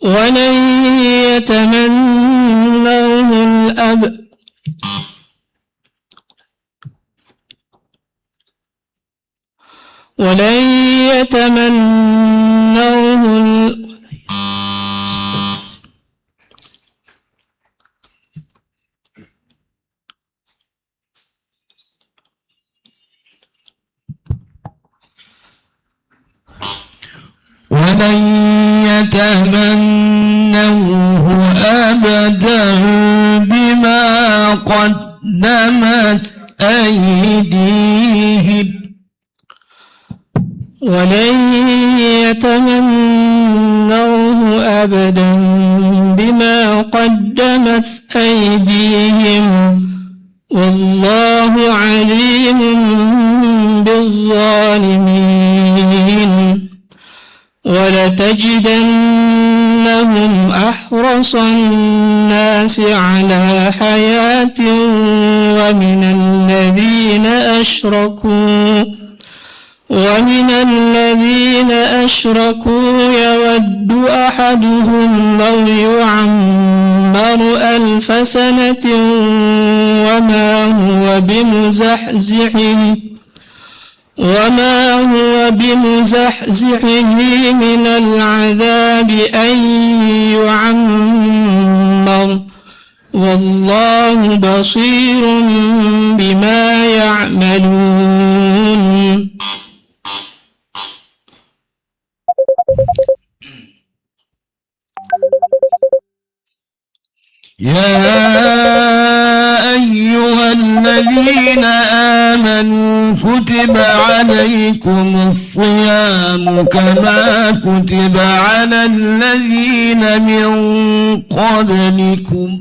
ولن يتمنوه أبدا بما قدمت أيديهم والله عليم بالظالمين ولتجدنهم أحرص الناس على حياة ومن الذين أشركوا يود أحدهم لو يعمر 1000 سنة وما هو بمزحزحه من العذاب أن يعمر والله بصير بما يعملون. يا أيها الذين آمنوا كتب عليكم الصيام كما كتب على الذين من قبلكم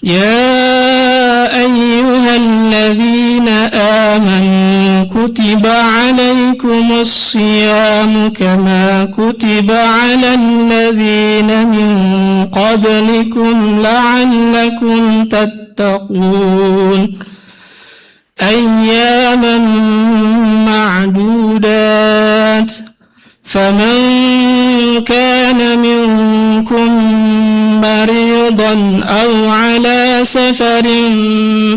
يا أيها الذين آمنوا كتب عليكم الصيام كما كتب على الذين من قبلكم لعلكم تتقون أياما معدودات فمن كان منكم مريضا أو على سفر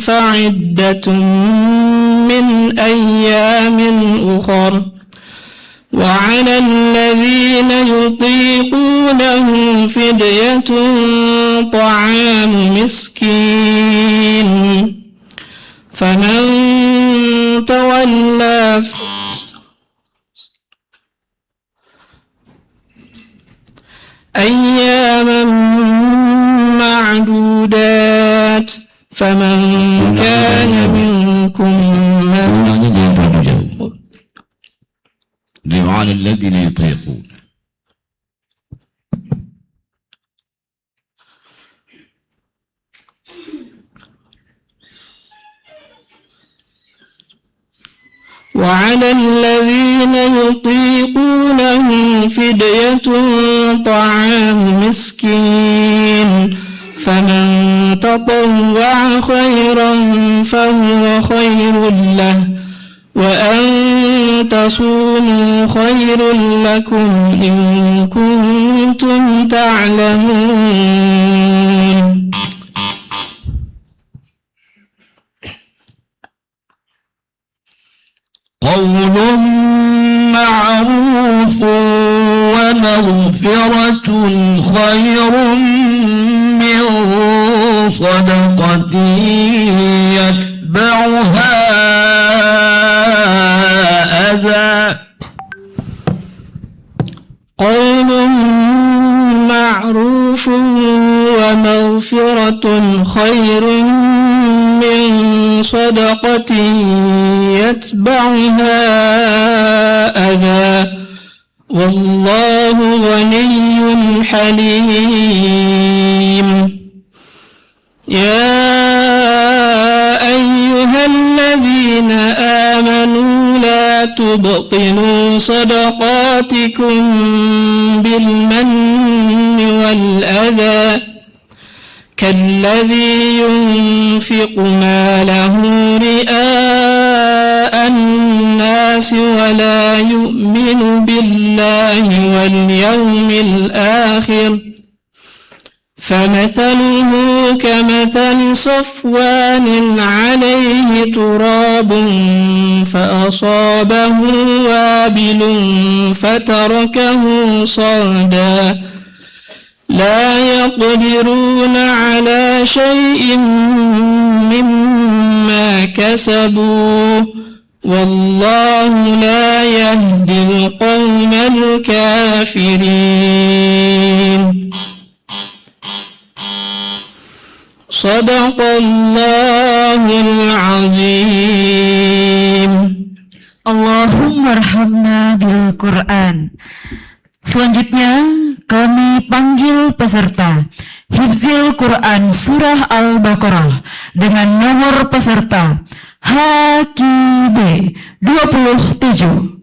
فعدة من أيام أخر وعلى الذين يطيقونه فدية طعام مسكين فمن تولى أياما معدودات فمن كان منكم وعلى الذين يطيقون وعلى الذين يطيقونه فدية طعام مسكين فمن تطوع خيرا فهو خير له وأن تصوموا خير لكم إن كنتم تعلمون. قول معروف ومغفرة خير من صدقة يتبعها أذى. قول معروف ومغفرة خير من صدقة يتبعها أذى والله غني حليم. يا أيها الذين آمنوا لا تبطلوا صدقاتكم بالمن والأذى كالذي ينفق ماله رئاء الناس الناس ولا يؤمن بالله واليوم الآخر فمثله كمثل صفوان عليه تراب فأصابه وابل فتركه صلدا لا يقدرون على شيء مما كسبوا والله لا يهدي القوم الكافرين. صدق الله العظيم. Allahumma arhamna bil Quran. Selanjutnya kami panggil peserta Hifzil Quran Surah Al-Baqarah dengan nomor peserta HKB 27.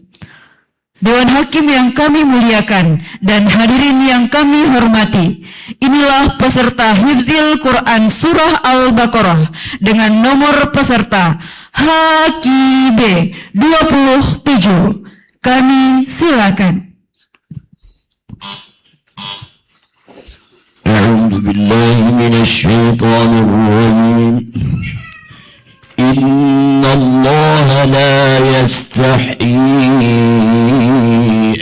Dewan Hakim yang kami muliakan dan hadirin yang kami hormati, inilah peserta Hifzil Quran Surah Al-Baqarah dengan nomor peserta HKB 27. Kami silakan. أعوذ بالله من الشيطان الرجيم. إن الله لا يستحيي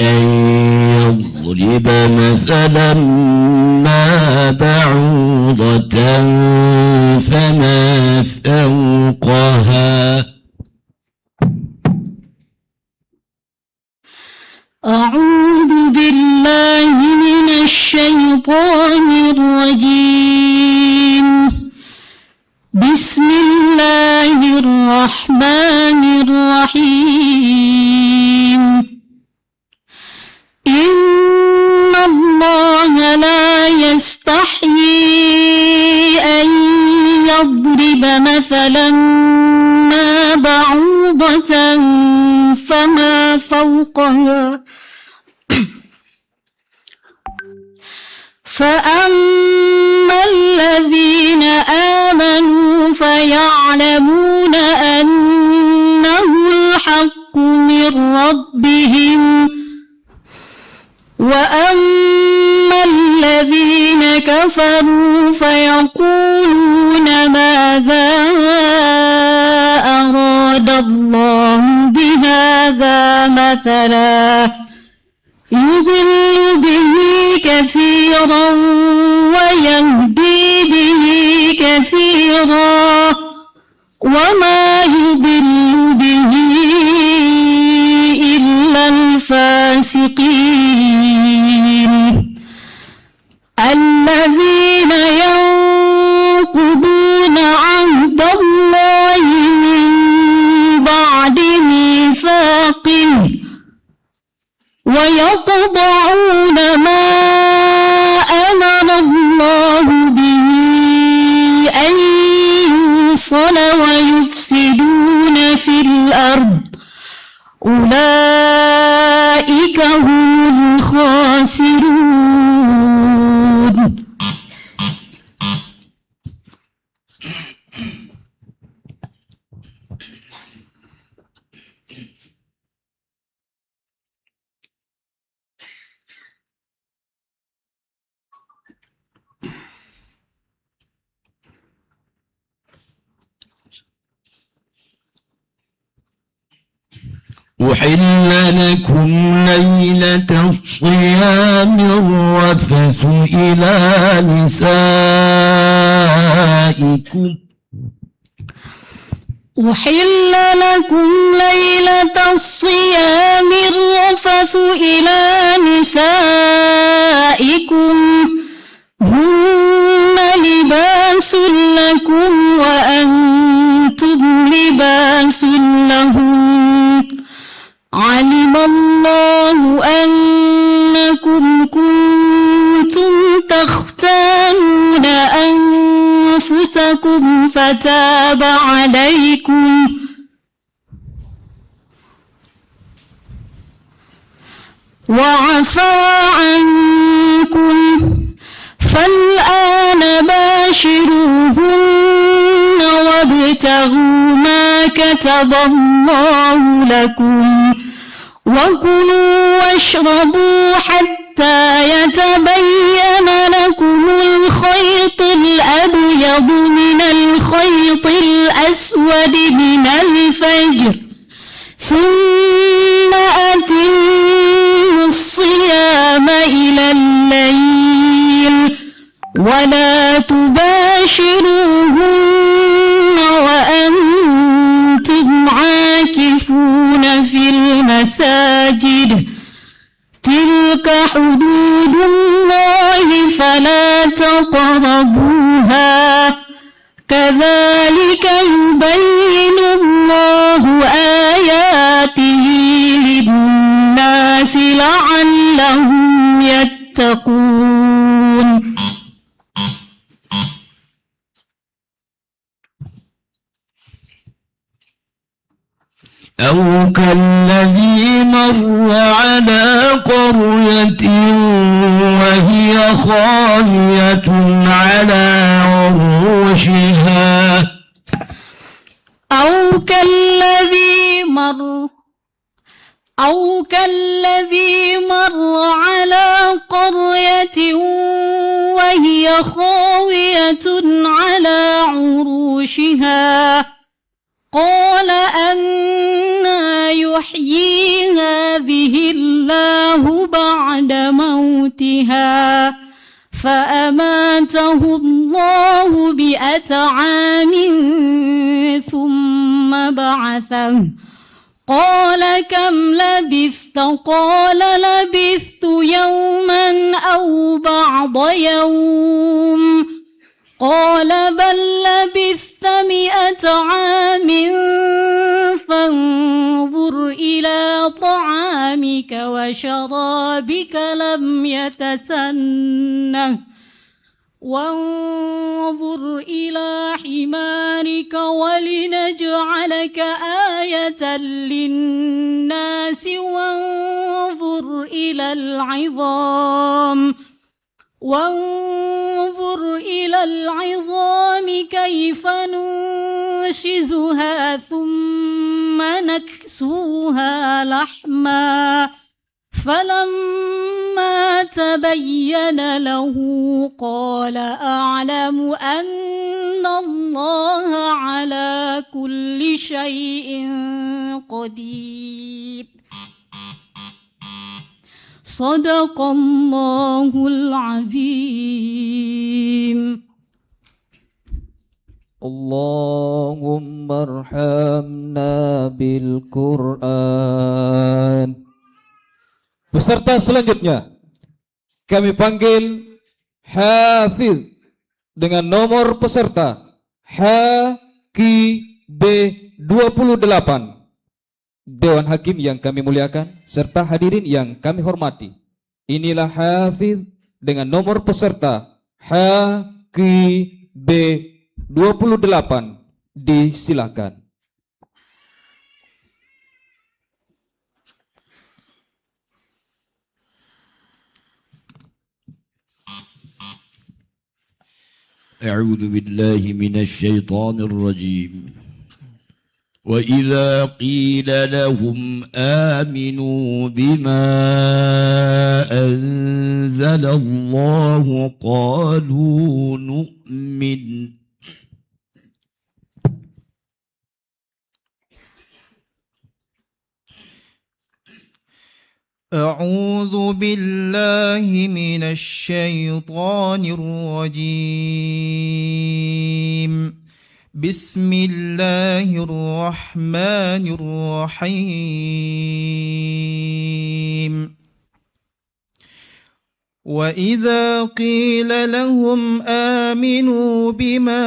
أن يضرب مثلا ما بعوضة فما فوقها أعوذ بالله من الشيطان الرجيم. بسم الله الرحمن الرحيم. إن الله لا يستحيي أن يضرب مثلا ما بعوضة فما فوقها فأما الذين آمنوا فيعلمون أنه الحق من ربهم وأما الذين كفروا فيقولون ماذا أراد الله بهذا مثلا يضل به كثيرا ويهدي به كثيرا وما يضل به إلا الفاسقين الذين ينقضون عهد الله من بعد ميثاقه ويقطعون ما أمر الله به أن يوصل ويفسدون في الأرض أولئك هم الخاسرون. أحل لكم ليلة الصيام الرفث إلى نسائكم أحل لكم ليلة الصيام الرفث إلى نسائكم هن لباس لكم وأنتم لباس لهم علم الله أنكم كنتم تختانون أنفسكم فتاب عليكم وعفى عنكم فالآن باشروهن وابتغوا ما كتب الله لكم وكلوا واشربوا حتى يتبين لكم الخيط الأبيض من الخيط الأسود من الفجر ثم أتموا الصيام إلى الليل ولا تباشروهن وأنتم عاكفون في المساجد تلك حدود الله فلا تقربوها كذلك يبين الله آياته للناس لعلهم يتقون. أو كالذي مر على قرية وهي خاوية على عروشها أو كالذي مر على قرية وهي خاوية على عروشها قال أنى يحيي هذه الله بعد موتها فأماته الله 100 عام ثم بعثه قال كم لبثت قال لبثت يوما أو بعض يوم قال بل لبثت 100 عام فانظر إلى طعامك وشرابك لم يتسنه وانظر إلى حمارك ولنجعلك آية للناس وانظر إلى العظام كيف ننشزها ثم نكسوها لحما فلما تبين له قال أعلم أن الله على كل شيء قدير. صدق الله العظيم. اللهم ارhamna bil Quran. Peserta selanjutnya kami panggil Hafiz dengan nomor peserta HKB28. Dewan Hakim yang kami muliakan serta hadirin yang kami hormati, inilah Hafiz dengan nomor peserta HKB28. Disilakan. أعوذ بالله من الشيطان الرجيم وإذا قيل لهم آمنوا بما أنزل الله قالوا نؤمن أعوذ بالله من الشيطان الرجيم بسم الله الرحمن الرحيم وإذا قيل لهم آمنوا بما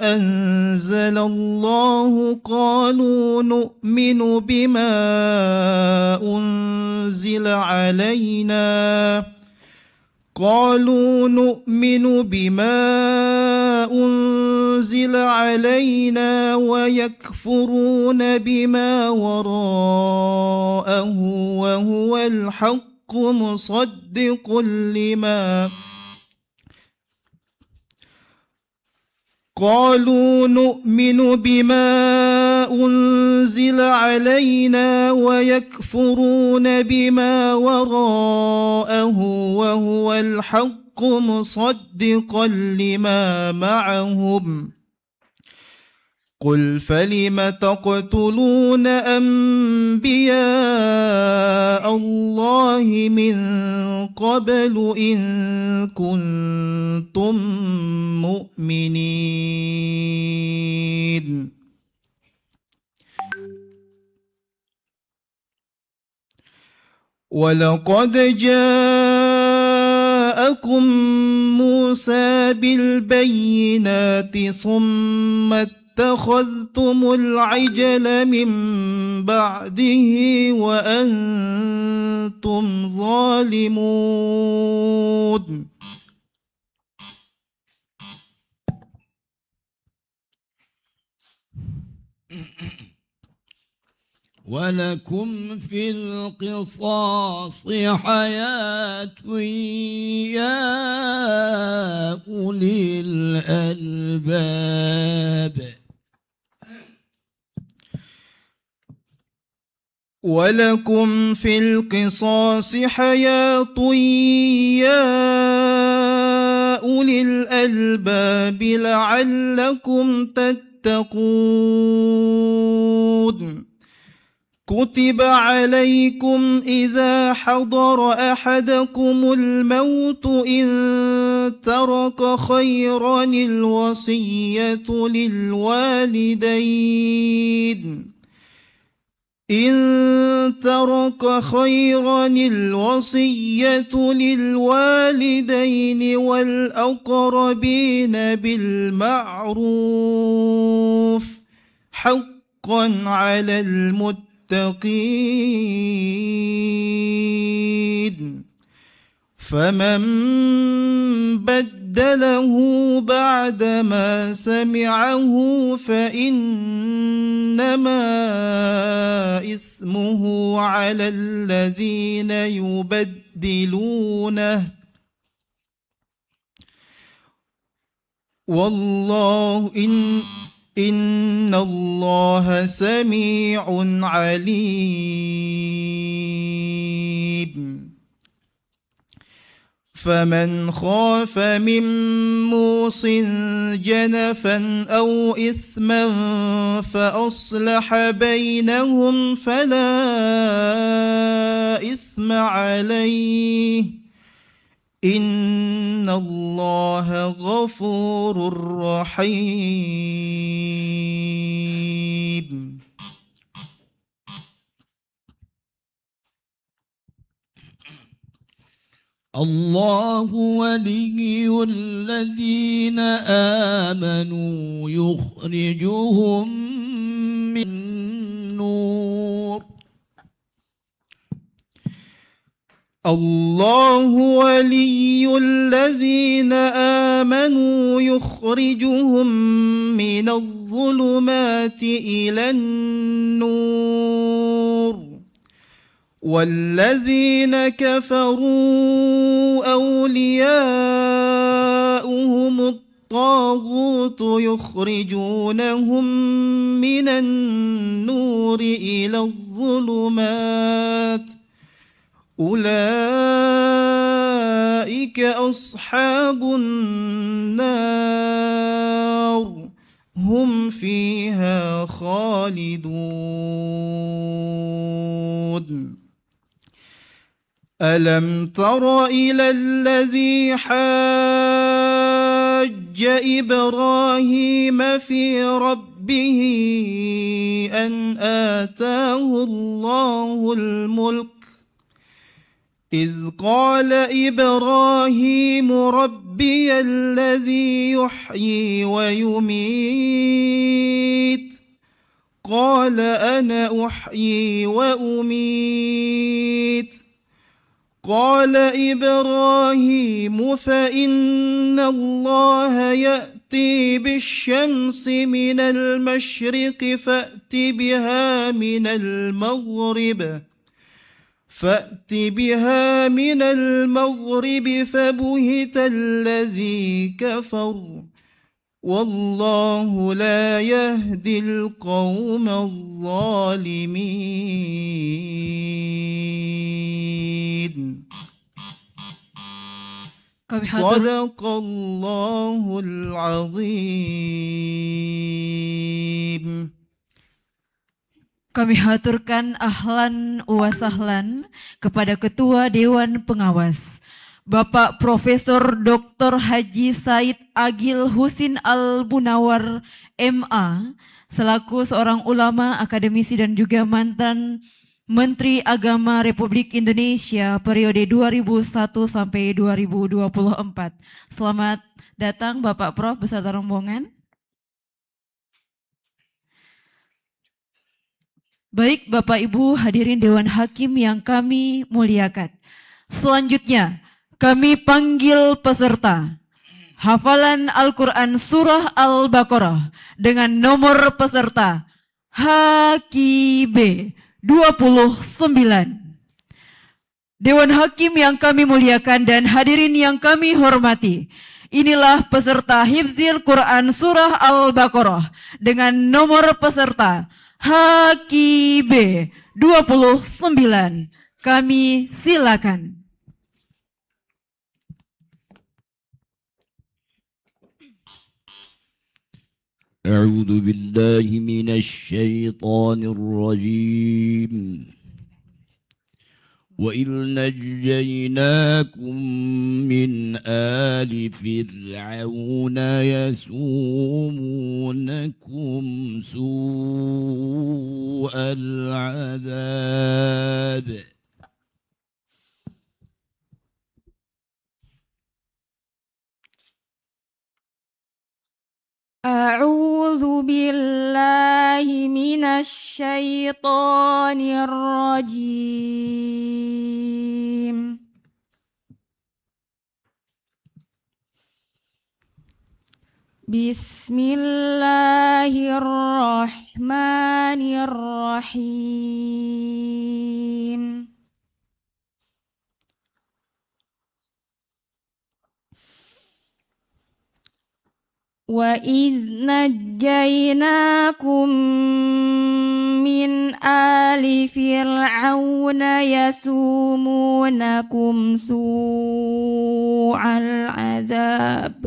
أنزل الله قالوا نؤمن بما أنزل علينا ويكفرون بما وراءه وهو الحق قالوا نؤمن بما أنزل علينا ويكفرون بما وراءه وهو الحق مصدقا لما معهم قل فلم تقتلون أنبياء الله من قبل إن كنتم مؤمنين ولقد جاءكم موسى بالبينات ثم اتخذتم العجل من بعده وأنتم ظالمون ولكم في القصاص حياة يا أولي الألباب ولكم في القصاص حياة يا أولي الألباب لعلكم تتقون كتب عليكم إذا حضر أحدكم الموت إن ترك خيرا الوصية للوالدين والأقربين بالمعروف حقا على المتقين فمن بدله بعدما سمعه فإنما إثمه على الذين يبدلونه والله إن الله سميع عليم فمن خاف من موص جنفا أو إثما فأصلح بينهم فلا إثم عليه إن الله غفور رحيم الله ولي الذين آمنوا يخرجهم من النور الله ولي الذين آمنوا يخرجهم من الظلمات إلى النور والذين كفروا أولياؤهم الطاغوت يخرجونهم من النور إلى الظلمات أولئك أصحاب النار هم فيها خالدون ألم تر إلى الذي حاج إبراهيم في ربه أن آتاه الله الملك إذ قال إبراهيم ربي الذي يحيي ويميت قال أنا أحيي وأميت قال إبراهيم فإن الله يأتي بالشمس من المشرق فأت بها من المغرب فبهت الذي كفر والله لا يهدي القوم الظالمين. صدق الله العظيم. Kami haturkan ahlan wa sahlan kepada Ketua Dewan Pengawas, Bapak Profesor Dr. Haji Said Agil Husin Al-Munawar MA, selaku seorang ulama, akademisi dan juga mantan Menteri Agama Republik Indonesia periode 2001 sampai 2024. Selamat datang Bapak Prof beserta rombongan. Baik Bapak Ibu hadirin Dewan Hakim yang kami muliakan. Selanjutnya kami panggil peserta hafalan Al-Quran Surah Al-Baqarah dengan nomor peserta HKB 29. Dewan Hakim yang kami muliakan dan hadirin yang kami hormati, inilah peserta Hifzil Quran Surah Al-Baqarah dengan nomor peserta HKB 29. Kami silakan. أعوذ بالله من الشيطان الرجيم وإذ نجيناكم من آل فرعون يسومونكم سوء العذاب أعوذ بالله من الشيطان الرجيم. بسم الله الرحمن الرحيم. وَإِذْ نَجَّيْنَاكُمْ مِنْ آلِ فِرْعَوْنَ يَسُومُونَكُمْ سُوءَ الْعَذَابِ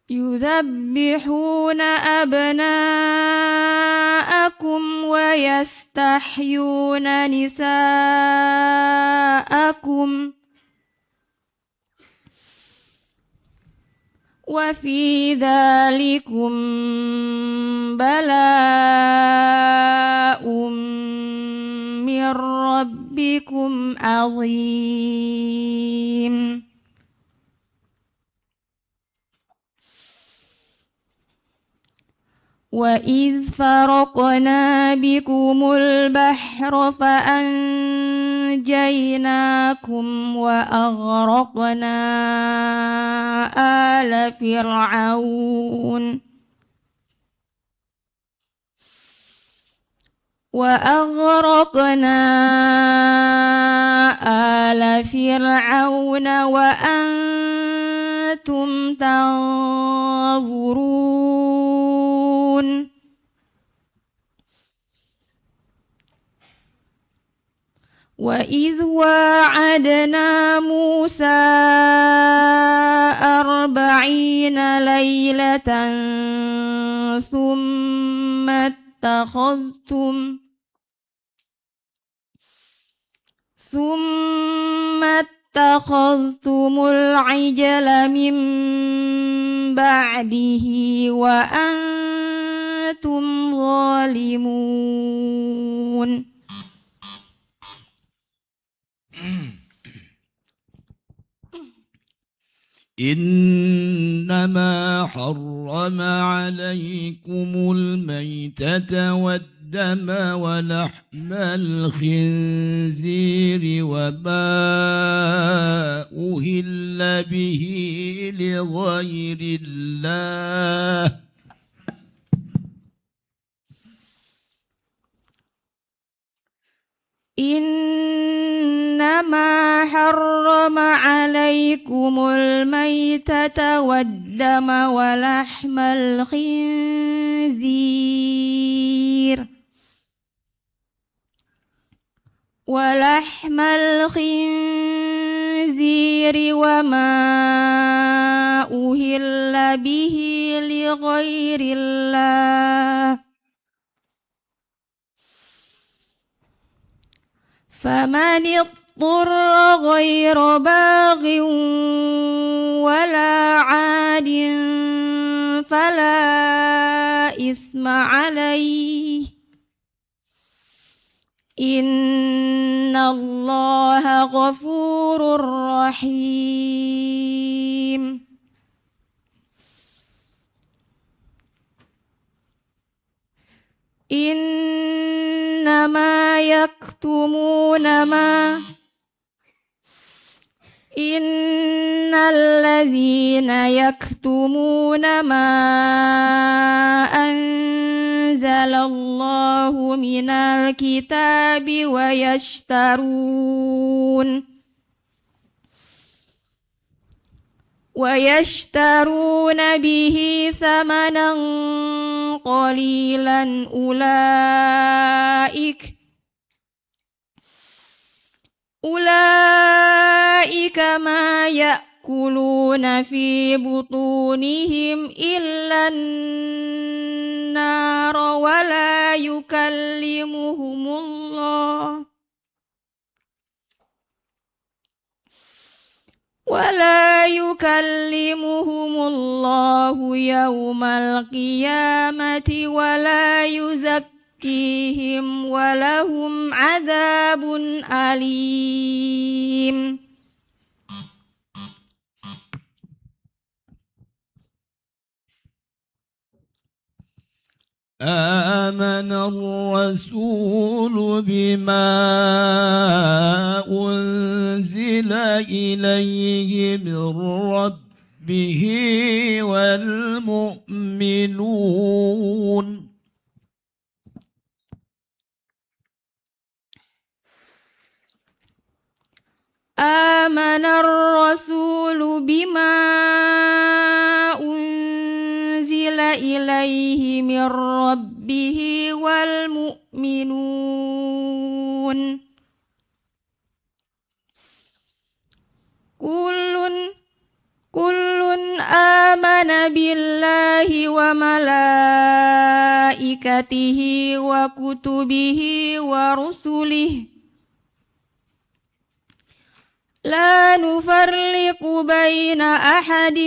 يذبحون أبناءكم ويستحيون نساءكم وفي ذلكم بلاء من ربكم عظيم. وَإِذْ فَرَقْنَا بِكُمُ الْبَحْرَ فَأَنْجَيْنَاكُمْ وَأَغْرَقْنَا آلَ فِرْعَوْنَ وَأَنْتُمْ تَنْظُرُونَ. وَإِذْ وَاعَدْنَا مُوسَى 40 لَيْلَةً ثُمَّ اتَّخَذْتُمُ الْعِجْلَ مِنْ بَعْدِهِ وَأَنْتُمْ ظَالِمُونَ. إنما حرم عليكم الميتة والدم والدم ولحم الخنزير وما أهل به لغير الله إنما حرم عليكم الميتة والدم ولحم الخنزير وما أهل به لغير الله فمن اضطر غير باغ ولا عاد فلا إثم عليه إن الله غفور رحيم إنما يكتمون ما إن الذين يكتمون ما أنزل الله من الكتاب ويشترون به ثمنا قليلا أولئك ما يأكلون في بطونهم إلا النار ولا يكلمهم الله يوم القيامة ولا يزكيهم ولهم عذاب أليم آمن الرسول بما أنزل إليه من ربه والمؤمنون آمن الرسول بما أنزل إليه من ربه والمؤمنون كل آمن بالله وملائكته وكتبه ورسله لا نفرق بين أحد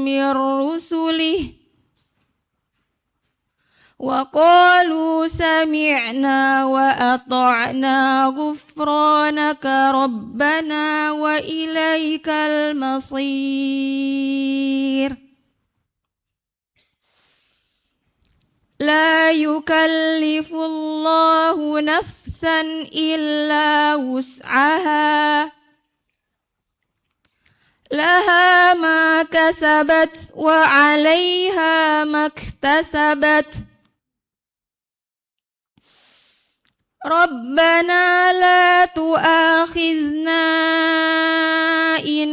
من رسله وقالوا سمعنا وأطعنا غفرانك ربنا وإليك المصير لا يكلف الله نفسا إلا وسعها لها ما كسبت وعليها ما اكتسبت ربنا لا تؤاخذنا إن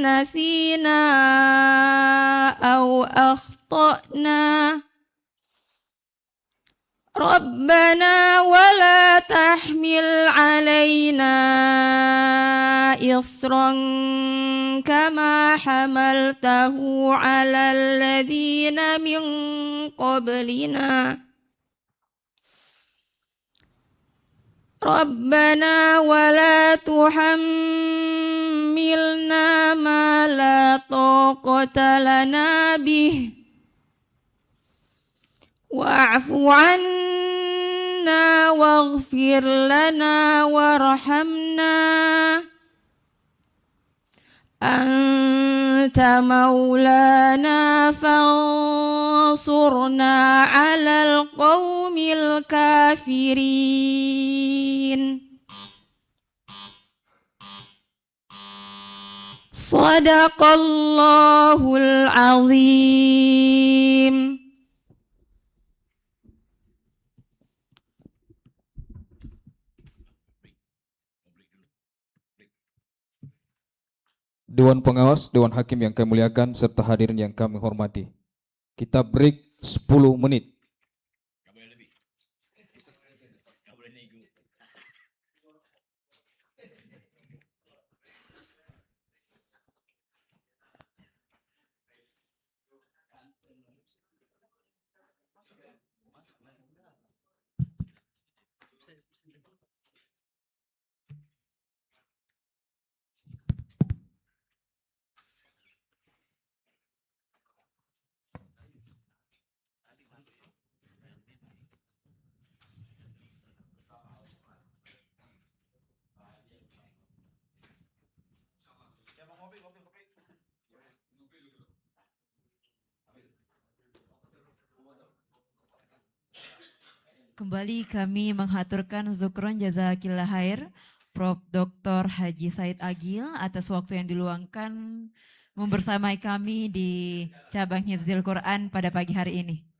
نسينا أو أخطأنا ربنا ولا تحمل علينا إصرا كما حملته على الذين من قبلنا ربنا ولا تحملنا ما لا طاقة لنا به واعف عنا واغفر لنا وارحمنا أنت مولانا فانصرنا فانصرنا على القوم الكافرين صدق الله العظيم. Dewan Pengawas, Dewan Hakim yang kami muliakan, serta hadirin yang kami hormati. Kita break 10 menit. Kembali kami menghaturkan zukron jazakillah khair Prof. Dr. Haji Said Agil atas waktu yang diluangkan membersamai kami di cabang Hifzil Quran pada pagi hari ini.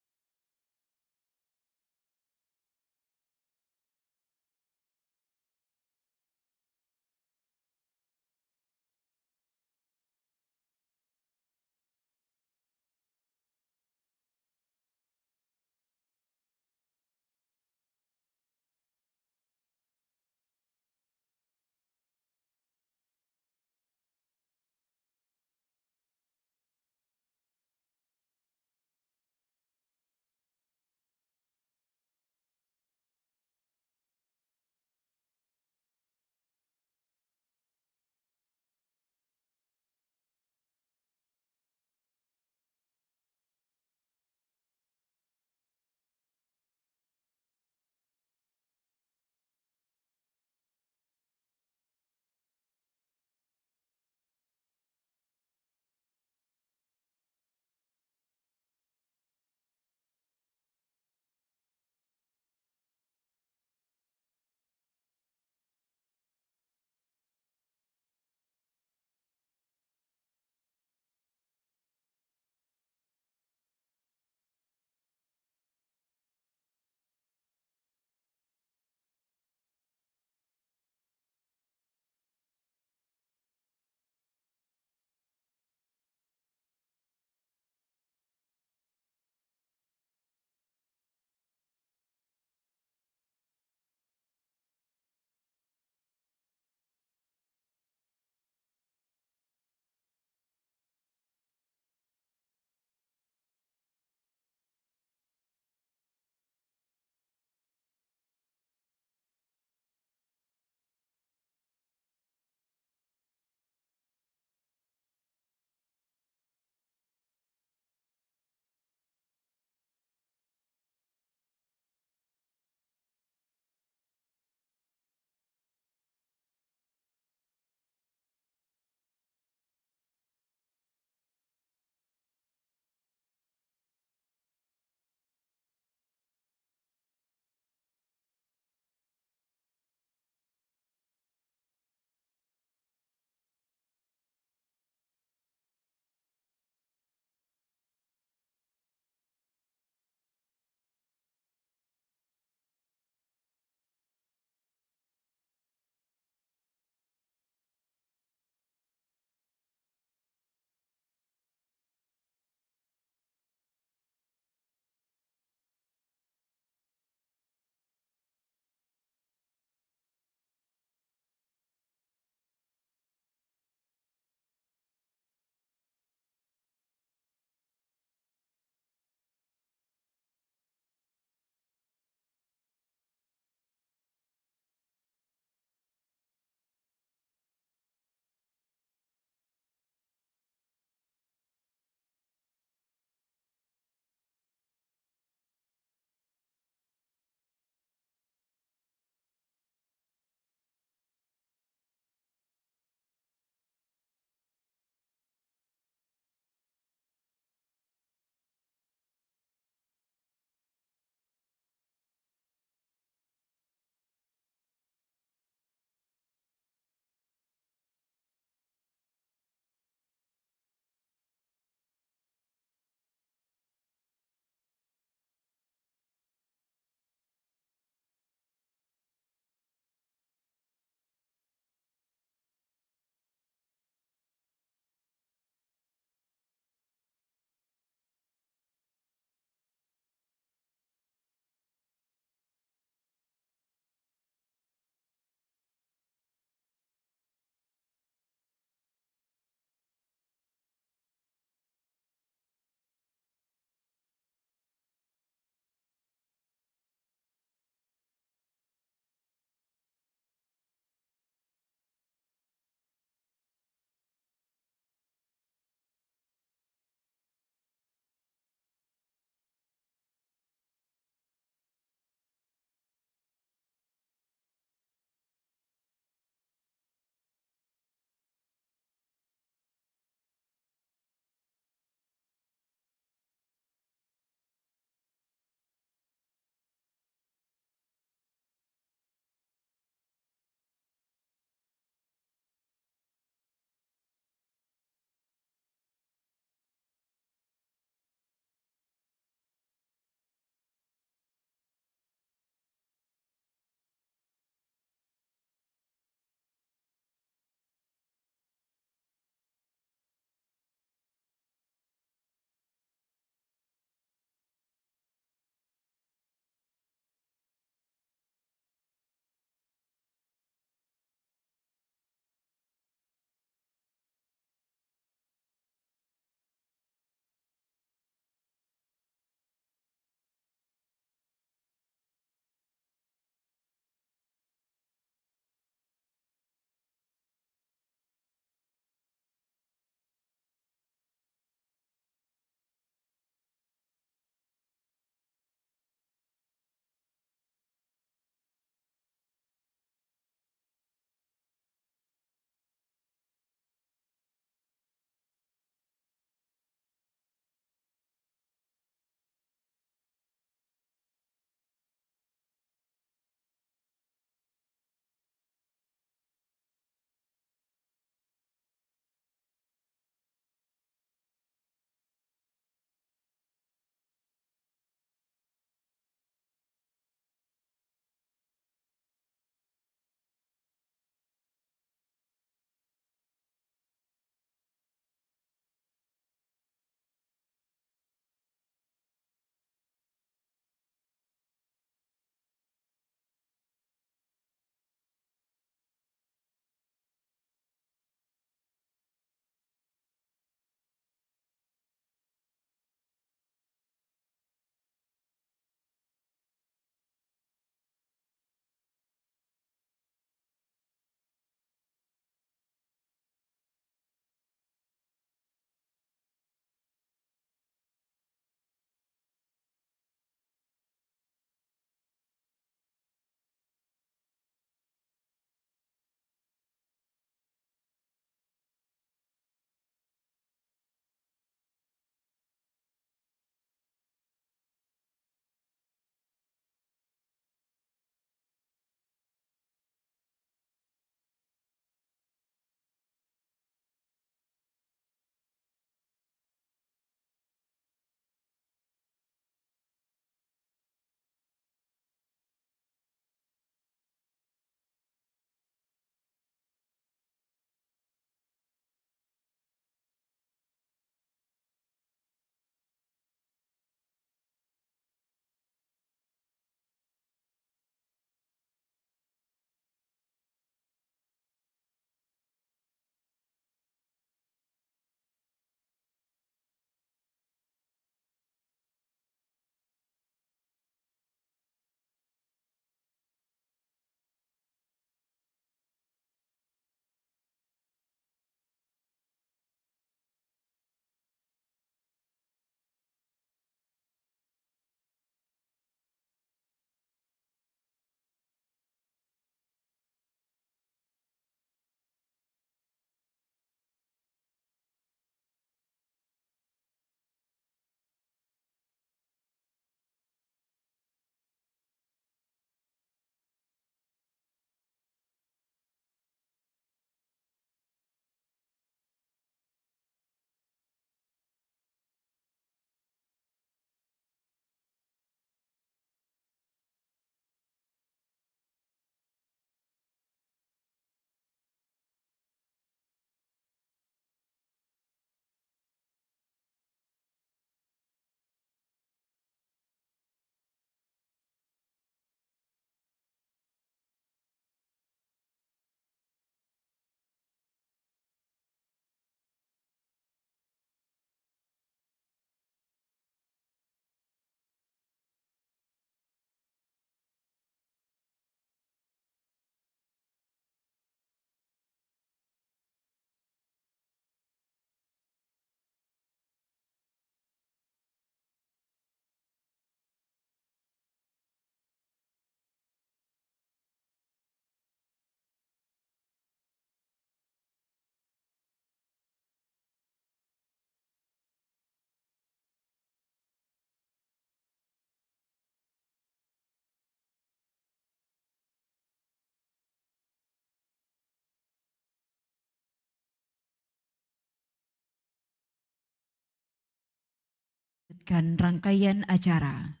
melanjutkan rangkaian acara.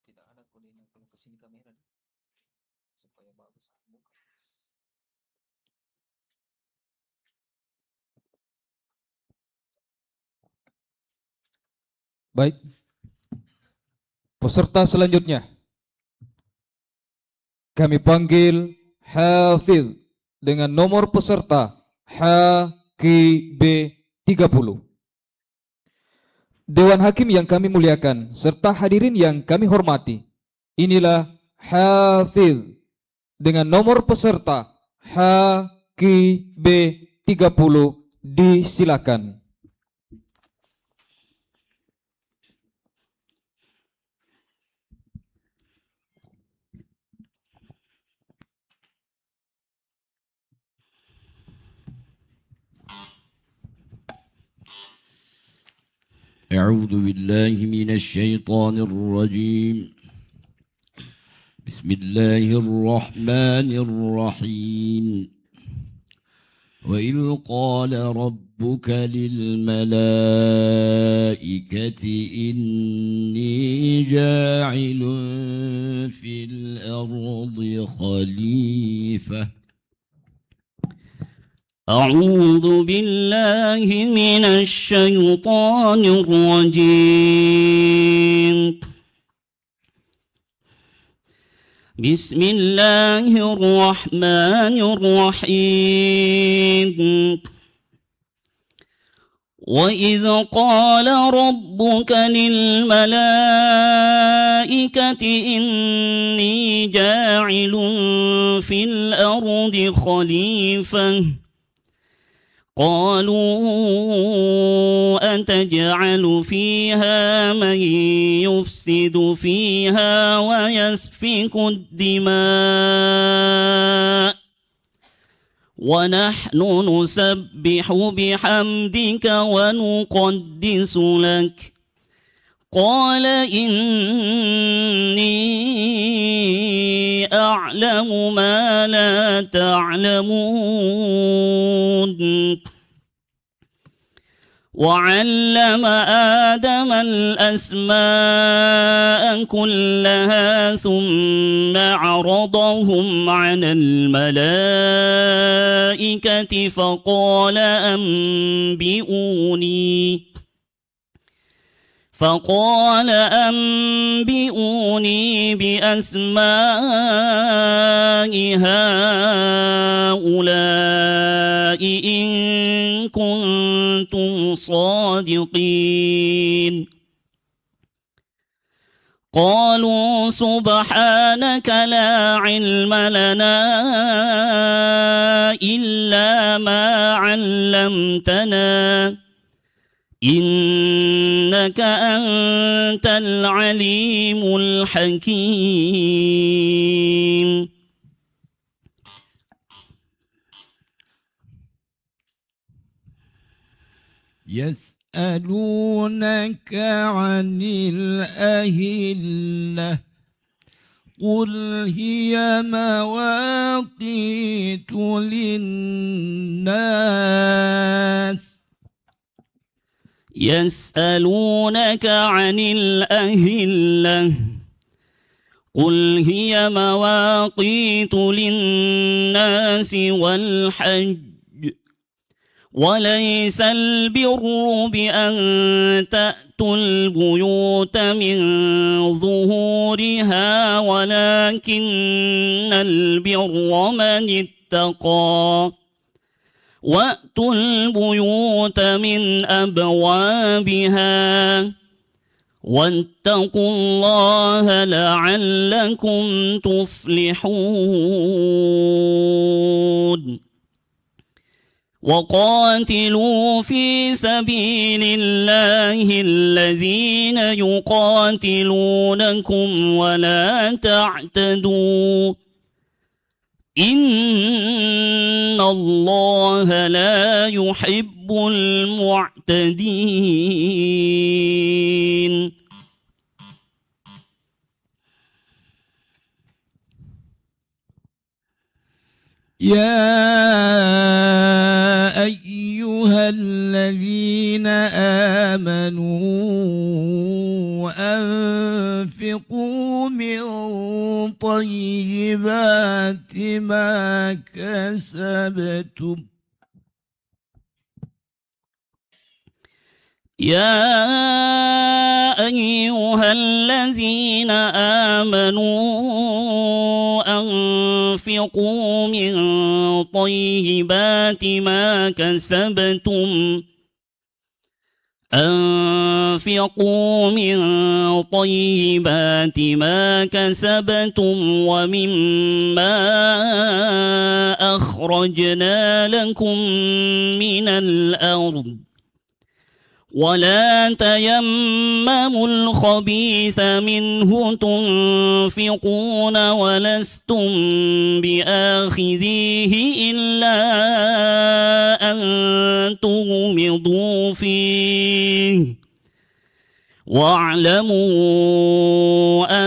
Tidak ada kodenya kalau kesini kamera supaya bagus. Baik. Peserta selanjutnya kami panggil Hafidh dengan nomor peserta HKB 30. Dewan Hakim yang kami muliakan serta hadirin yang kami hormati, inilah Hafidh dengan nomor peserta HKB 30, disilakan. أعوذ بالله من الشيطان الرجيم. بسم الله الرحمن الرحيم. وإذ قال ربك للملائكة إني جاعل في الأرض خليفة. أعوذ بالله من الشيطان الرجيم. بسم الله الرحمن الرحيم. وإذ قال ربك للملائكة إني جاعل في الأرض خليفة قالوا أتجعل فيها من يفسد فيها ويسفك الدماء ونحن نسبح بحمدك ونقدس لك قال إني أعلم ما لا تعلمون. وعلم آدم الأسماء كلها ثم عرضهم على الملائكة فقال أنبئوني بأسماء هؤلاء إن كنتم صادقين. قالوا سبحانك لا علم لنا إلا ما علمتنا إنك أنت العليم الحكيم. يسألونك عن الأهلة قل هي مواقيت للناس. يسألونك عن الأهلة قل هي مواقيت للناس والحج وليس البر بأن تأتوا البيوت من ظهورها ولكن البر من اتقى وأتوا البيوت من أبوابها واتقوا الله لعلكم تفلحون. وقاتلوا في سبيل الله الذين يقاتلونكم ولا تعتدوا إن الله لا يحب المعتدين. يا أيها الذين آمنوا أنفقوا من طيبات ما كسبتم يا أيها الذين آمنوا أنفقوا من طيبات ما كسبتم ومما أخرجنا لكم من الأرض ولا تيمموا الخبيث منه تنفقون ولستم بآخذيه إلا أن تغمضوا فيه واعلموا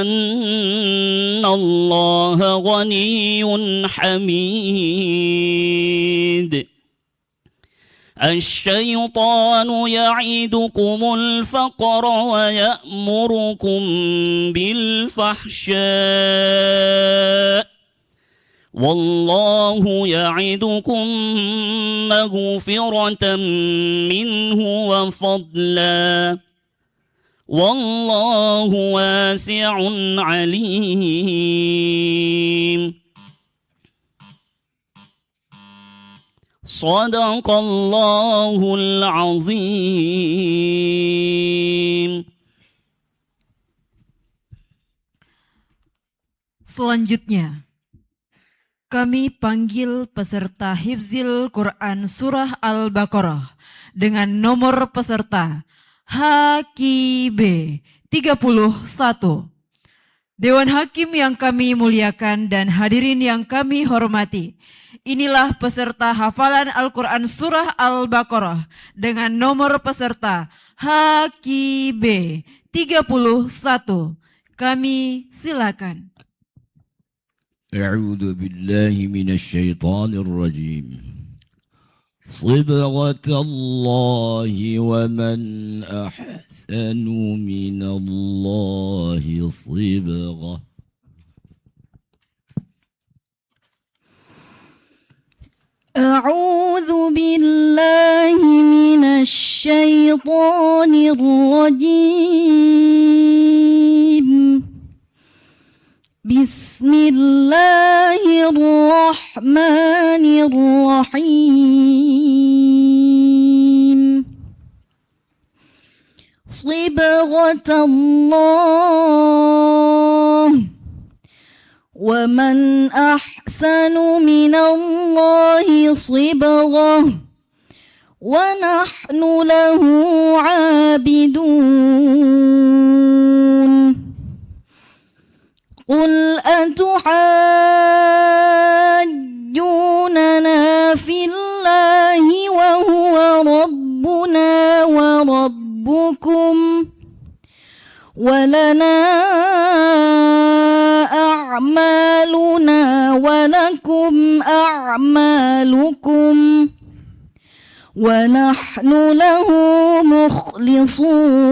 أن الله غني حميد الشيطان يعدكم الفقر ويأمركم بالفحشاء والله يعدكم مغفرة منه وفضلا والله واسع عليم صدق الله العظيم. Selanjutnya, kami panggil peserta Hifzil Quran Surah Al-Baqarah dengan nomor peserta HKB 31. Dewan Hakim yang kami muliakan dan hadirin yang kami hormati, inilah peserta hafalan Al-Quran Surah Al-Baqarah dengan nomor peserta HKB 31. Kami silakan. أعوذ بالله من الشيطان الرجيم صبغة الله ومن أحسن من الله صبغة أعوذ بالله من الشيطان الرجيم بسم الله الرحمن الرحيم صبغة الله ومن أحسن من الله صبغة ونحن له عابدون قل أتحاجوننا في الله وهو ربنا وربكم ولنا أعمالنا ولكم أعمالكم ونحن له مخلصون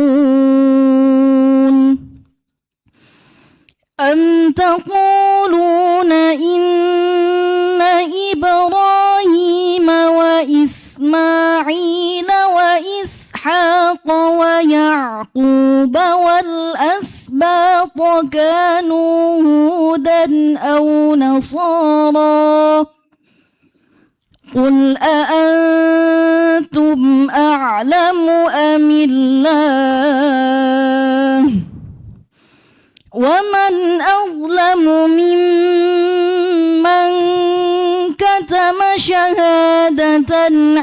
أم تقولون إن إبراهيم وإسماعيل وإسحاق ويعقوب والأسباط كانوا هودا أو نصارى قل أأنتم أعلم أم الله ومن أظلم ممن كتم شهادة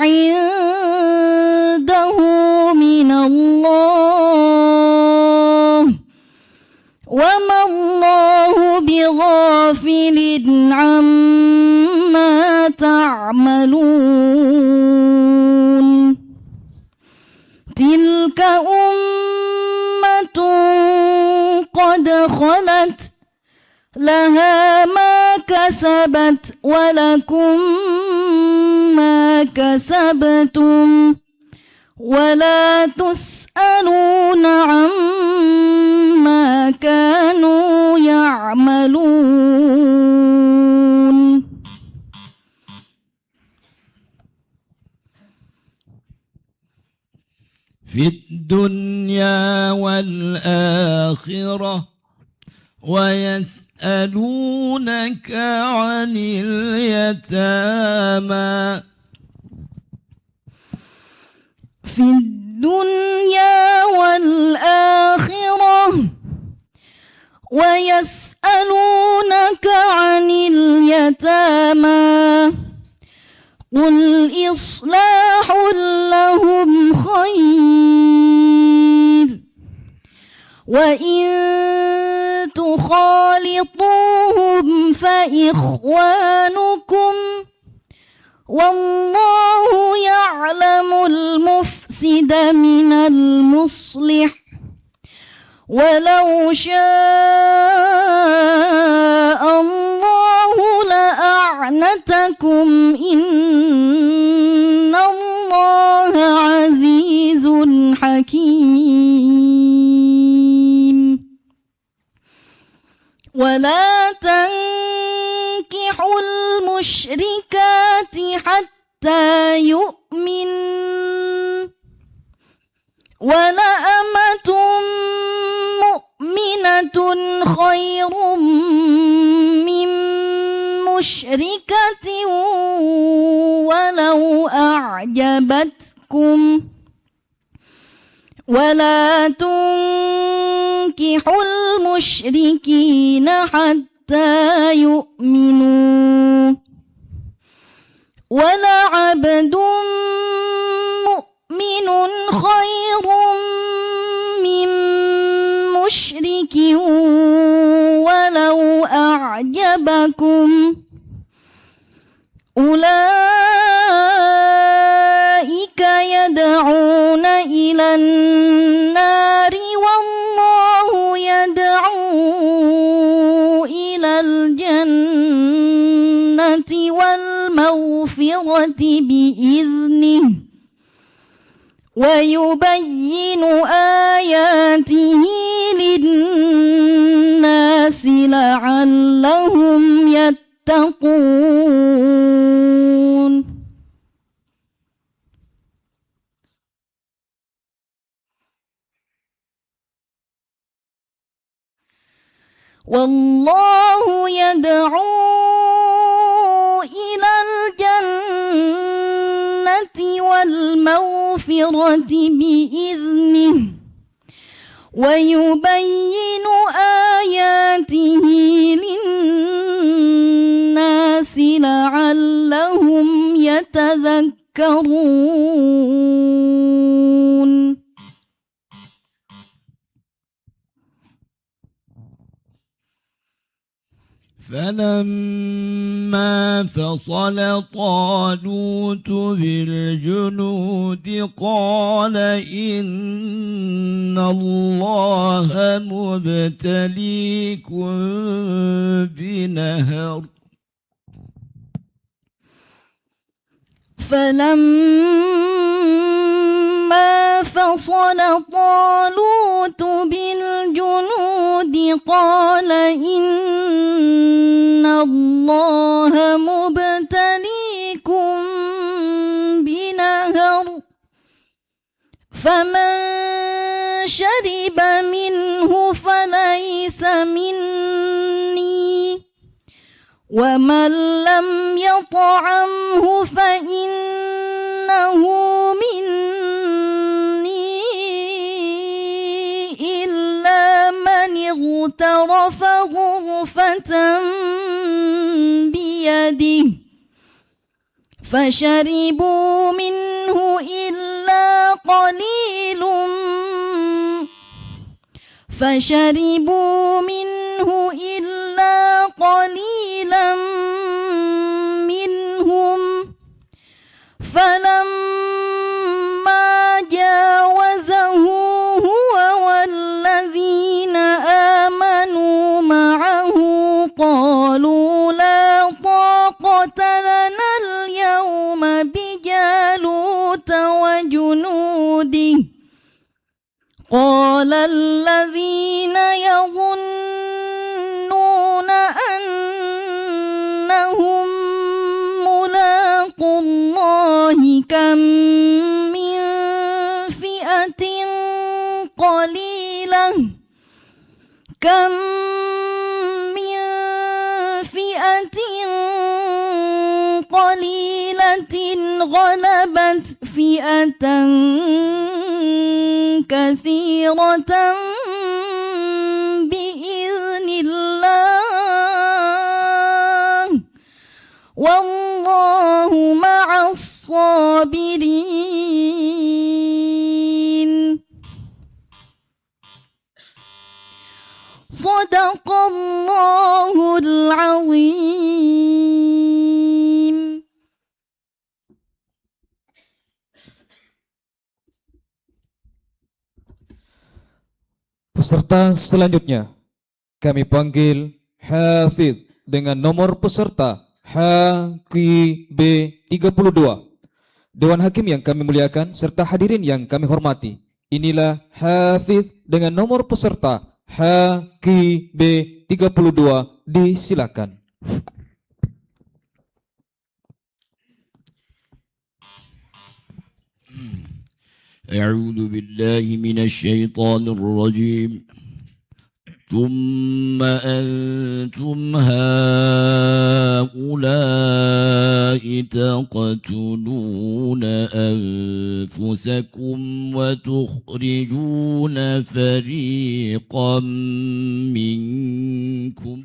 عنده من الله وما الله بغافل عما تعملون تلك أمة قد خلت لها ما كسبت ولكم ما كسبتم ولا تسألون عما كانوا يعملون. في الدنيا والآخرة ويسألونك عن اليتامى. في الدنيا والآخرة ويسألونك عن اليتامى قل إصلاح لهم خير وإن تخالطوهم فإخوانكم والله يعلم المفسد من المصلح ولو شاء الله لأعنتكم إن الله عزيز حكيم. ولا تنكحوا المشركات حتى يؤمن ولأمة مؤمنة خير من مشركة ولو أعجبتكم ولا تنكحوا المشركين حتى يؤمنوا ولعبد مؤمن خير من مشرك ولو أعجبكم أولئك يدعون إلى النار والله يدعو إلى الجنة والمغفرة بإذنه ويبين آياته للناس لعلهم يتقون. والله يدعو إلى الجنة والمغفرة بإذنه ويبين آياته للناس لعلهم يتذكرون. فلما فصل طالوت بالجنود قال إن الله مبتليكم بنهر فلما فصل طالوت بالجنود قال إن الله مبتليكم بنهر فمن شرب منه فليس مني ومن لم يطعمه فإنه مني إلا من اغترف غرفة بيده فشربوا منه إلا قليل منهم فلما جاوزه هو والذين آمنوا معه قالوا لا قال الذين يظنون أنهم ملاقو الله كم من فئة قليلة غلبت فئة كثيرة بإذن الله والله مع الصابرين. صدق الله العظيم. Peserta selanjutnya kami panggil Hafidh dengan nomor peserta HQB 32. Dewan Hakim yang kami muliakan serta hadirin yang kami hormati, inilah Hafidh dengan nomor peserta HQB 32, disilakan. أعوذ بالله من الشيطان الرجيم. ثم أنتم هؤلاء تقتلون أنفسكم وتخرجون فريقا منكم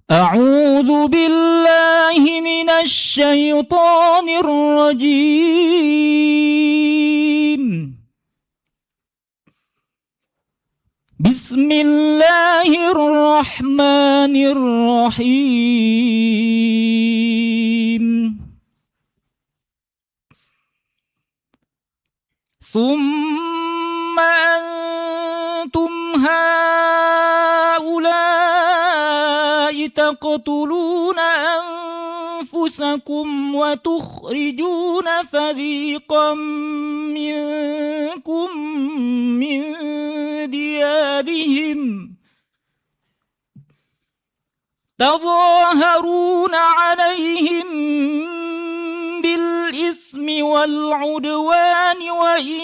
أعوذ بالله من الشيطان الرجيم. بسم الله الرحمن الرحيم. ثم أنتم تقتلون أنفسكم وتخرجون فريقا منكم من ديارهم تظاهرون عليهم بالإثم والعدوان وإن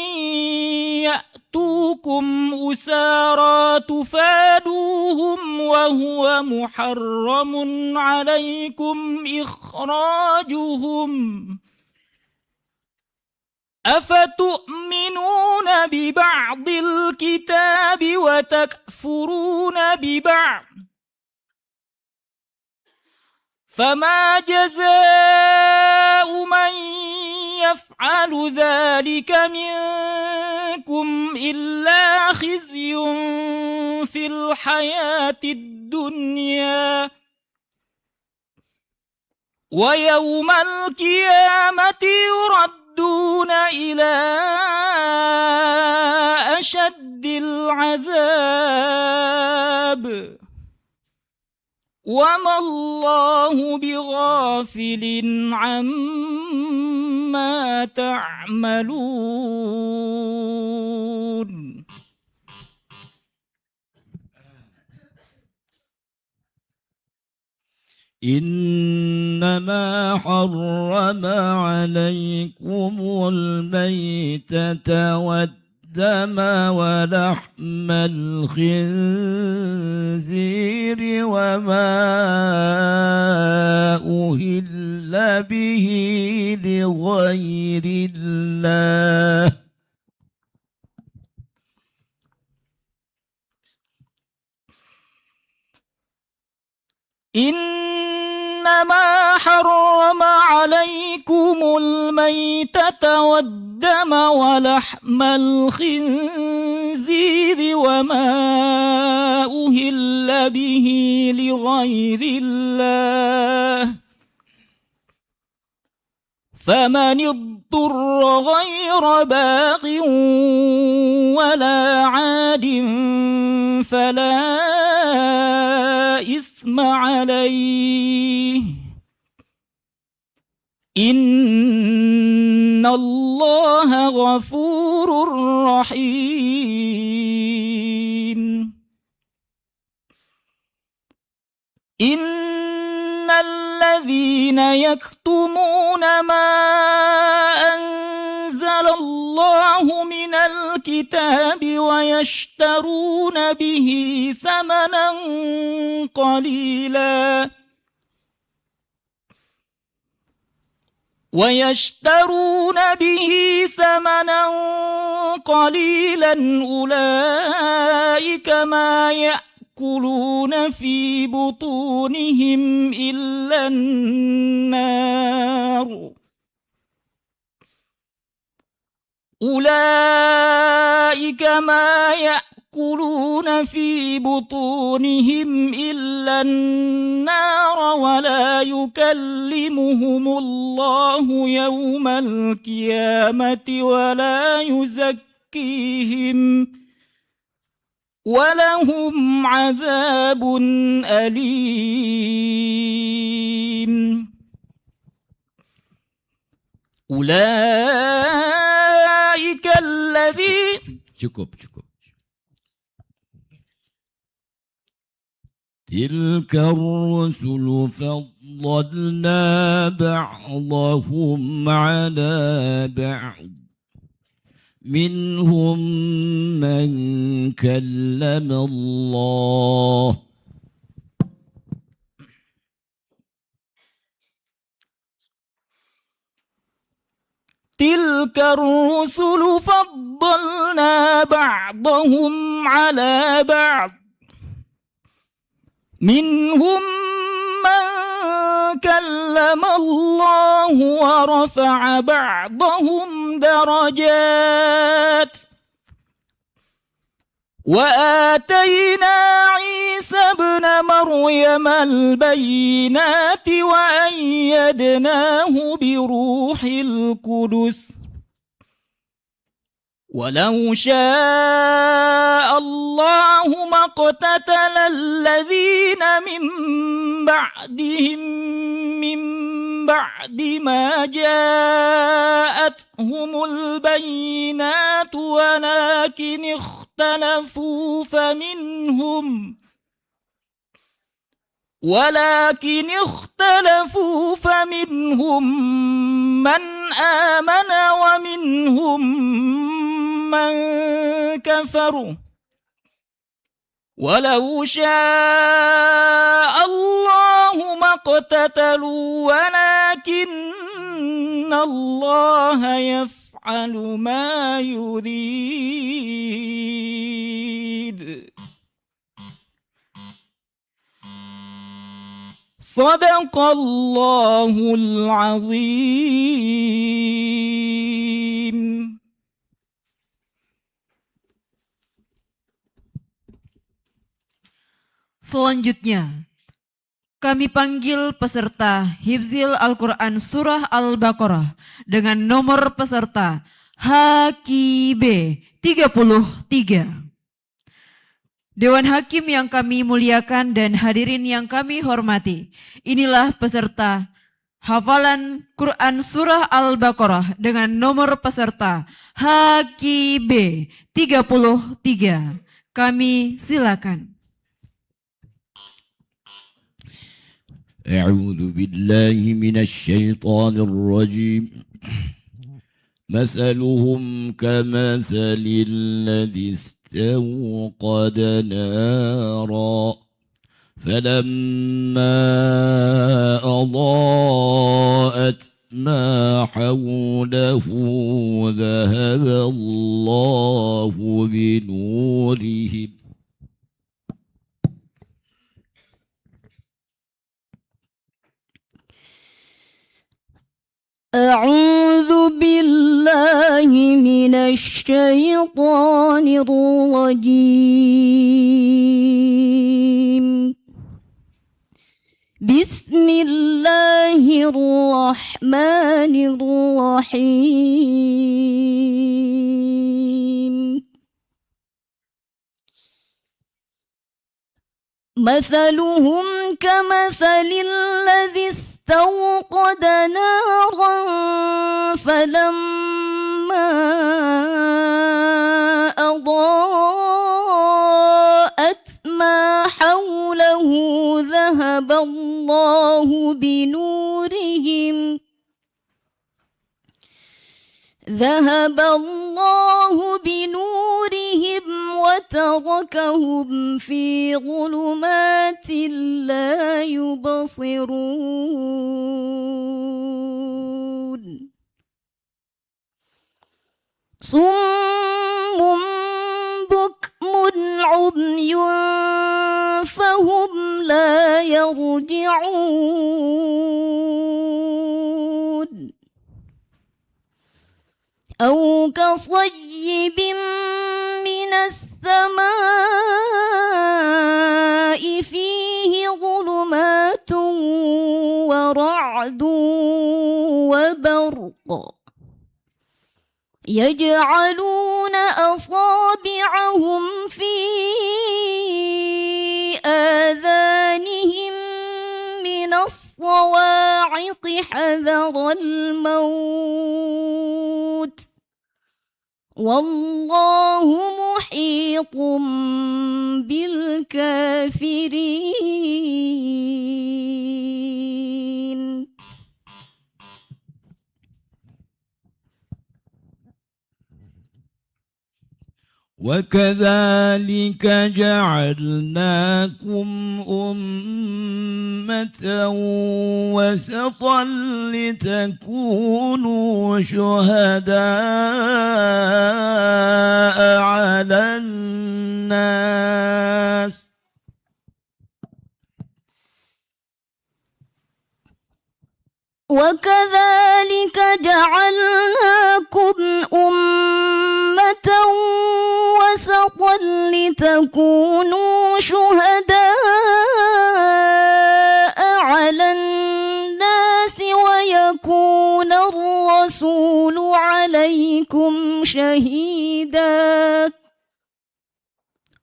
يأتوكم أسارى تفادوهم وهو محرم عليكم إخراجهم أفتؤمنون ببعض الكتاب وتكفرون ببعض فما جزاء من يفعل ذلك منكم إلا خزي في الحياة الدنيا ويوم القيامة يردون إلى أشد العذاب وما الله بغافل عما تعملون. إنما حرم عليكم الميتة والدم ولحم الخنزير وما أهل به لغير الله إنما حرم عليكم الميتة والدم ولحم الخنزير وما أهل به لغير الله فمن اضطر غير باغ ولا عاد فلا إثم عليه إن الله غفور رحيم إن الذين يكتمون ما أنزل الله من الكتاب ويشترون به ثمنا قليلا أولئك ما يأكلون في بطونهم إلا النار ولا يكلمهم الله يوم القيامة ولا يزكيهم ولهم عذاب أليم أولئك الذين Cukup. تلك الرسل فضلنا بعضهم على بعض منهم من كلم الله تلك الرسل فضلنا بعضهم على بعض منهم من كلم الله ورفع بعضهم درجات وآتينا عيسى ابن مريم البينات وأيدناه بروح القدس ولو شاء الله ما اقتتل الذين من بعدهم من بعد ما جاءتهم البينات ولكن اختلفوا فمنهم من آمن ومنهم من كفر ولو شاء الله ما اقتتلوا ولكن الله يفعل ما يريد صدق الله العظيم. Selanjutnya, kami panggil peserta Hifzil Al-Quran Surah Al-Baqarah dengan nomor peserta HKB 33. Dewan Hakim yang kami muliakan dan hadirin yang kami hormati, inilah peserta hafalan Quran Surah Al-Baqarah dengan nomor peserta HKB 33. Kami silakan. أعوذ بالله من الشيطان الرجيم مثلهم كمثل الذي استوقد نارا فلما أضاءت ما حوله ذهب الله بنورهم أعوذ بالله من الشيطان الرجيم بسم الله الرحمن الرحيم مثلهم كمثل الذي استوقد نارا فلما أضاءت ما حوله ذهب الله بنورهم وتركهم في ظلمات لا يبصرون صم بكم عمي فهم لا يرجعون أو كصيب من السماء فيه ظلمات ورعد وبرق يجعلون أصابعهم في آذانهم من الصواعق حذر الموت والله محيط بالكافرين وكذلك جعلناكم أمة وسطا لتكونوا شهداء على الناس وكذلك جعلناكم أمة وسطا لتكونوا شهداء على الناس ويكون الرسول عليكم شهيدا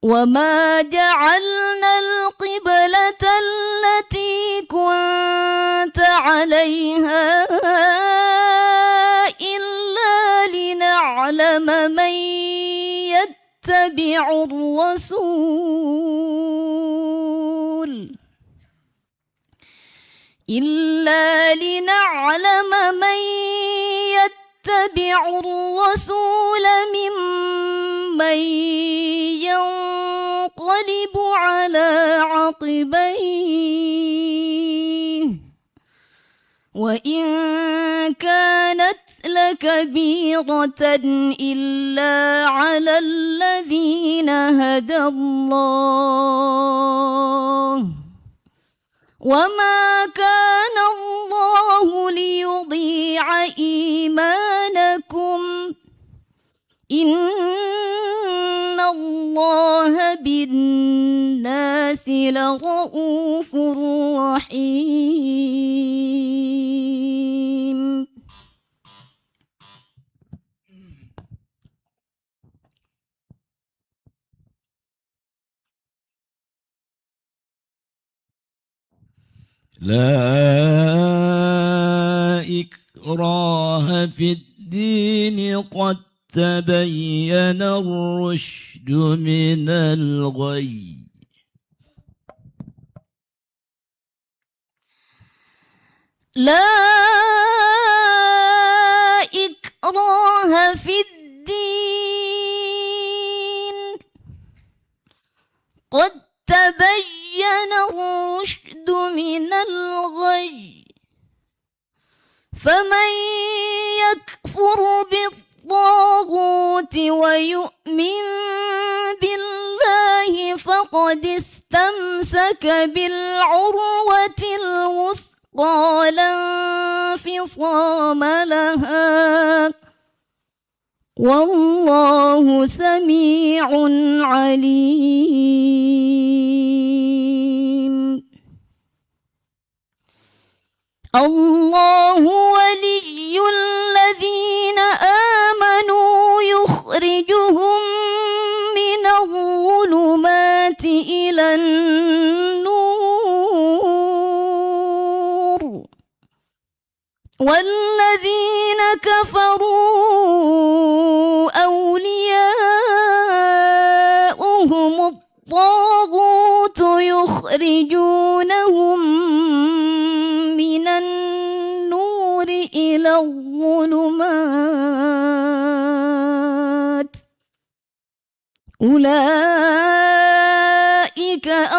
وما جعلنا القبلة التي كنت عليها إلا لنعلم من يتبع الرسول ممن ينقلب على عقبيه وإن كانت لكبيرة إلا على الذين هدى الله وما كان الله ليضيع إيمانكم إن الله بالناس لرؤوف رحيم لا إكراه في الدين قد تبين الرشد من الغي لا إكراه في الدين قد تبين الرشد من الغي فمن يكفر بالطاغوت ويؤمن بالله فقد استمسك بالعروة الوثقى لا انفصام لها والله سميع عليم الله ولي الذين آمنوا يخرجهم من الظلمات إلى النور والذين كفروا أولياؤهم الطاغوت يخرجونهم من النور إلى الظلمات أولئك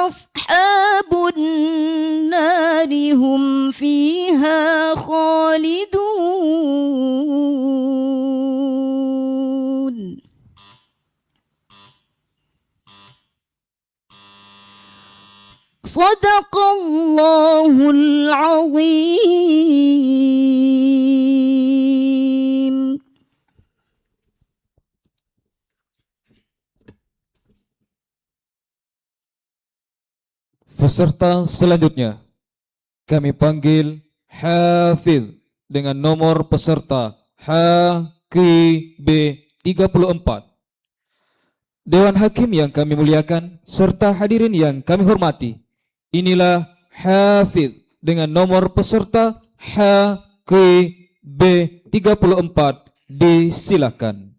أصحاب النار هم فيها خالدون. صدق الله العظيم. Peserta selanjutnya kami panggil Hafidh dengan nomor peserta HKB 34. Dewan Hakim yang kami muliakan serta hadirin yang kami hormati, inilah Hafidh dengan nomor peserta HKB 34. Disilakan.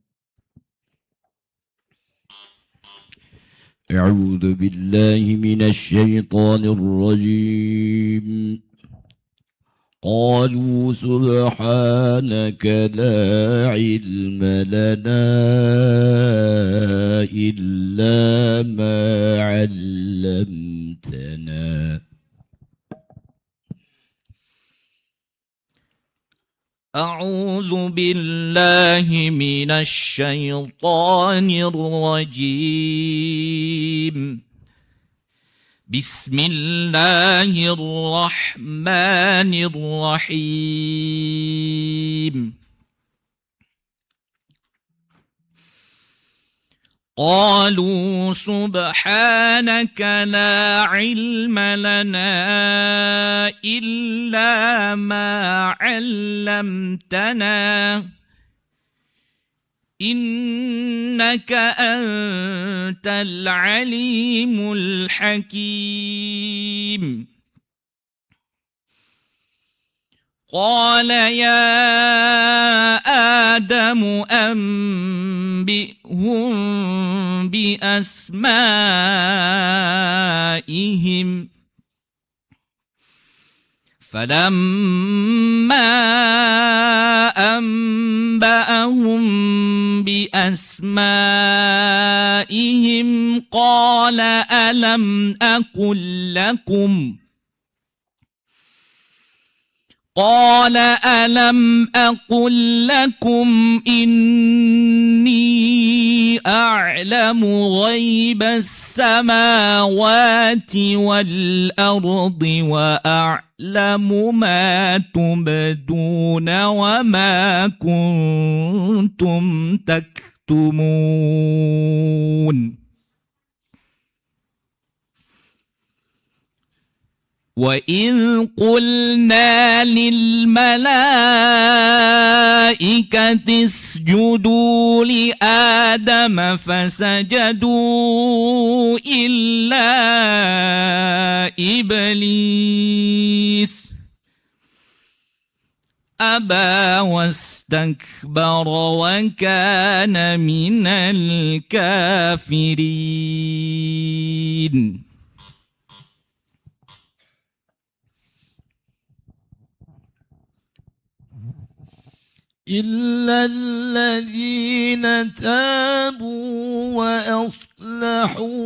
أعوذ بالله من الشيطان الرجيم قالوا سبحانك لا علم لنا إلا ما علمتنا أعوذ بالله من الشيطان الرجيم. بسم الله الرحمن الرحيم. قالوا سبحانك لا علم لنا إلا ما علمتنا إنك أنت العليم الحكيم. قال يا آدم أنبئهم بأسمائهم فلما أنبأهم بأسمائهم قال ألم أقل لكم إني أعلم غيب السماوات والأرض وأعلم ما تبدون وما كنتم تكتمون. وإذ قلنا للملائكة اسجدوا لآدم فسجدوا إلا إبليس أبى واستكبر وكان من الكافرين. إلا الذين تابوا وأصلحوا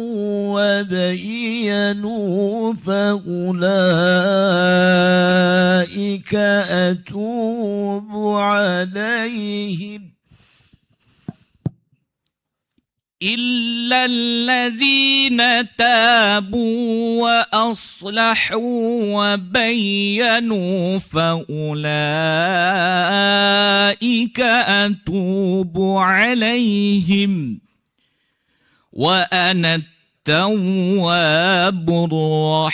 وبينوا فأولئك أتوب عليهم. إلا الذين تابوا وأصلحوا وبينوا فأولئك أتوب عليهم وأنا التواب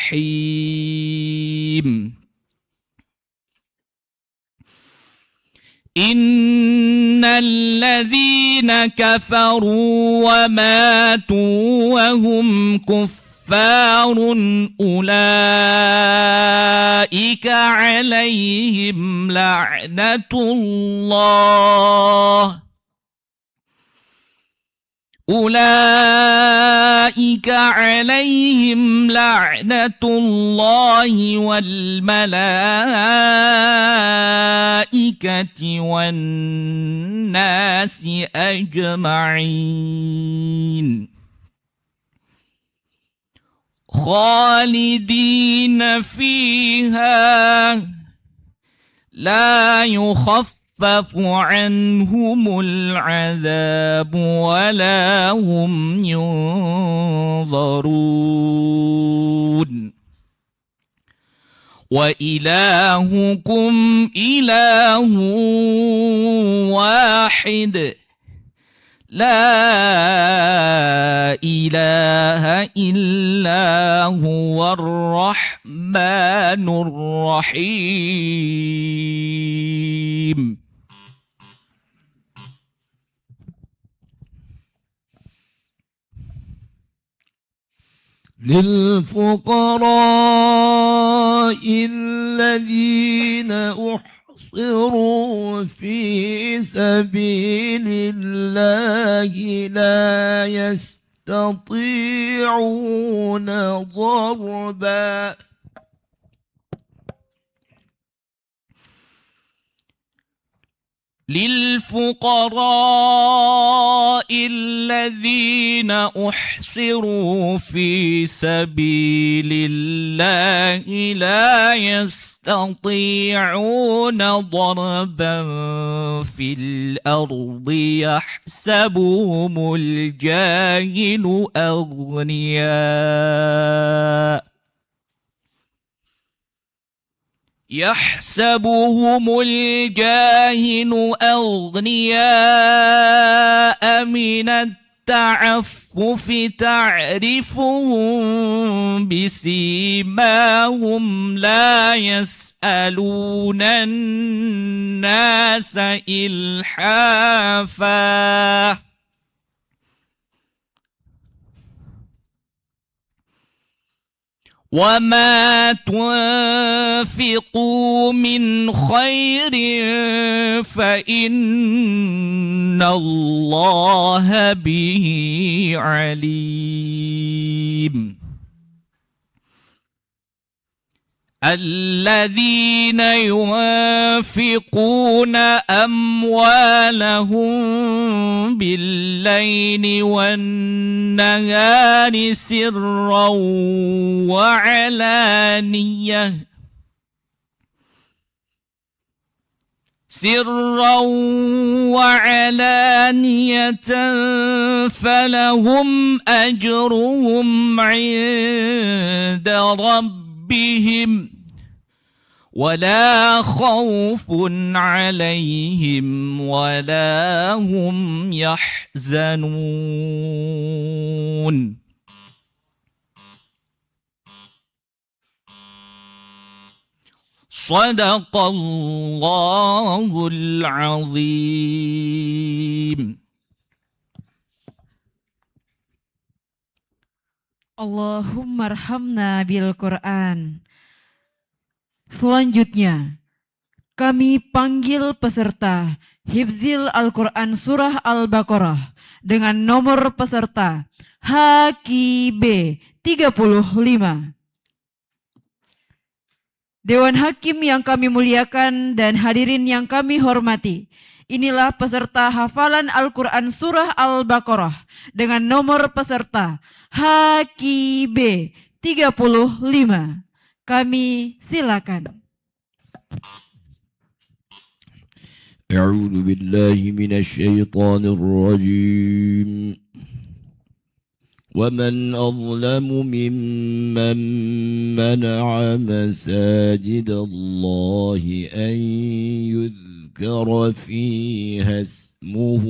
الرحيم. إن الذين كفروا وماتوا وهم كفار أولئك عليهم لعنة الله والملائكة والناس أجمعين خالدين فيها لا يخفف عنهم العذاب ولا هم ينظرون وإلهكم إله واحد لا إله إلا هو الرحمن الرحيم للفقراء الذين أحصروا في سبيل الله لا يستطيعون ضربا للفقراء الذين أحصروا في سبيل الله لا يستطيعون ضربا في الأرض يحسبهم الجاهل أغنياء من التعفف تعرفهم بسيماهم لا يسألون الناس إلحافا وما تنفقوا من خير فإن الله به عليم الذين ينفقون أموالهم بالليل والنهار سرا وعلانية فلهم أجرهم عند ربهم ولا خوف عليهم ولا هم يحزنون صدق الله العظيم. Allahumma arhamna bil Quran. Selanjutnya, kami panggil peserta Hifzil Al-Quran Surah Al-Baqarah dengan nomor peserta HKB 35. Dewan Hakim yang kami muliakan dan hadirin yang kami hormati, inilah peserta hafalan Al-Quran Surah Al-Baqarah dengan nomor peserta HKB 35. Kami silakan. أعوذ بالله من الشيطان الرجيم ومن أظلم ممن منع مساجد الله أن يذكر فيها اسمه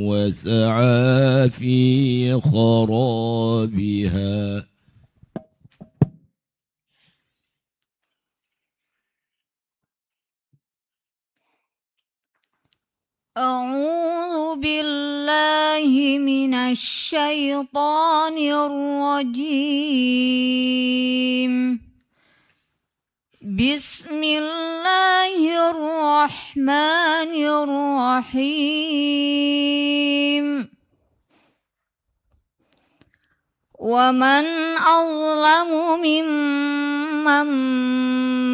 وسعى في خرابها أعوذ بالله من الشيطان الرجيم. بسم الله الرحمن الرحيم. ومن أظلم ممن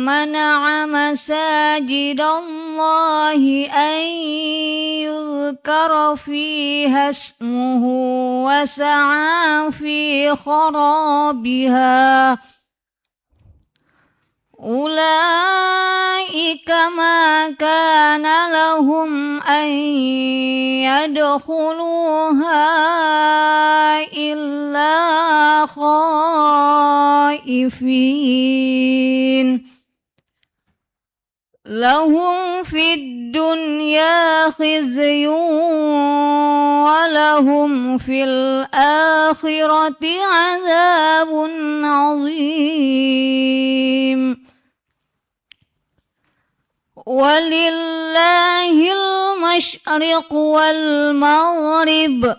منع مساجد الله أن يذكر فيها اسمه وسعى في خرابها أولئك ما كان لهم أن يدخلوها إلا خائفين لهم في الدنيا خزي ولهم في الآخرة عذاب عظيم ولله المشرق والمغرب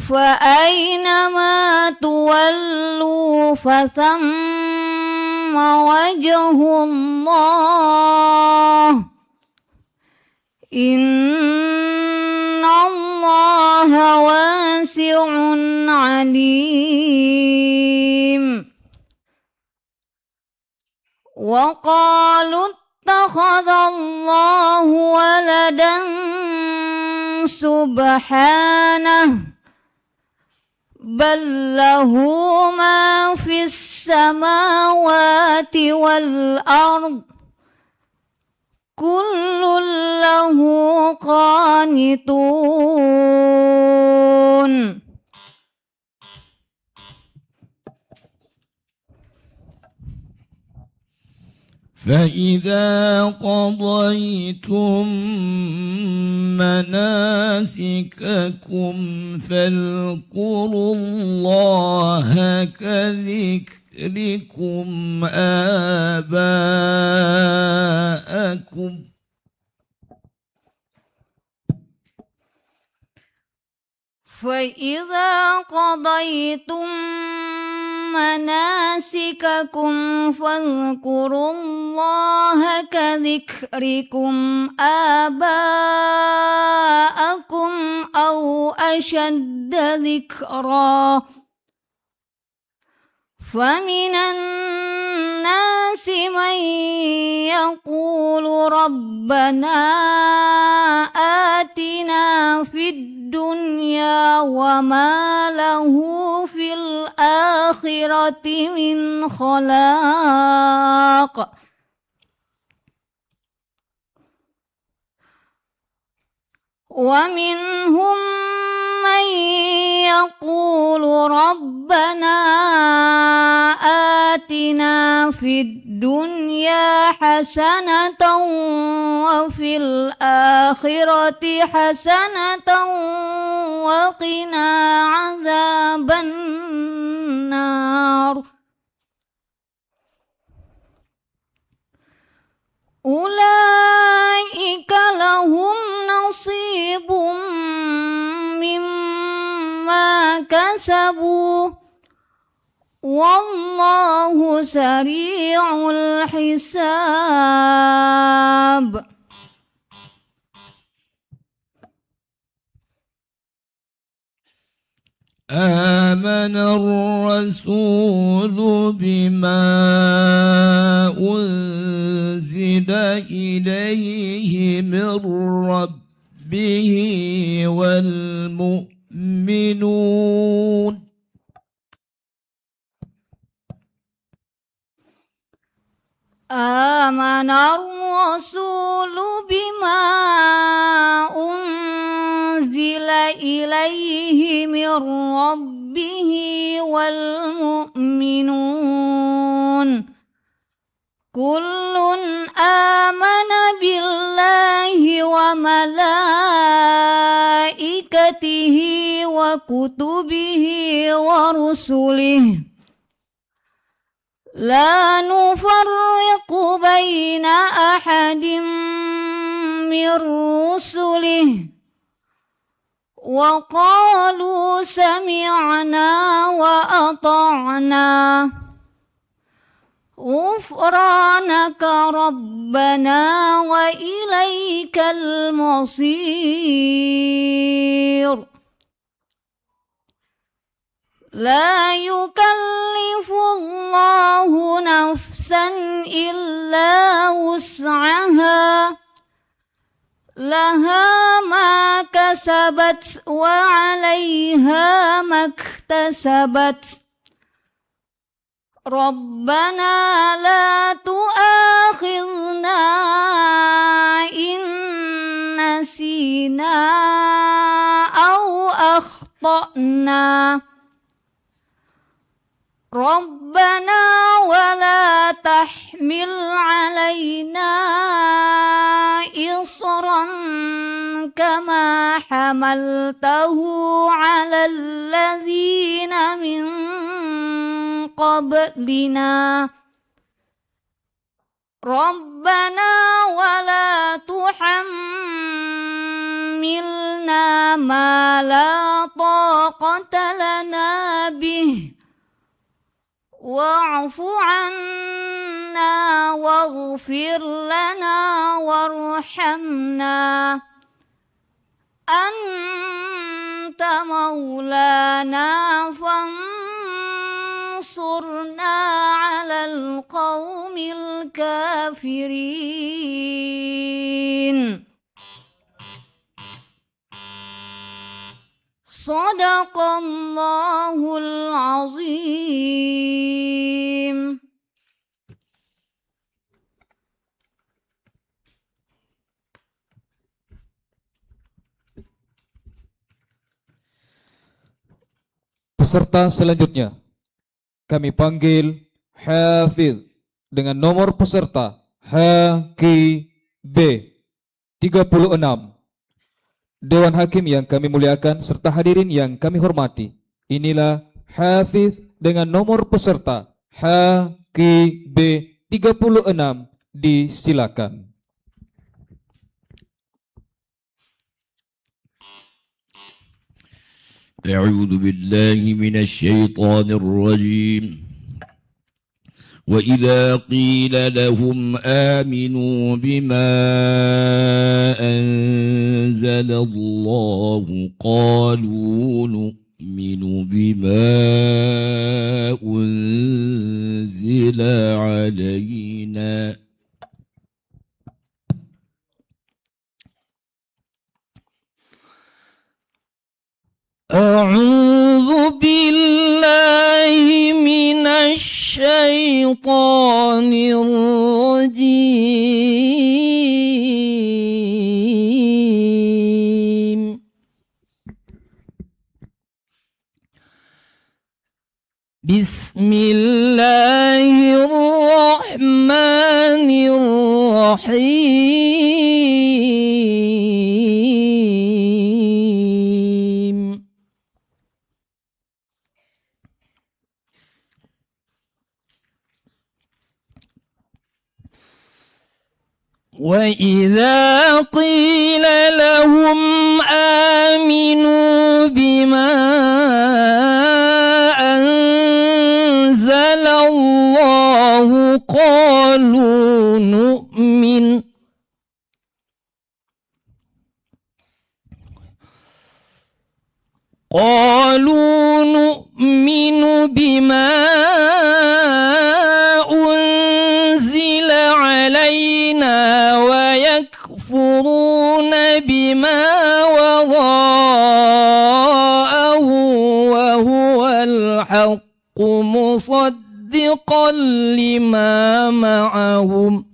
فأينما تولوا فثم وجه الله إن الله واسع عليم وقالوا اتخذ الله ولدا سبحانه بل له ما في السماوات والأرض كل له قانتون فإذا قضيتم مناسككم فاذكروا الله كذكركم آباءكم فإذا قضيتم مناسككم فاذكروا الله كذكركم آباءكم أو أشد ذكرا فمن الناس من يقول ربنا آتنا في الدنيا وما له في الآخرة من خلاق ومنهم من يقول ربنا آتنا في الدنيا حسنة وفي الآخرة حسنة وقنا عذاب النار أولئك لهم نصيب مما كسبوا والله سريع الحساب آمن الرسول بما أنزل إليه من ربه والمؤمنون آمن الرسول بما أنزل إليه من ربه والمؤمنون كل آمن بالله وملائكته وكتبه ورسله لا نفرق بين أحد من رسله وقالوا سمعنا وأطعنا غفرانك ربنا وإليك المصير لا يكلف الله نفسا إلا وسعها لها ما كسبت وعليها ما اكتسبت ربنا لا تؤاخذنا إن نسينا أو أخطأنا ربنا ولا تحمل علينا إصرا كما حملته على الذين من قبلنا ربنا ولا تحملنا ما لا طاقة لنا به واعف عنا واغفر لنا وارحمنا أنت مولانا فانصرنا على القوم الكافرين صدق الله العظيم. Peserta selanjutnya kami panggil Hafidh dengan nomor peserta HKB 36. Dewan Hakim yang kami muliakan serta hadirin yang kami hormati, inilah Hafidh dengan nomor peserta HKB 36, disilakan. أعوذ بالله من الشيطان الرجيم وإذا قيل لهم آمنوا بما أنزل الله قالوا نؤمن بما أنزل علينا أعوذ بالله من الشيطان الرجيم بسم الله الرحمن الرحيم وإذا قيل لهم آمنوا بما أنزل الله قالوا نؤمن بما أنزل علينا ويكفرون بما وراءه وهو الحق مصدقا لما معهم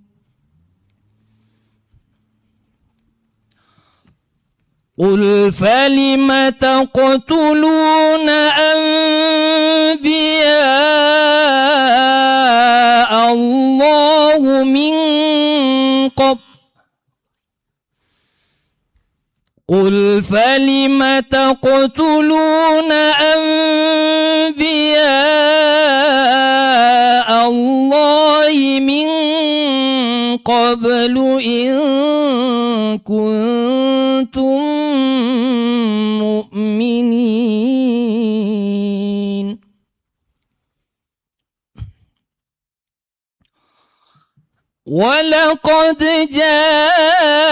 قل فلم تقتلون أنبياء الله من قبل قل فلم تقتلون أنبياء الله من قبل إن كنتم مؤمنين ولقد جاءكم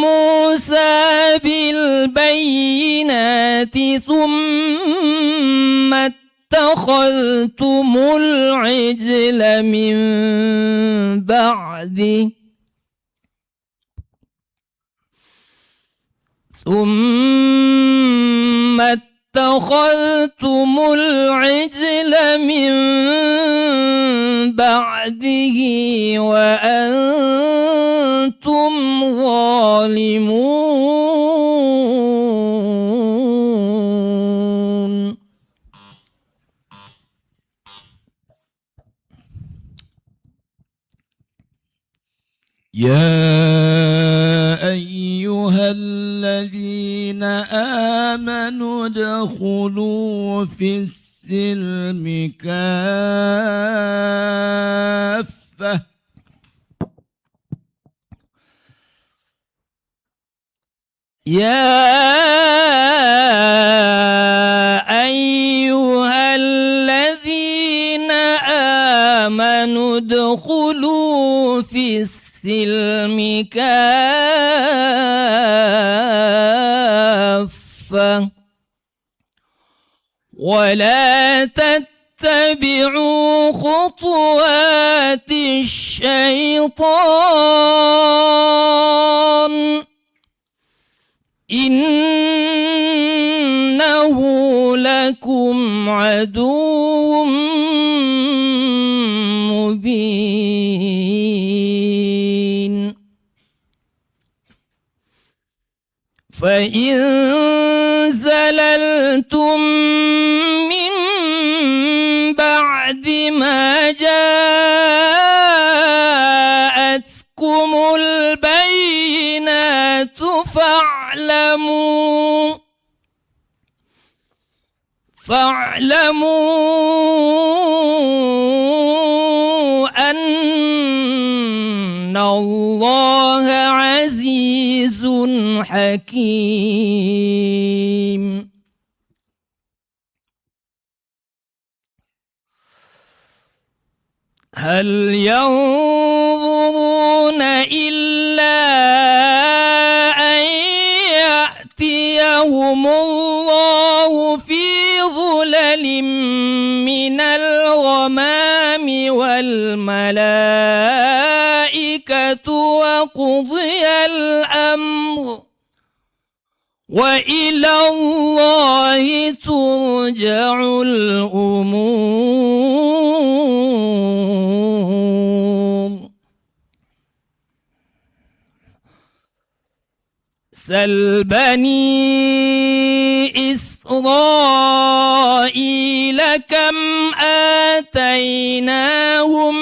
موسى بالبينات ثم اتخذتم العجل من بعده وأنتم ظالمون يا أيها الذين آمنوا ادخلوا في السلم كافة يا أيها الذين آمنوا ادخلوا في السلم كافة ولا تتبعوا خطوات الشيطان إنه لكم عدو مبين فإن زللتم من بعد ما جاءتكم البينات فاعلموا أن الله عزيز حكيم هل ينظرون إلا أن يأتيهم الله في ظلل من الغمام والملائكة وقضي الأمر وإلى الله ترجع الأمور سل بني إسرائيل كم آتيناهم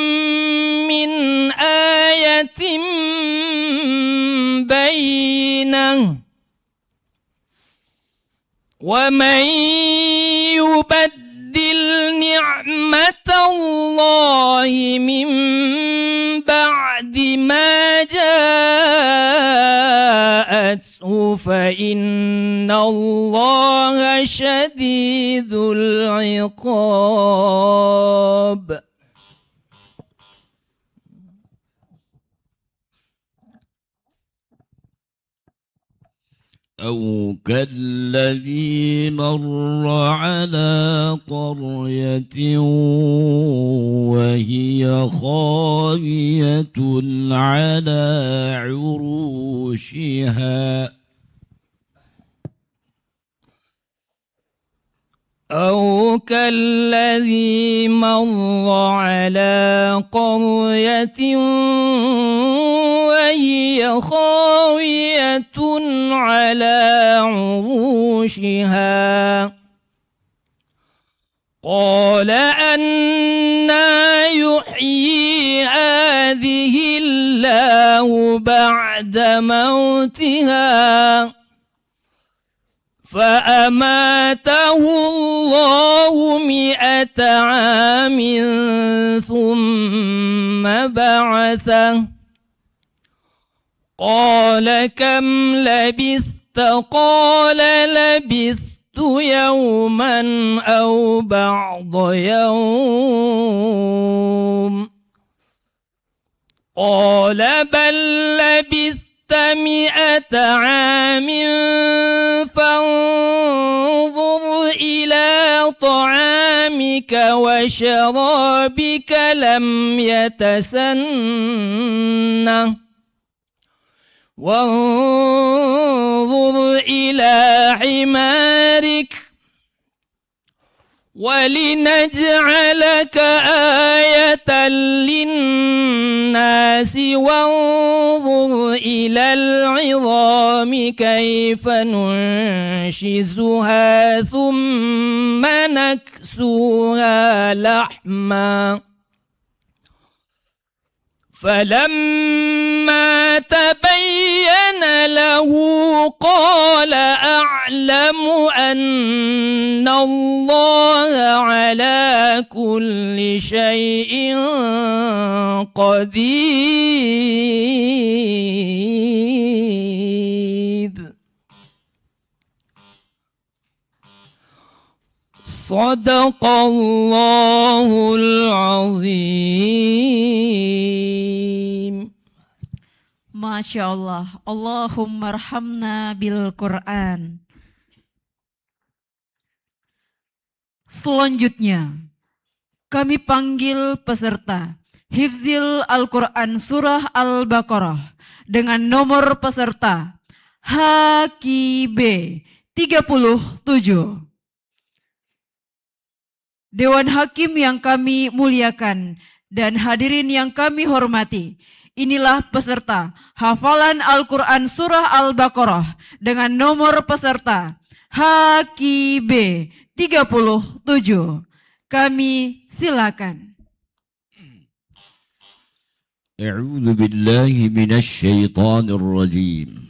من آية بينة ومن يبدل نعمة الله من بعد ما جاءته فإن الله شديد العقاب أو كالذي مر على قرية وهي خاوية على عروشها أو كالذي مر على قرية وهي خاوية على عروشها قال أنى يحيي هذه الله بعد موتها فأماته الله 100 عام ثم بعثه قال كم لبثت قال لبثت يوما أو بعض يوم قال بل لبثت 100 عام فانظر إلى طعامك وشرابك لم يتسنه وانظر إلى حمارك ولنجعلك آية للناس وانظر إلى العظام كيف ننشزها ثم نكسوها لحما فلما تبين له قال أعلم أن الله على كل شيء قدير. صدق الله العظيم. Masya Allah. Allahumma arhamna bil Quran. Selanjutnya, kami panggil peserta Hifzil Al-Quran Surah Al-Baqarah dengan nomor peserta HKB 37. Dewan Hakim yang kami muliakan dan hadirin yang kami hormati, inilah peserta hafalan Al-Quran Surah Al-Baqarah dengan nomor peserta HKB 37. Kami silakan. أعوذ بالله من الشيطان الرجيم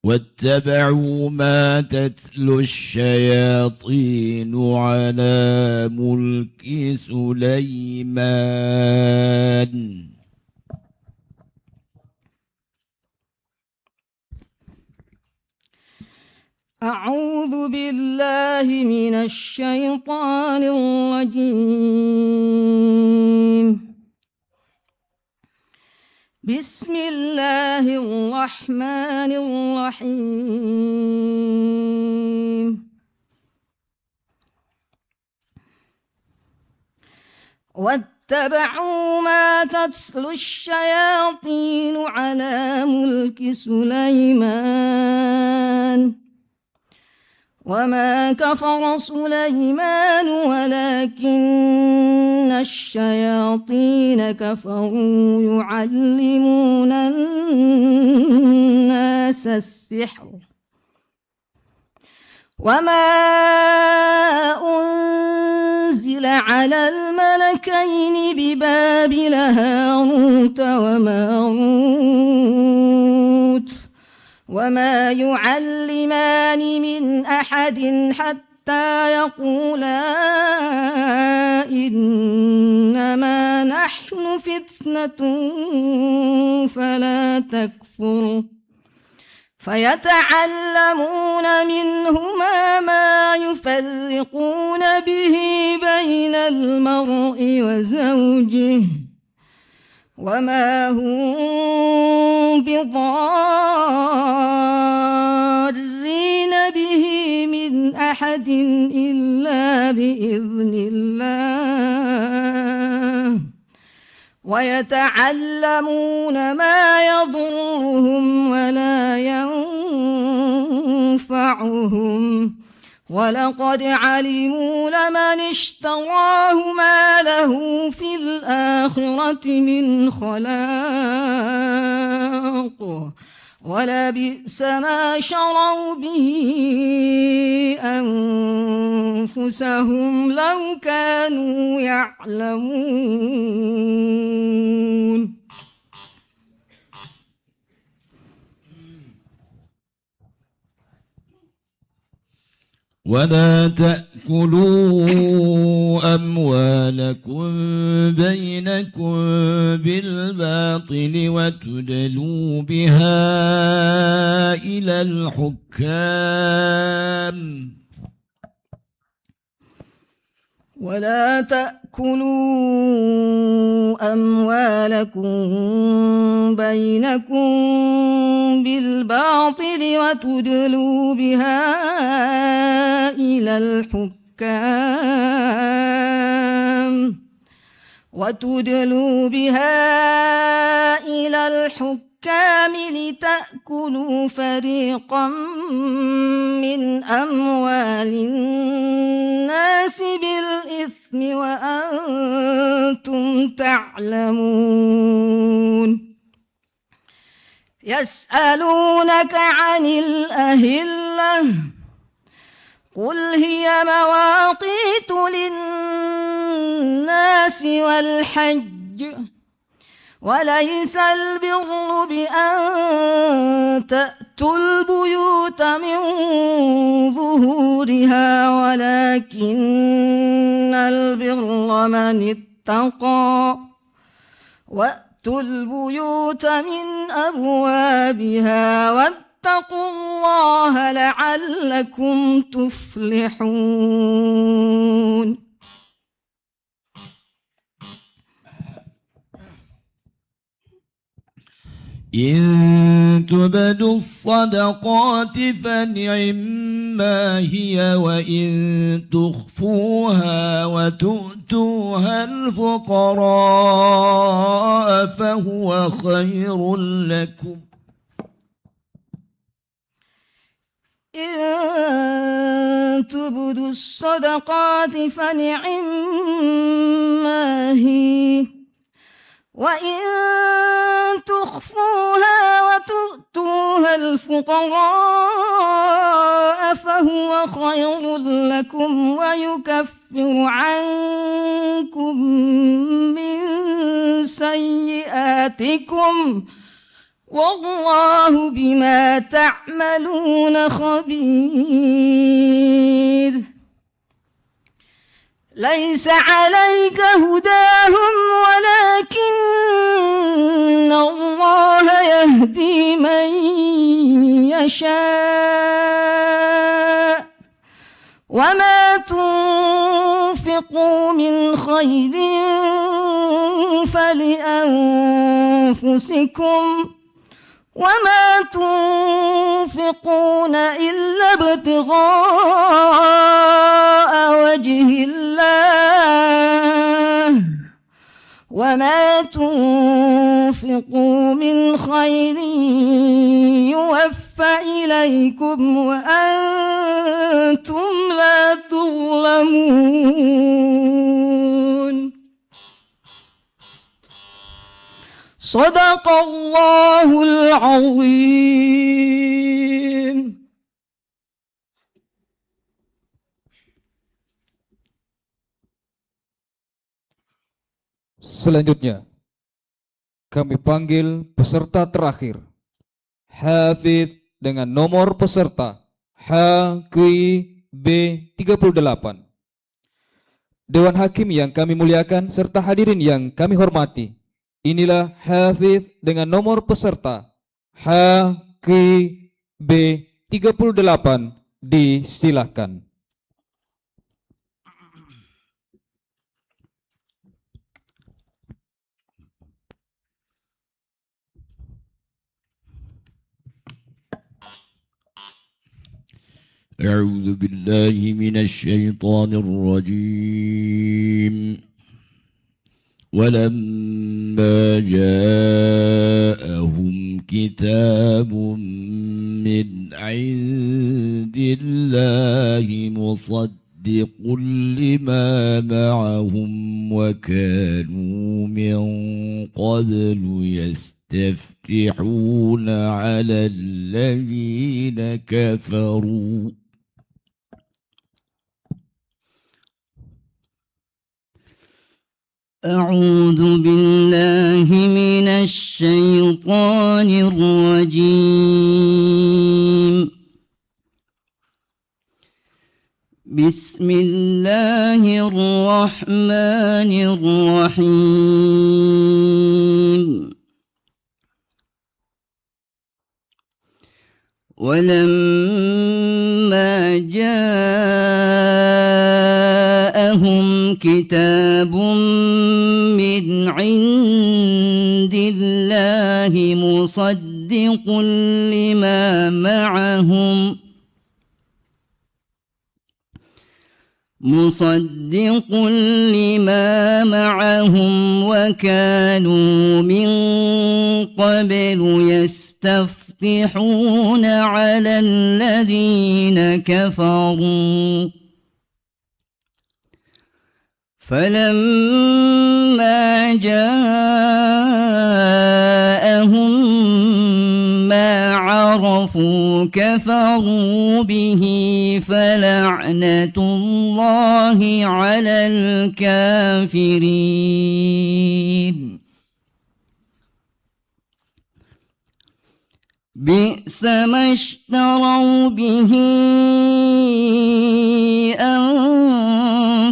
واتبعوا ما تتلو الشياطين على ملك سليمان أعوذ بالله من الشيطان الرجيم بسم الله الرحمن الرحيم واتبعوا ما تتلو الشياطين على ملك سليمان وما كفر سليمان ولكن الشياطين كفروا يعلمون الناس السحر وما أنزل على الملكين ببابل هاروت وماروت وما يعلمان من أحد حتى يقولا إنما نحن فتنة فلا تكفر فيتعلمون منهما ما يفرقون به بين المرء وزوجه وما هم بضارين به من أحد إلا بإذن الله ويتعلمون ما يضرهم ولا ينفعهم ولقد علموا لمن اشتراه ما له في الآخرة من خلاق ولبئس ما شروا به أنفسهم لو كانوا يعلمون ولا تأكلوا أموالكم بينكم بالباطل وتدلوا بها إلى الحكام ولا تأكلوا أموالكم بينكم بالباطل وتدلوا بها إلى الحكام لتأكلوا فريقا من أموال الناس بالإثم وأنتم تعلمون يسألونك عن الأهلة قل هي مواقيت للناس والحج وليس البر بأن تأتوا البيوت من ظهورها ولكن البر من اتقى وأتوا البيوت من أبوابها واتقوا الله لعلكم تفلحون إن تبدوا الصدقات فنعما هي وإن تخفوها وتؤتوها الفقراء فهو خير لكم إن تبدوا الصدقات فنعما هي وإن تخفوها وتؤتوها الفقراء فهو خير لكم ويكفر عنكم من سيئاتكم والله بما تعملون خبير ليس عليك هداهم ولكن الله يهدي من يشاء وما تنفقوا من خير فلأنفسكم وما تنفقون إلا ابتغاء وجه الله وما تنفقوا من خير يوفى إليكم وأنتم لا تظلمون صدق الله العظيم. Selanjutnya, kami panggil peserta terakhir, Hafidz dengan nomor peserta HQIB 38. Dewan Hakim yang kami muliakan serta hadirin yang kami hormati, inilah Hafidz dengan nomor peserta HQIB 38, disilahkan. أعوذ بالله من الشيطان الرجيم ولما جاءهم كتاب من عند الله مصدق لما معهم وكانوا من قبل يستفتحون على الذين كفروا أعوذ بالله من الشيطان الرجيم بسم الله الرحمن الرحيم ولما جاءهم كتاب من عند الله مصدق لما معهم وكانوا من قبل يستفتحون على الذين كفروا فلما جاءهم ما عرفوا كفروا به فلعنة الله على الكافرين بئس ما اشتروا به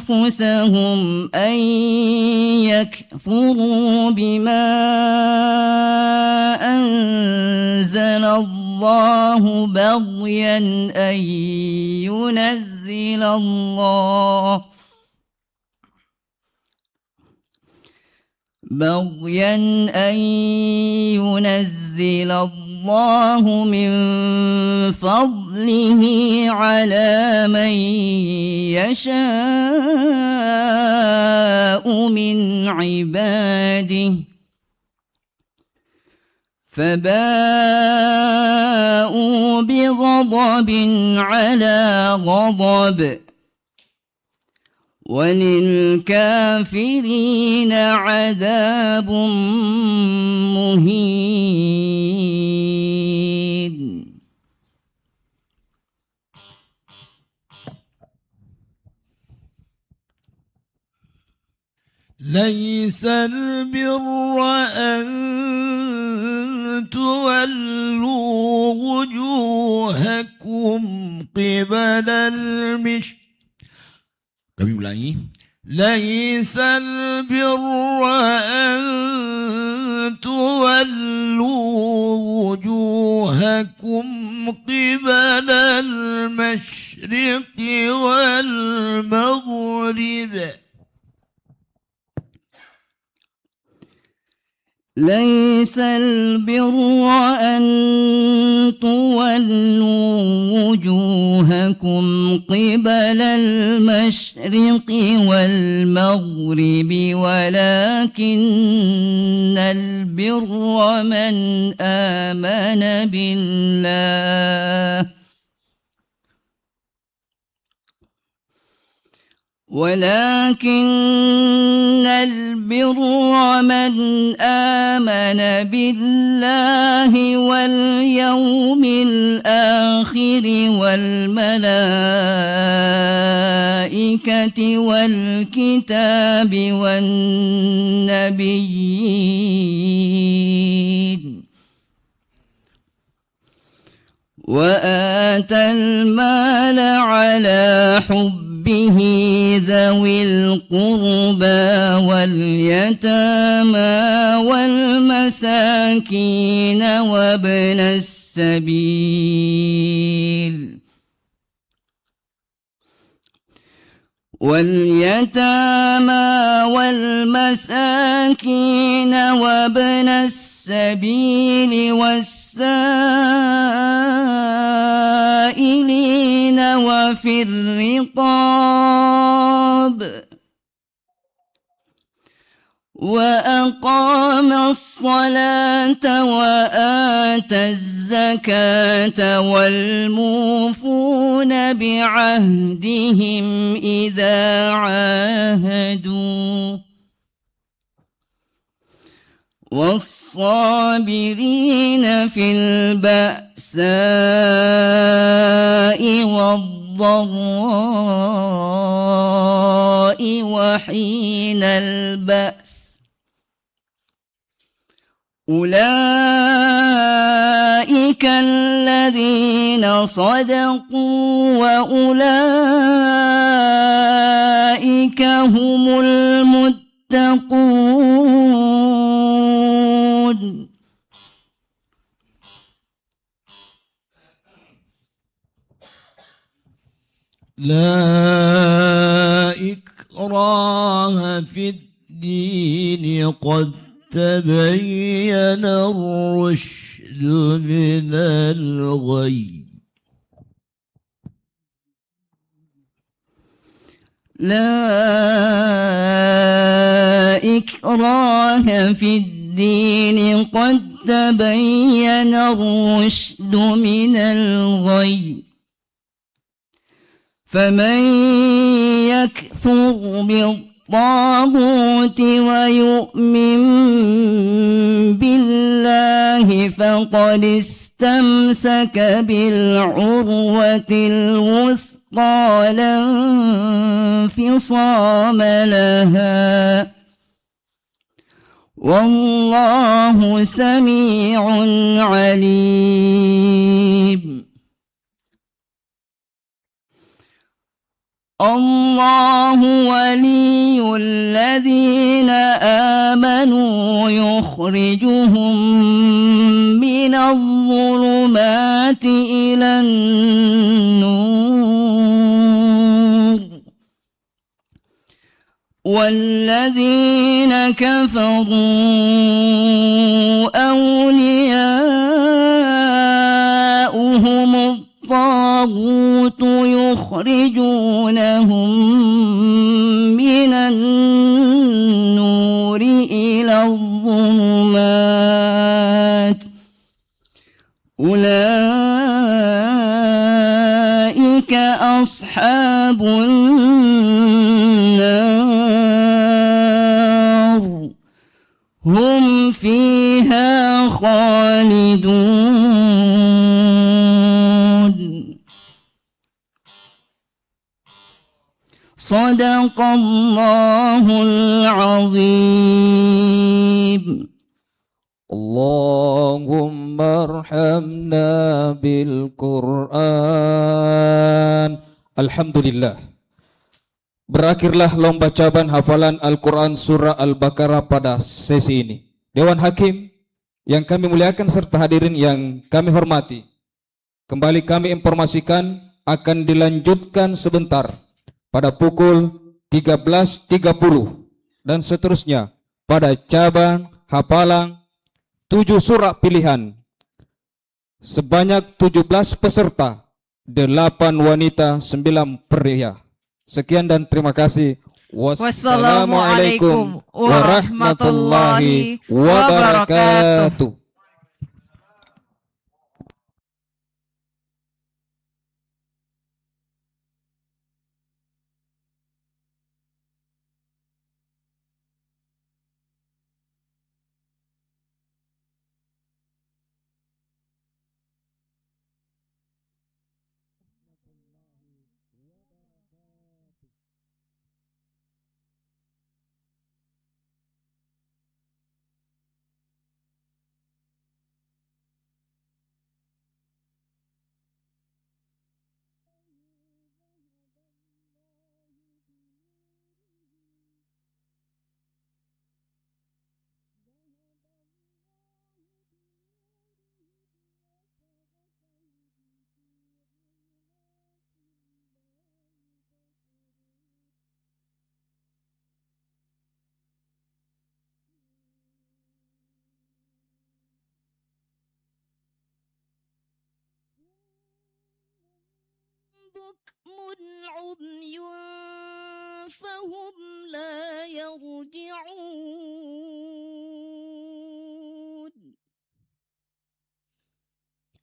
أنفسهم أن يكفروا بما أنزل الله بغيا أن ينزل الله من فضله على من يشاء من عباده فباءوا بغضب على غضب وللكافرين عذاب مهين. ليس البر أن تولوا وجوهكم قبل المشرق. Kami ulangi. ليس البر أن تولوا وجوهكم قبل المشرق والمغرب. ليس البر أن تولوا وجوهكم قبل المشرق والمغرب ولكن البر من آمن بالله ولكن البر من آمن بالله واليوم الآخر والملائكة والكتاب والنبيين وآتى المال على حبه ذوي القربى واليتامى والمساكين وابن السبيل وابن السبيل والسائلين وفي الرقاب وأقام الصلاة وآتى الزكاة والموفون بعهدهم إذا عاهدوا والصابرين في البأساء والضراء وحين البأس أولئك أولئك الذين صدقوا وأولئك هم المتقون. لا إكراه في الدين قد تبين الرشد من الغي. لا إكراه في الدين قد تبين الرشد من الغي. فمن يكفر بالطاغوت ويؤمن بالله فقد استمسك بالعروة الوثقى لا انفصام لها والله سميع عليم. الله ولي الذين آمنوا يخرجهم من الظلمات إلى النور والذين كفروا أولياؤهم الطاغوت يخرجونهم من النور إلى الظلمات أولئك أصحاب النار هم فيها خالدون. صدق الله العظيم. اللهم ارحمنا بالقرآن. Alhamdulillah. Berakhirlah lomba caban hafalan Al-Quran Surah Al-Baqarah pada sesi ini. Dewan Hakim yang kami muliakan serta hadirin yang kami hormati, kembali kami informasikan akan dilanjutkan sebentar pada pukul 13.30 dan seterusnya pada cabang hafalan 7 surah pilihan. Sebanyak 17 peserta, 8 wanita, 9 pria. Sekian dan terima kasih. Wassalamualaikum warahmatullahi wabarakatuh. بكم عمي فهم لا يرجعون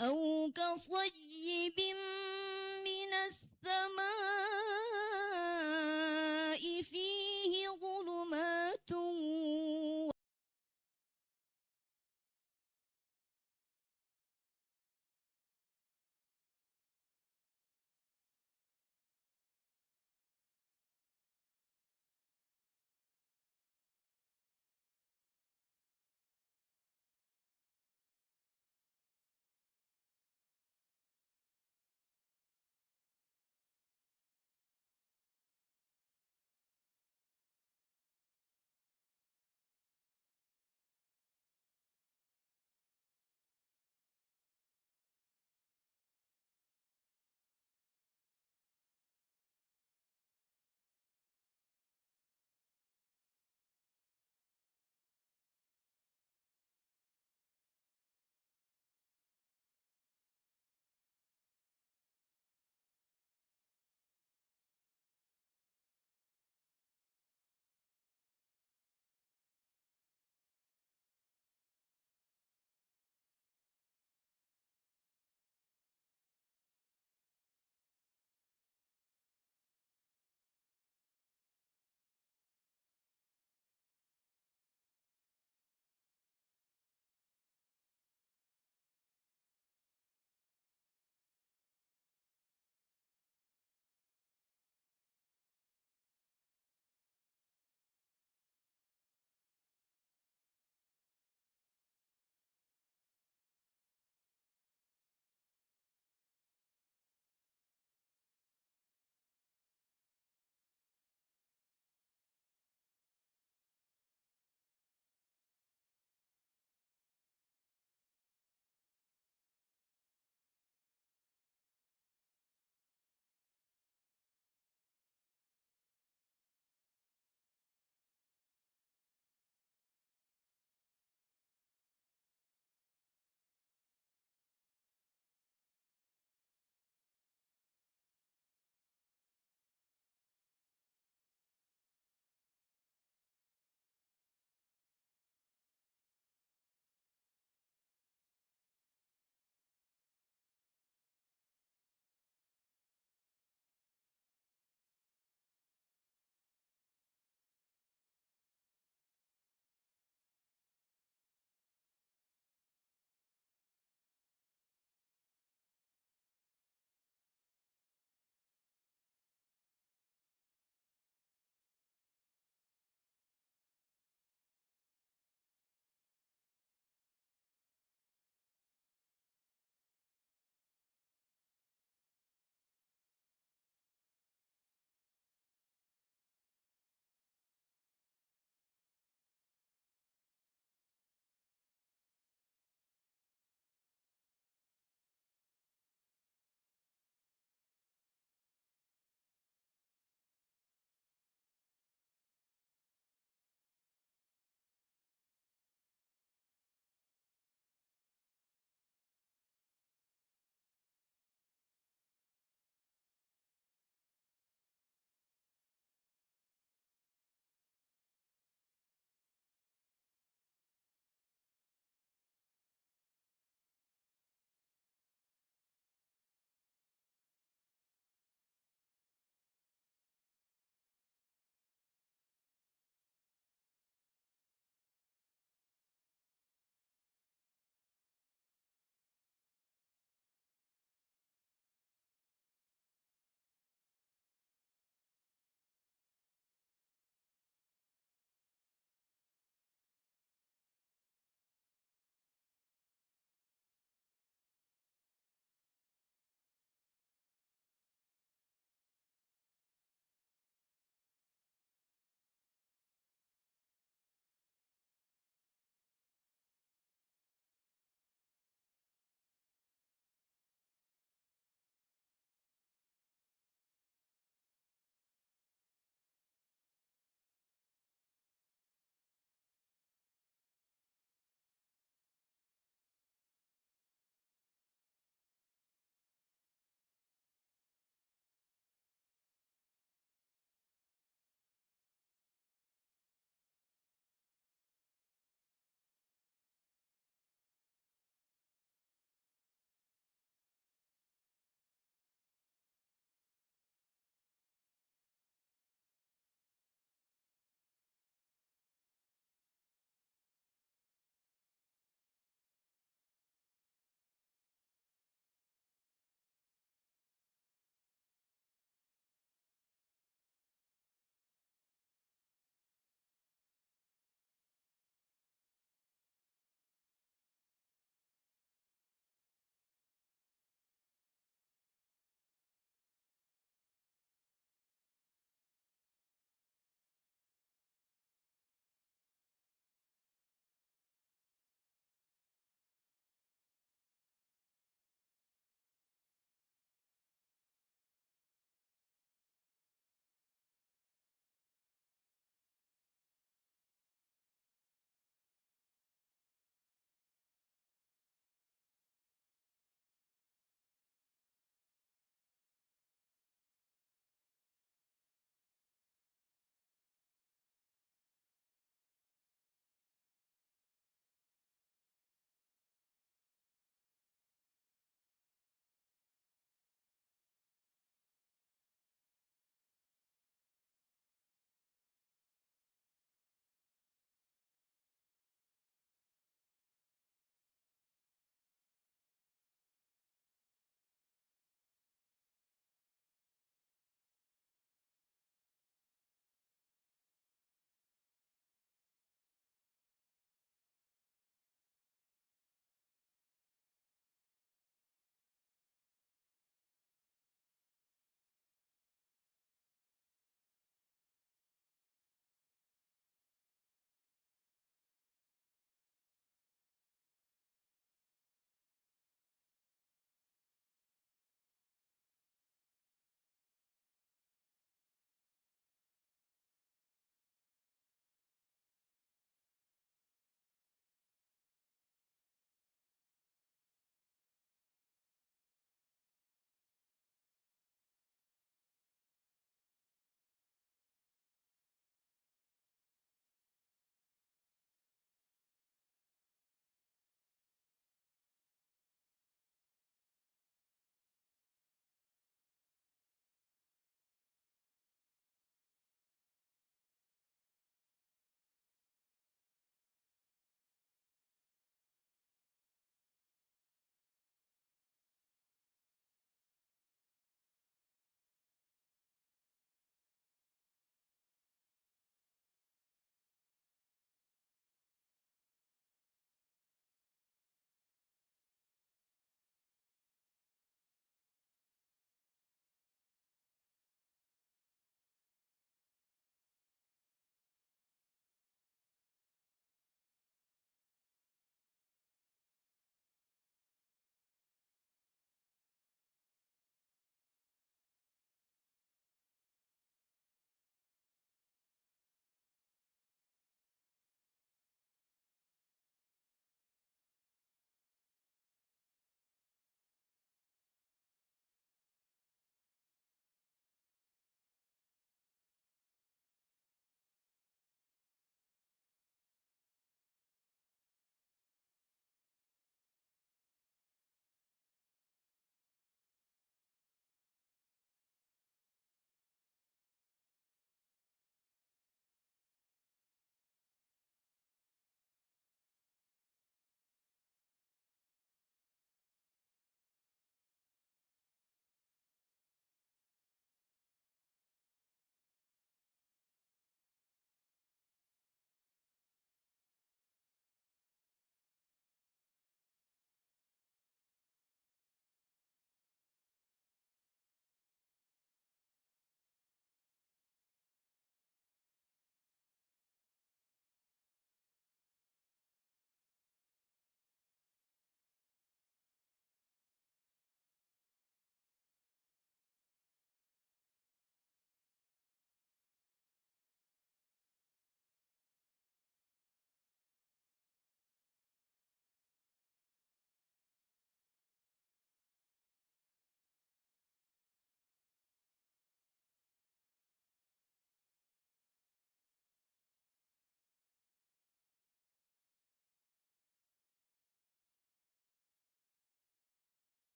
أو كصيب من السماء فيه ظلمات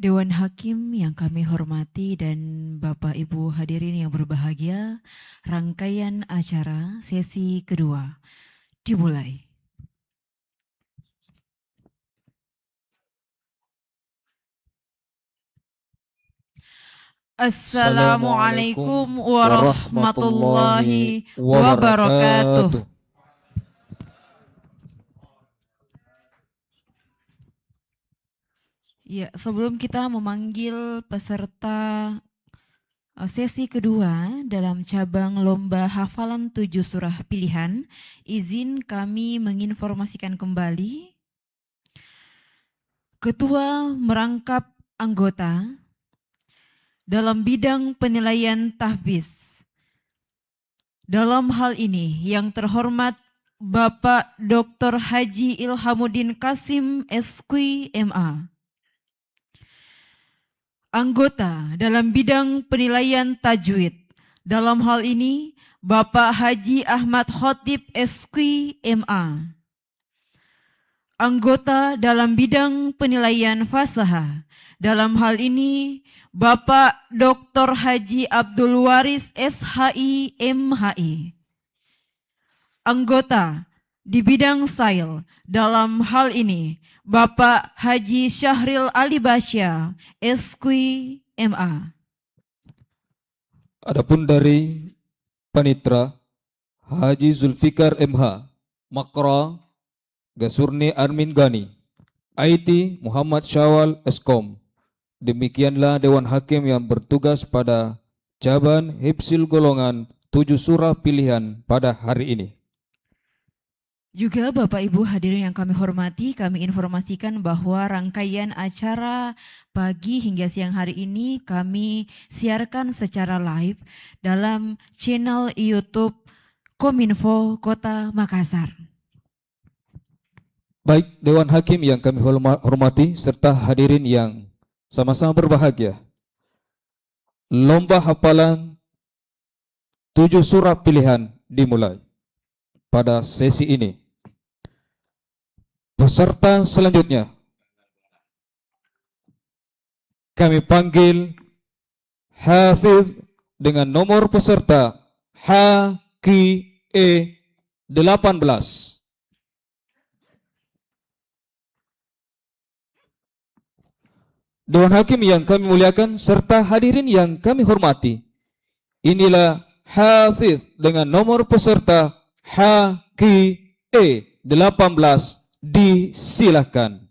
Dewan Hakim yang kami hormati dan Bapak Ibu hadirin yang berbahagia, rangkaian acara sesi kedua dimulai. Assalamualaikum warahmatullahi wabarakatuh. Ya, sebelum kita memanggil peserta sesi kedua dalam cabang lomba hafalan 7 surah pilihan, izin kami menginformasikan kembali Ketua merangkap anggota dalam bidang penilaian tahfiz. Dalam hal ini yang terhormat Bapak Dr. Haji Ilhamuddin Kasim SQ MA. Anggota dalam bidang penilaian tajwid. Dalam hal ini Bapak Haji Ahmad Khotib SQ MA. Anggota dalam bidang penilaian fasahah. Dalam hal ini Bapak Dr. Haji Abdul Waris SHI MHI. Anggota di bidang sail. Dalam hal ini Bapak Haji Syahril Ali Basya, SQ MA. Adapun dari panitra Haji Zulfikar MH, Makra Gasurni Armin Gani, IT Muhammad Syawal Eskom. Demikianlah Dewan Hakim yang bertugas pada cabang Hifzil golongan 7 surah pilihan pada hari ini. Juga Bapak Ibu hadirin yang kami hormati, kami informasikan bahwa rangkaian acara pagi hingga siang hari ini kami siarkan secara live dalam channel YouTube Kominfo Kota Makassar. Baik Dewan Hakim yang kami hormati serta hadirin yang sama-sama berbahagia. Lomba hafalan 7 surah pilihan dimulai pada sesi ini. Peserta selanjutnya kami panggil Hafiz dengan nomor peserta HQE 18. Dewan Hakim yang kami muliakan serta hadirin yang kami hormati, inilah Hafiz dengan nomor peserta HQE 18. Disilakan.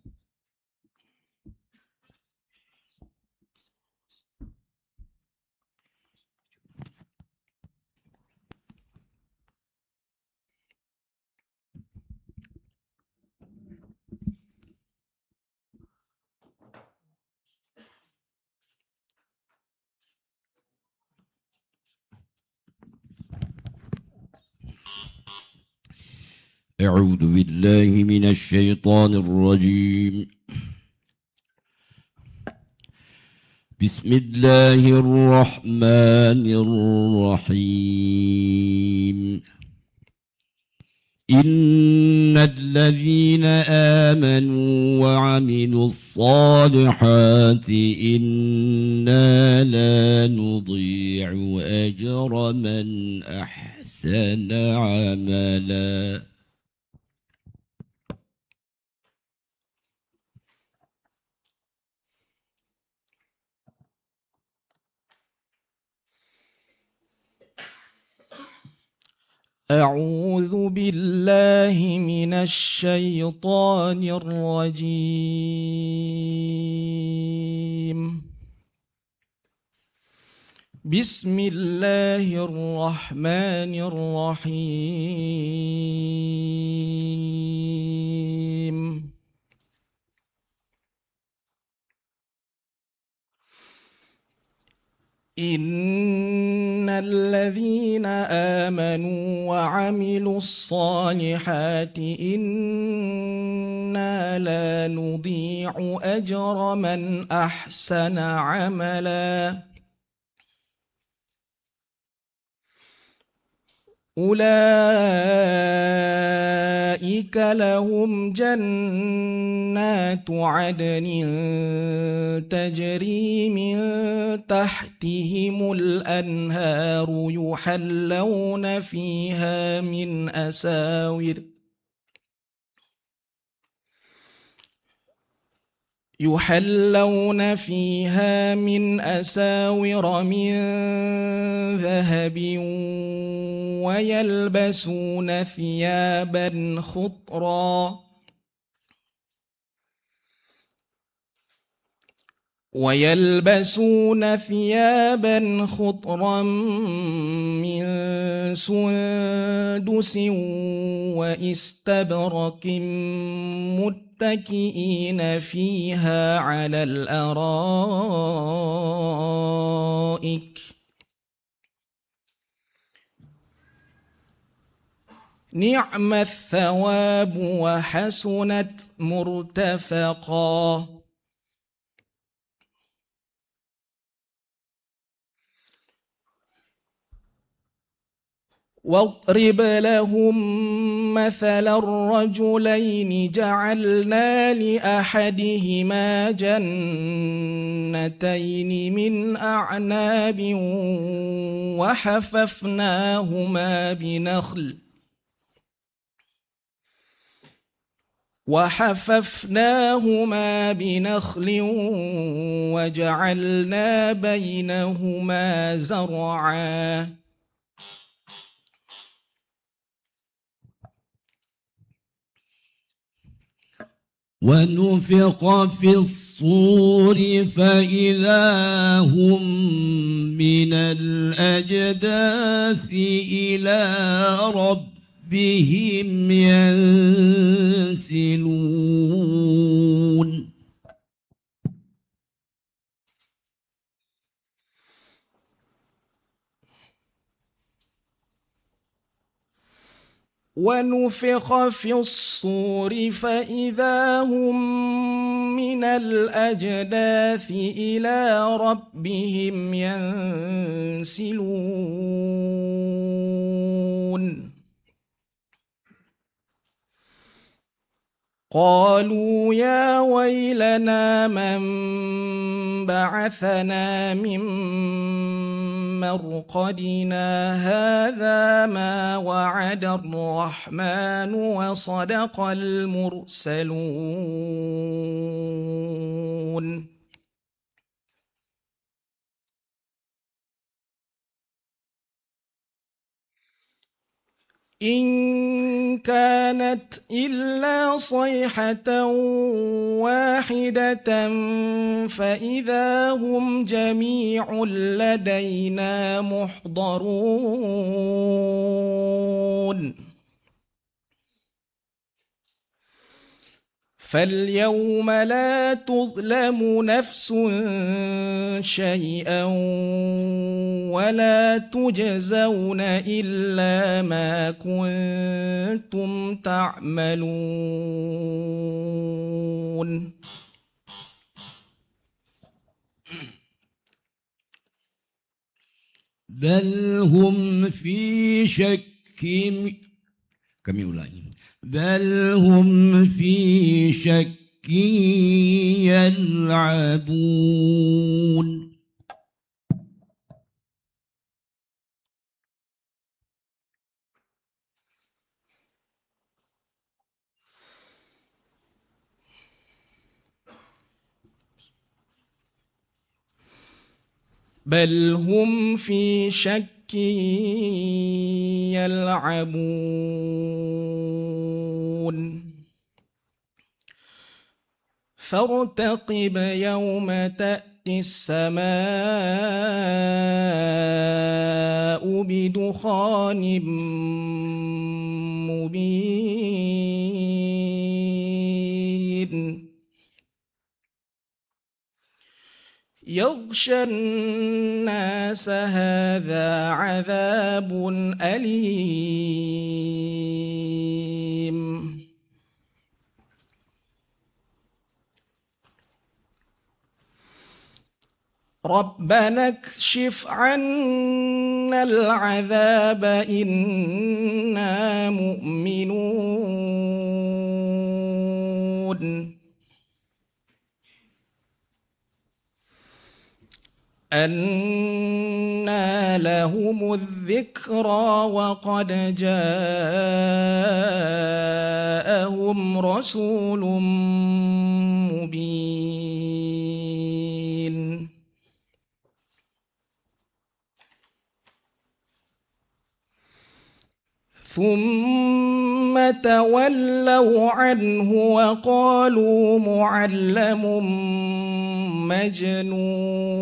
أعوذ بالله من الشيطان الرجيم بسم الله الرحمن الرحيم إن الذين آمنوا وعملوا الصالحات إنا لا نضيع أجر من أحسن عملا أعوذ بالله من الشيطان الرجيم. بسم الله الرحمن الرحيم. إن الذين آمنوا وعملوا الصالحات إنا لا نضيع أجر من أحسن عملا أولئك أولئك لهم جنات عدن تجري من تحتهم الأنهار يحلون فيها من أساور من ذهب ويلبسون ثيابا خضرا من سندس واستبرق متكئين فيها على الأرائك نعم الثواب وحسنت مرتفقا. واضرب لهم مثل الرجلين جعلنا لأحدهما جنتين من أعناب وحففناهما بنخل وجعلنا بينهما زرعا ونفخ في الصور فإذا هم من الأجداث إلى ربهم ينسلون. ونفخ في الصور فإذا هم من الأجداث إلى ربهم ينسلون. قالوا يا ويلنا من بعثنا من مرقدنا هذا ما وعد الرحمن وصدق المرسلون. إن كانت إلا صيحة واحدة فإذا هم جميع لدينا محضرون. فاليوم لا تظلم نفس شيئا ولا تجزون إلا ما كنتم تعملون. بل هم في شك بل هم في شك يلعبون. بل هم في شك يلعبون. فارتقب يوم تأتي السماء بدخان مبين يغشى الناس هذا عذاب أليم. ربنا اكشف عنا العذاب إنا مؤمنون. أنى لهم الذكرى وقد جاءهم رسول مبين ثم تولوا عنه وقالوا معلم مجنون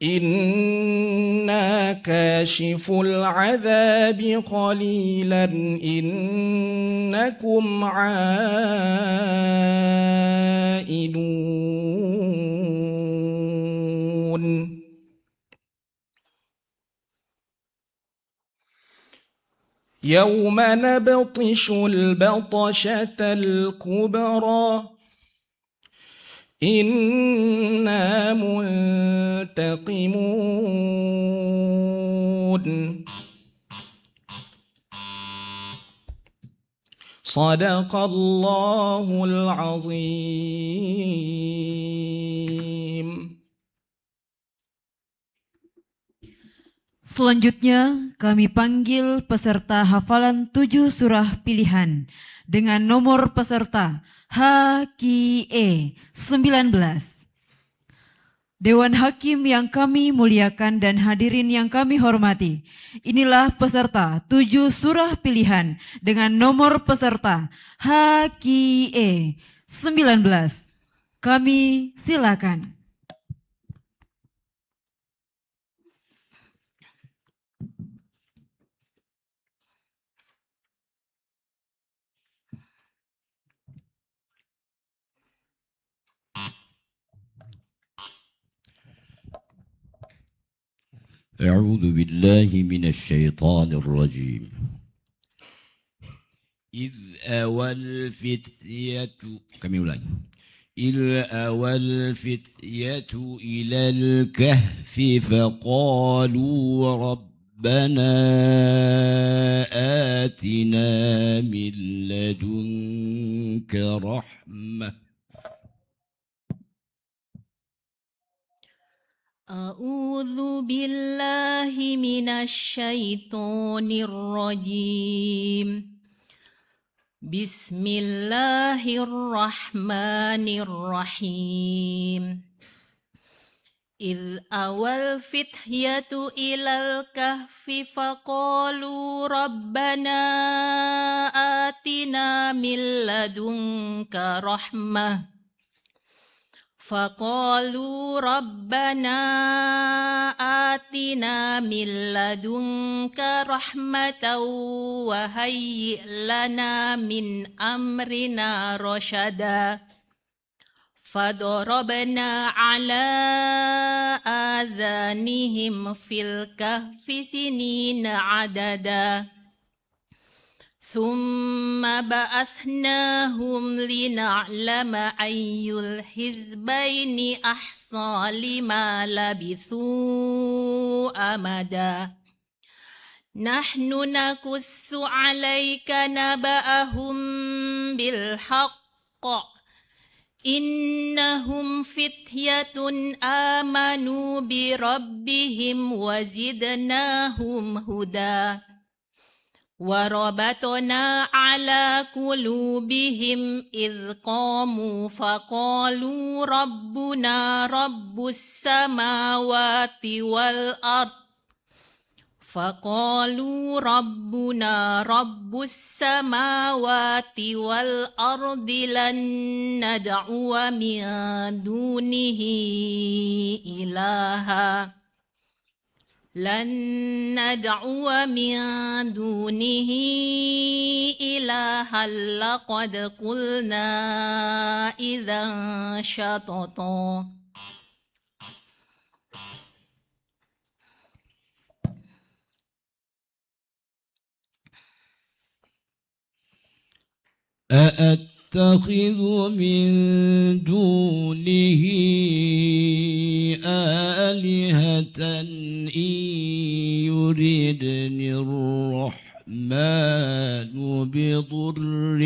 إنا كاشف العذاب قليلا إنكم عائدون يوم نبطش البطشة الكبرى إنا منتقمون صدق الله العظيم. Selanjutnya, kami panggil peserta hafalan 7 surah pilihan dengan nomor peserta HKE 19. Dewan Hakim yang kami muliakan dan hadirin yang kami hormati, inilah peserta 7 surah pilihan dengan nomor peserta HKE 19. Kami silakan. أعوذ بالله من الشيطان الرجيم. إذ أوى الفتية إذ أوى الفتية إلى الكهف فقالوا ربنا آتنا من لدنك رحمة أعوذ بالله من الشيطان الرجيم. بسم الله الرحمن الرحيم. إذ أوى الفتية إلى الكهف فقالوا ربنا آتنا من لدنك رحمة فقالوا ربنا آتنا من لدنك رحمة وهيئ لنا من أمرنا رشدا فضربنا على آذانهم في الكهف سنين عددا ثم بعثناهم لنعلم أي الحزبين أحصى لما لبثوا أمدا نحن نقص عليك نبأهم بالحق إنهم فتية آمنوا بربهم وزدناهم هدى وربطنا على قلوبهم إذ قاموا فقالوا ربنا رب السماوات والأرض فقالوا ربنا رب السماوات والأرض لن ندعو من دونه إلها لن ندعو من دونه إلها لقد قلنا إذا شططا أأتخذ من دونه آلهة إن يردني الرحمن بضر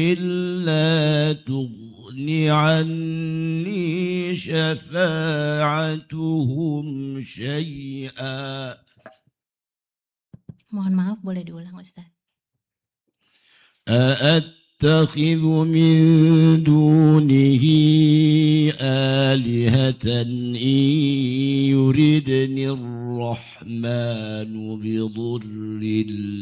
لا تغني تغن عني شفاعتهم شيئا. Mohon maaf, boleh diulang Ustaz. أأتخذ من دونه آلهة إن يردني الرحمن بضر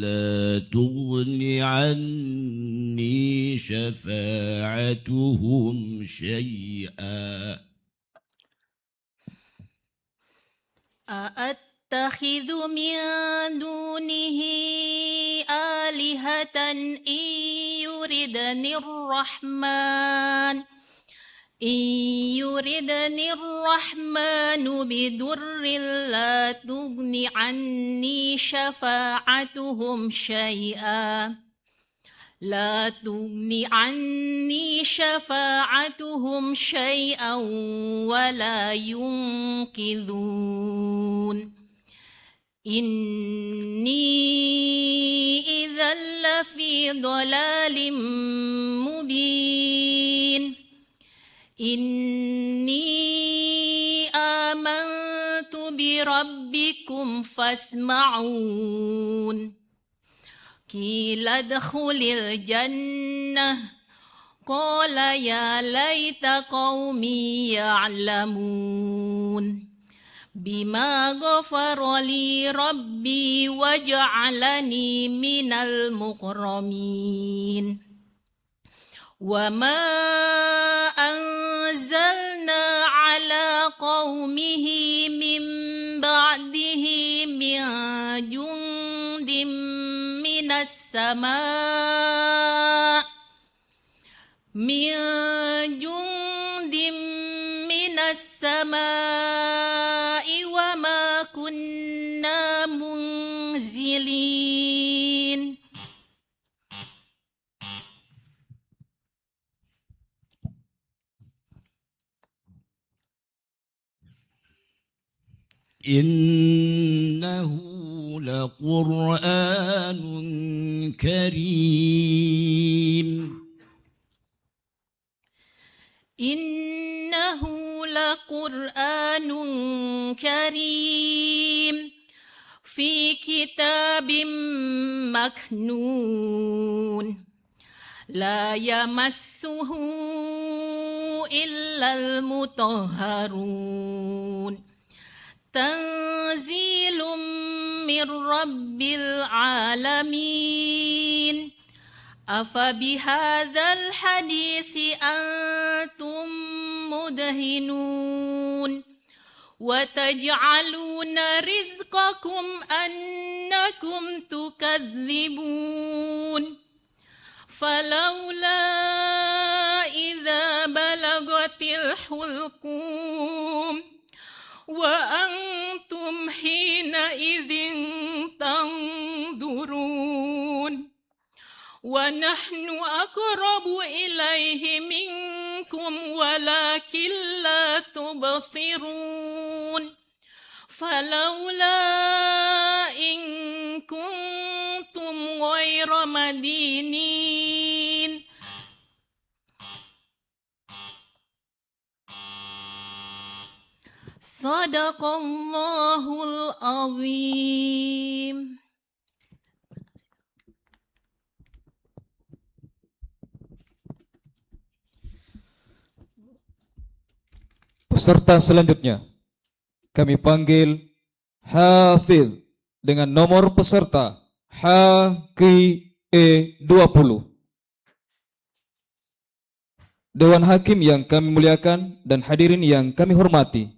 لا تغن عني شفاعتهم شيئا. أأتخذ من دونه آلهة إن يردني الرحمن بضر لا تغن عني شفاعتهم شيئا. لا تغن عني شفاعتهم شيئا ولا ينقذون. إني إذا لفي ضلال مبين. إني آمنت بربكم فاسمعون. قيل ادخل الجنة قال يا ليت قومي يعلمون. بما غفر لي ربي وجعلني من المكرمين. وما أنزلنا على قومه من بعده من جند من السماء وما كنا منزلين. إنه لقرآن كريم. إنه لقرآن كريم في كتاب مكنون لا يمسه إلا المطهرون. تنزيل من رب العالمين. أفبهذا الحديث أنتم مدهنون وتجعلون رزقكم أنكم تكذبون. فلولا إذا بلغت الحلقوم وأنتم حينئذ تنظرون. ونحن أقرب إليه منكم ولكن لا تبصرون. فلولا إن كنتم غير مدينين. صدق الله العظيم. Peserta selanjutnya kami panggil Hafidh dengan nomor peserta HQE20. Dewan Hakim yang kami muliakan dan hadirin yang kami hormati,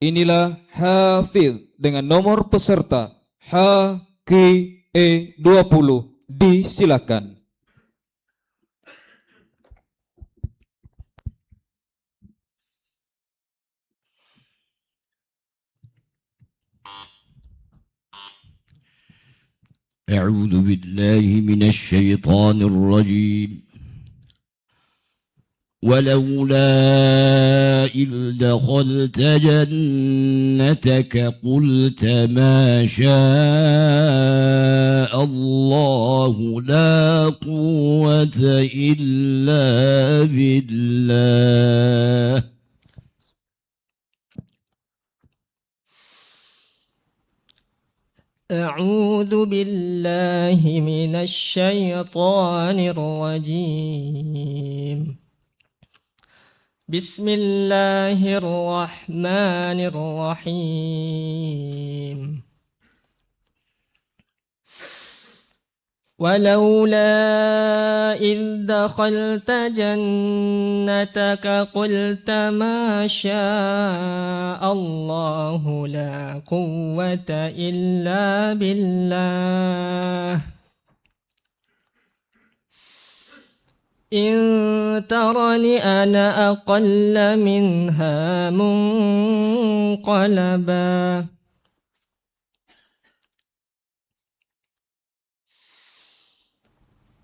inilah Hafidh dengan nomor peserta HQE20. Disilakan. أعوذ بالله من الشيطان الرجيم. ولولا إذ دخلت جنتك قلت ما شاء الله لا قوة إلا بالله. أعوذ بالله من الشيطان الرجيم. بسم الله الرحمن الرحيم. ولولا إذ دخلت جنتك قلت ما شاء الله لا قوة إلا بالله. إن ترني أنا أقل منها منقلبا.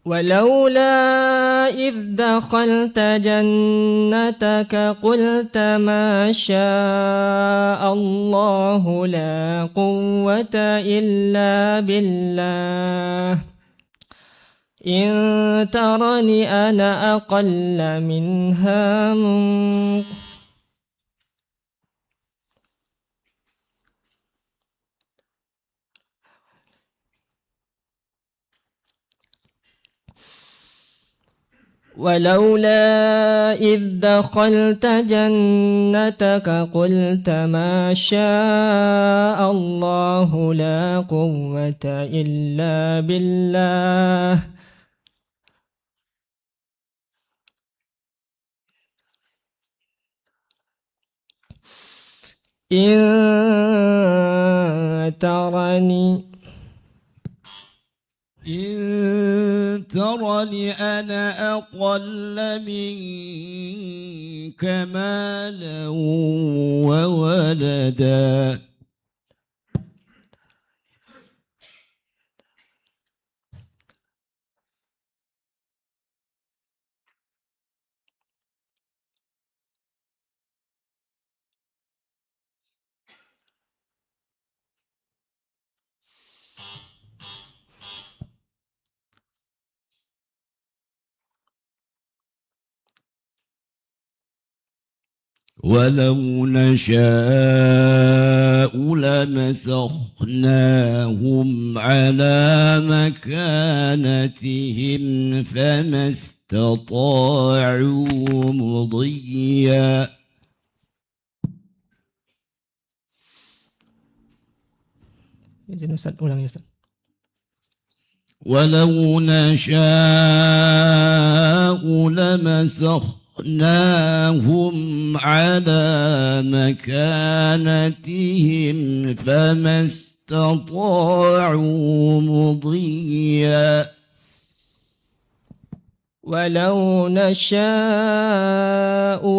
ولولا إذ دخلت جنتك قلت ما شاء الله لا قوة إلا بالله. إن ترني أنا أقل منها ولولا إذ دخلت جنتك قلت ما شاء الله لا قوة إلا بالله. إن ترني أنا أقل منك مالا وولدا. ولو نشاء لمسخناهم على مكانتهم فما استطاعوا مضيا. ولو نشاء لمسخناهم على مكانتهم فما استطاعوا مضيا. ولو نشاء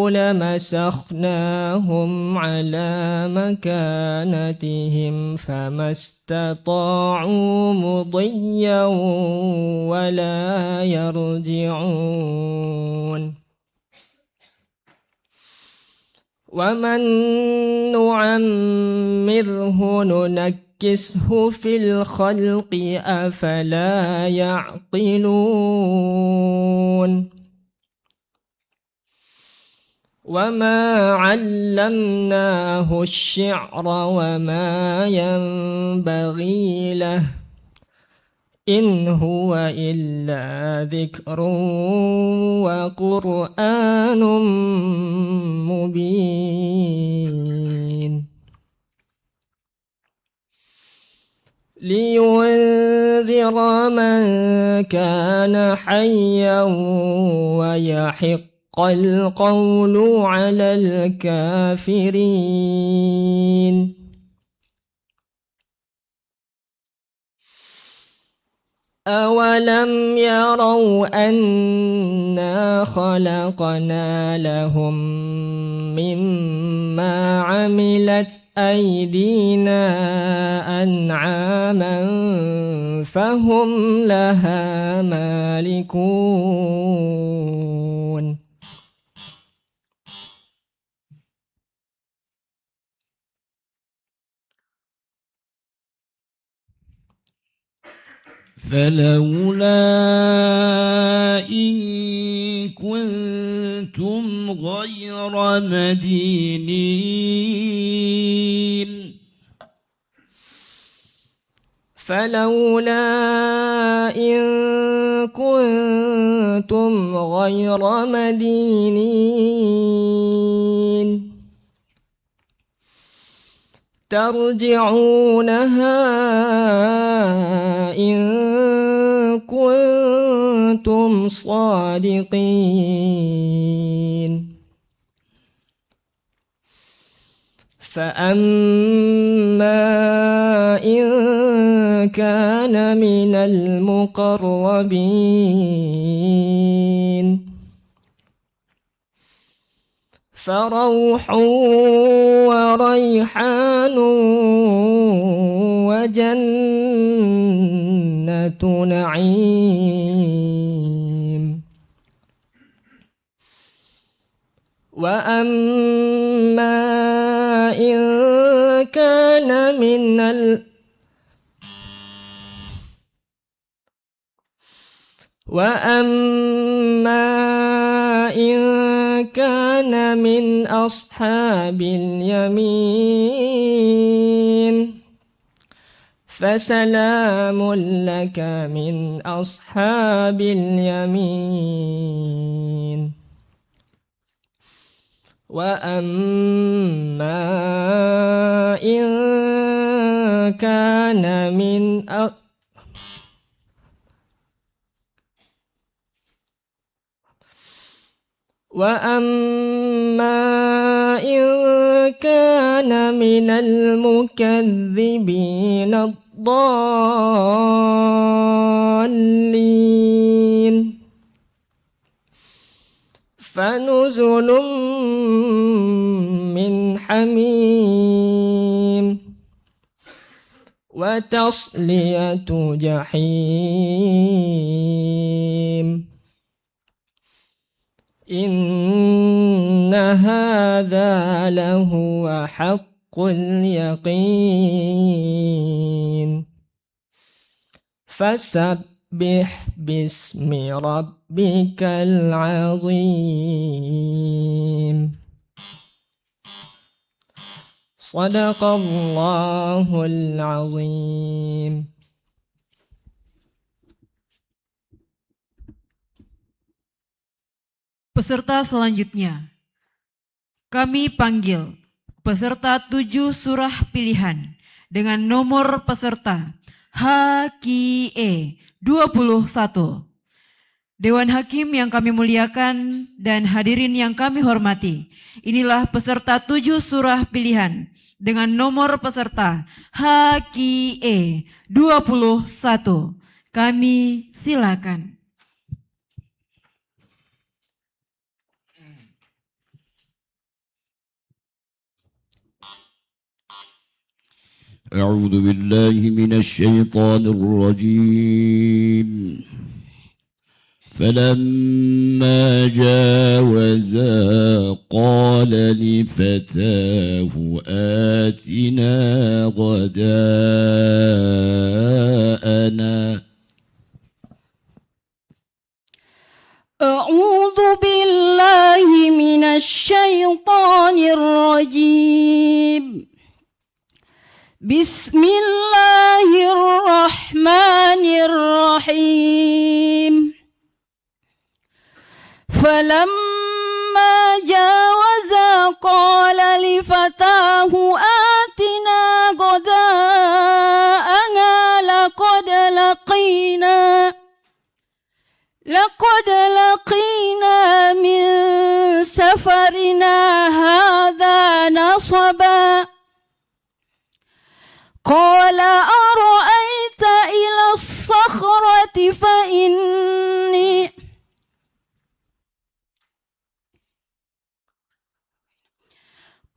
لمسخناهم على مكانتهم فما استطاعوا مضيا ولا يرجعون. ومن نعمره ننكسه في الخلق أفلا يعقلون. وما علمناه الشعر وما ينبغي له إن هو إلا ذكر وقرآن مبين. لينذر من كان حيا ويحق القول على الكافرين. أولم يروا أنا خلقنا لهم مما عملت أيدينا أنعاما فهم لها مالكون. فلولا إن كنتم غير مدينين فلولا إن كنتم غير مدينين ترجعونها إن كنتم صادقين فأما إن كان من المقربين فروح وريحان وجنة نعيم وأما إن كان من أصحاب اليمين فسلام لك من أصحاب اليمين وأما إن كان من المكذبين الضالين فنزل من حميم وتصلية جحيم إن هذا لهو حق اليقين فسبح باسم ربك العظيم صدق الله العظيم. Peserta selanjutnya, kami panggil peserta 7 surah pilihan dengan nomor peserta HKE 21. Dewan Hakim yang kami muliakan dan hadirin yang kami hormati, inilah peserta 7 surah pilihan dengan nomor peserta HKE 21. Kami silakan. أعوذ بالله من الشيطان الرجيم فلما جاوزا قال لفتاه آتنا غداءنا أعوذ بالله من الشيطان الرجيم بسم الله الرحمن الرحيم فلما جاوزا قال لفتاه آتنا غداءنا لقد لقينا من سفرنا هذا نصبا قال أرأيت إلى الصخرة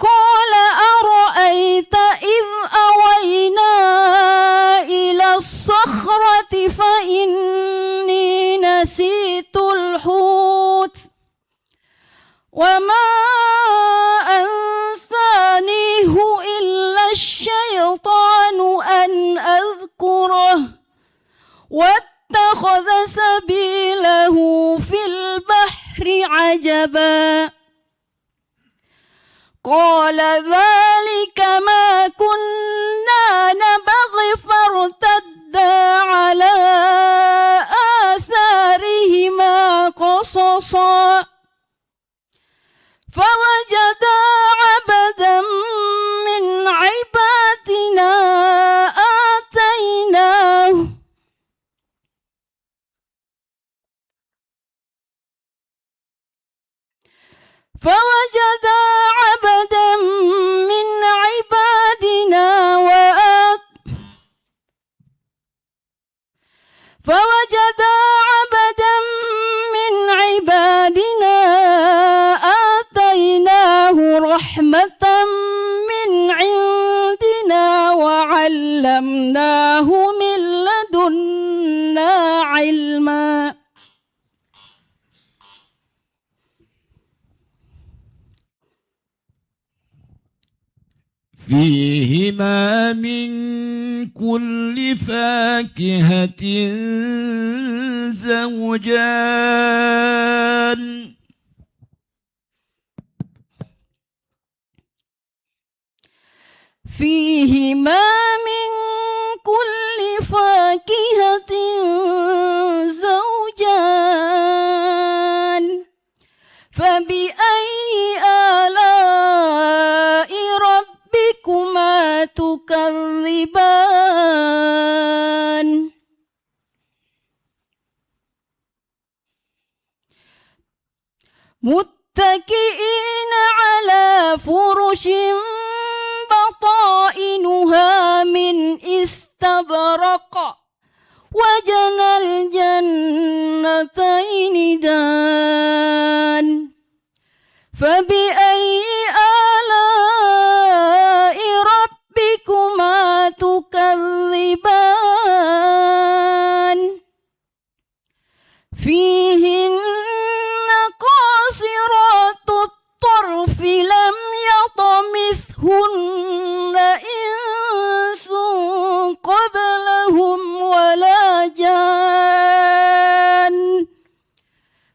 قال أرأيت إذ أوينا إلى الصخرة فإني نسيت الحوت وما أنسانيه إلا الشيطان أن أذكره واتخذ سبيله في البحر عجبا قال ذلك ما كنا نبغي فارتدا على آثارهما قصصا فوجدا عبدا من عبادنا آتيناه آتيناه رحمة من عندنا وعلمناه من لدنا علما فيهما من كل فاكهة زوجان فيهما من كل فاكهة زوجان فبأي آلاء ربكما تكذبان متكئين على فرش بطائنها من استبرق وجنى الجنتين دان فبأي آلاء ربكما تكذبان فيهن قاصرات الطرف لم يطمثهن إنس قبلهم ولا جان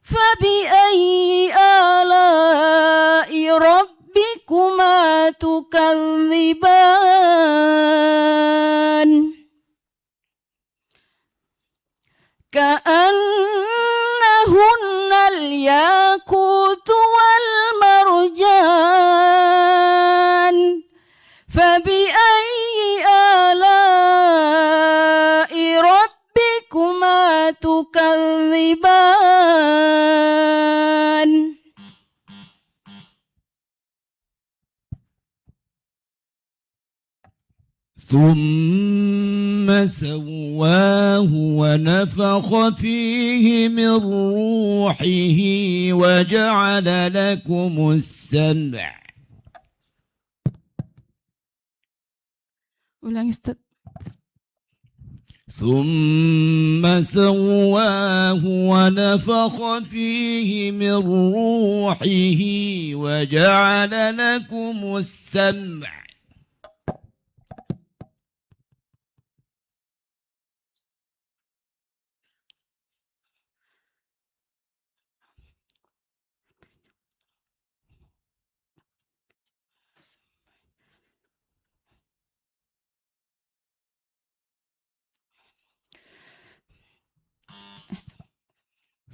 فبأي آلاء ربكما تكذبان كأنهن الياقوت والمرجان فبأي آلاء ربكما تكذبان ثم سواه ونفخ فيه من روحه وجعل لكم السمع ثم سواه ونفخ فيه من روحه وجعل لكم السمع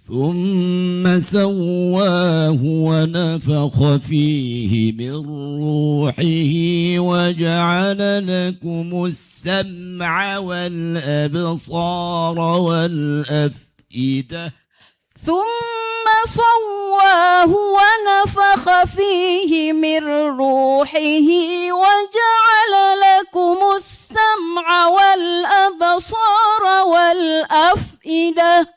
ثم سواه ونفخ فيه من روحه وجعل لكم السمع والأبصار والأفئدة ثم صواه ونفخ فيه من روحه وجعل لكم السمع والأبصار والأفئدة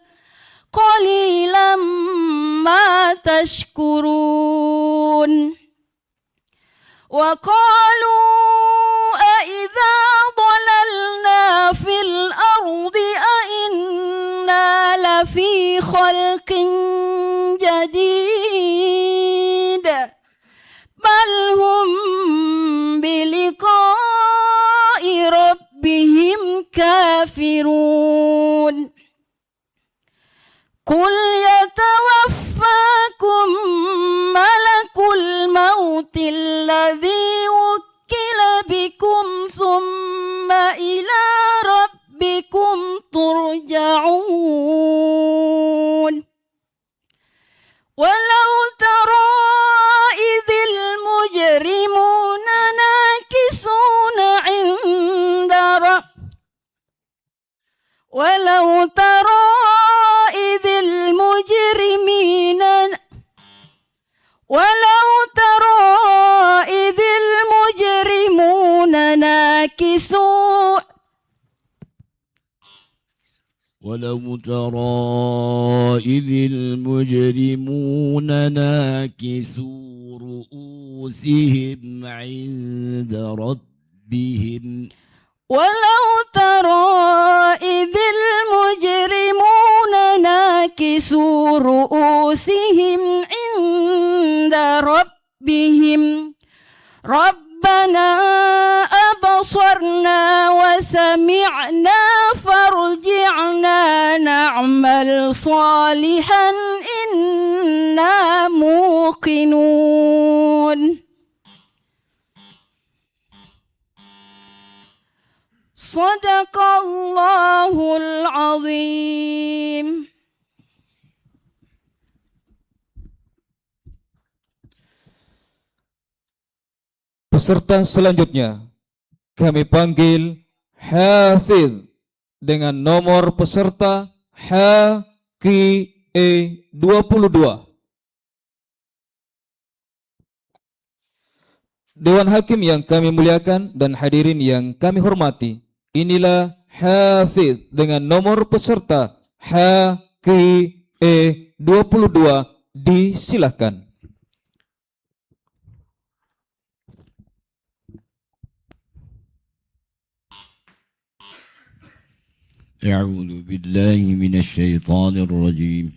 قليلا ما تشكرون وقالوا أإذا ضللنا في الأرض أإنا لفي خلق جديد بل هم بلقاء ربهم كافرون كافرون قل يتوفاكم ملك الموت الذي وكل بكم ثم إلى ربكم ترجعون ولو ترى إذ المجرمون ناكسون عند ولو ترى إذ المجرمين ناكسوا ولو ترى إذ المجرمون ناكسوا رؤوسهم عند ربهم ولو ترى إذ المجرمون ناكسوا رؤوسهم عند ربهم ربنا أبصرنا وسمعنا فارجعنا نعمل صالحا إنا موقنون صدق الله العظيم. Peserta selanjutnya kami panggil Hafidh dengan nomor peserta HQE22. Dewan Hakim yang kami muliakan dan hadirin yang kami hormati, inilah Hafidh dengan nomor peserta HQE22, disilahkan. أعوذ بالله من الشيطان الرجيم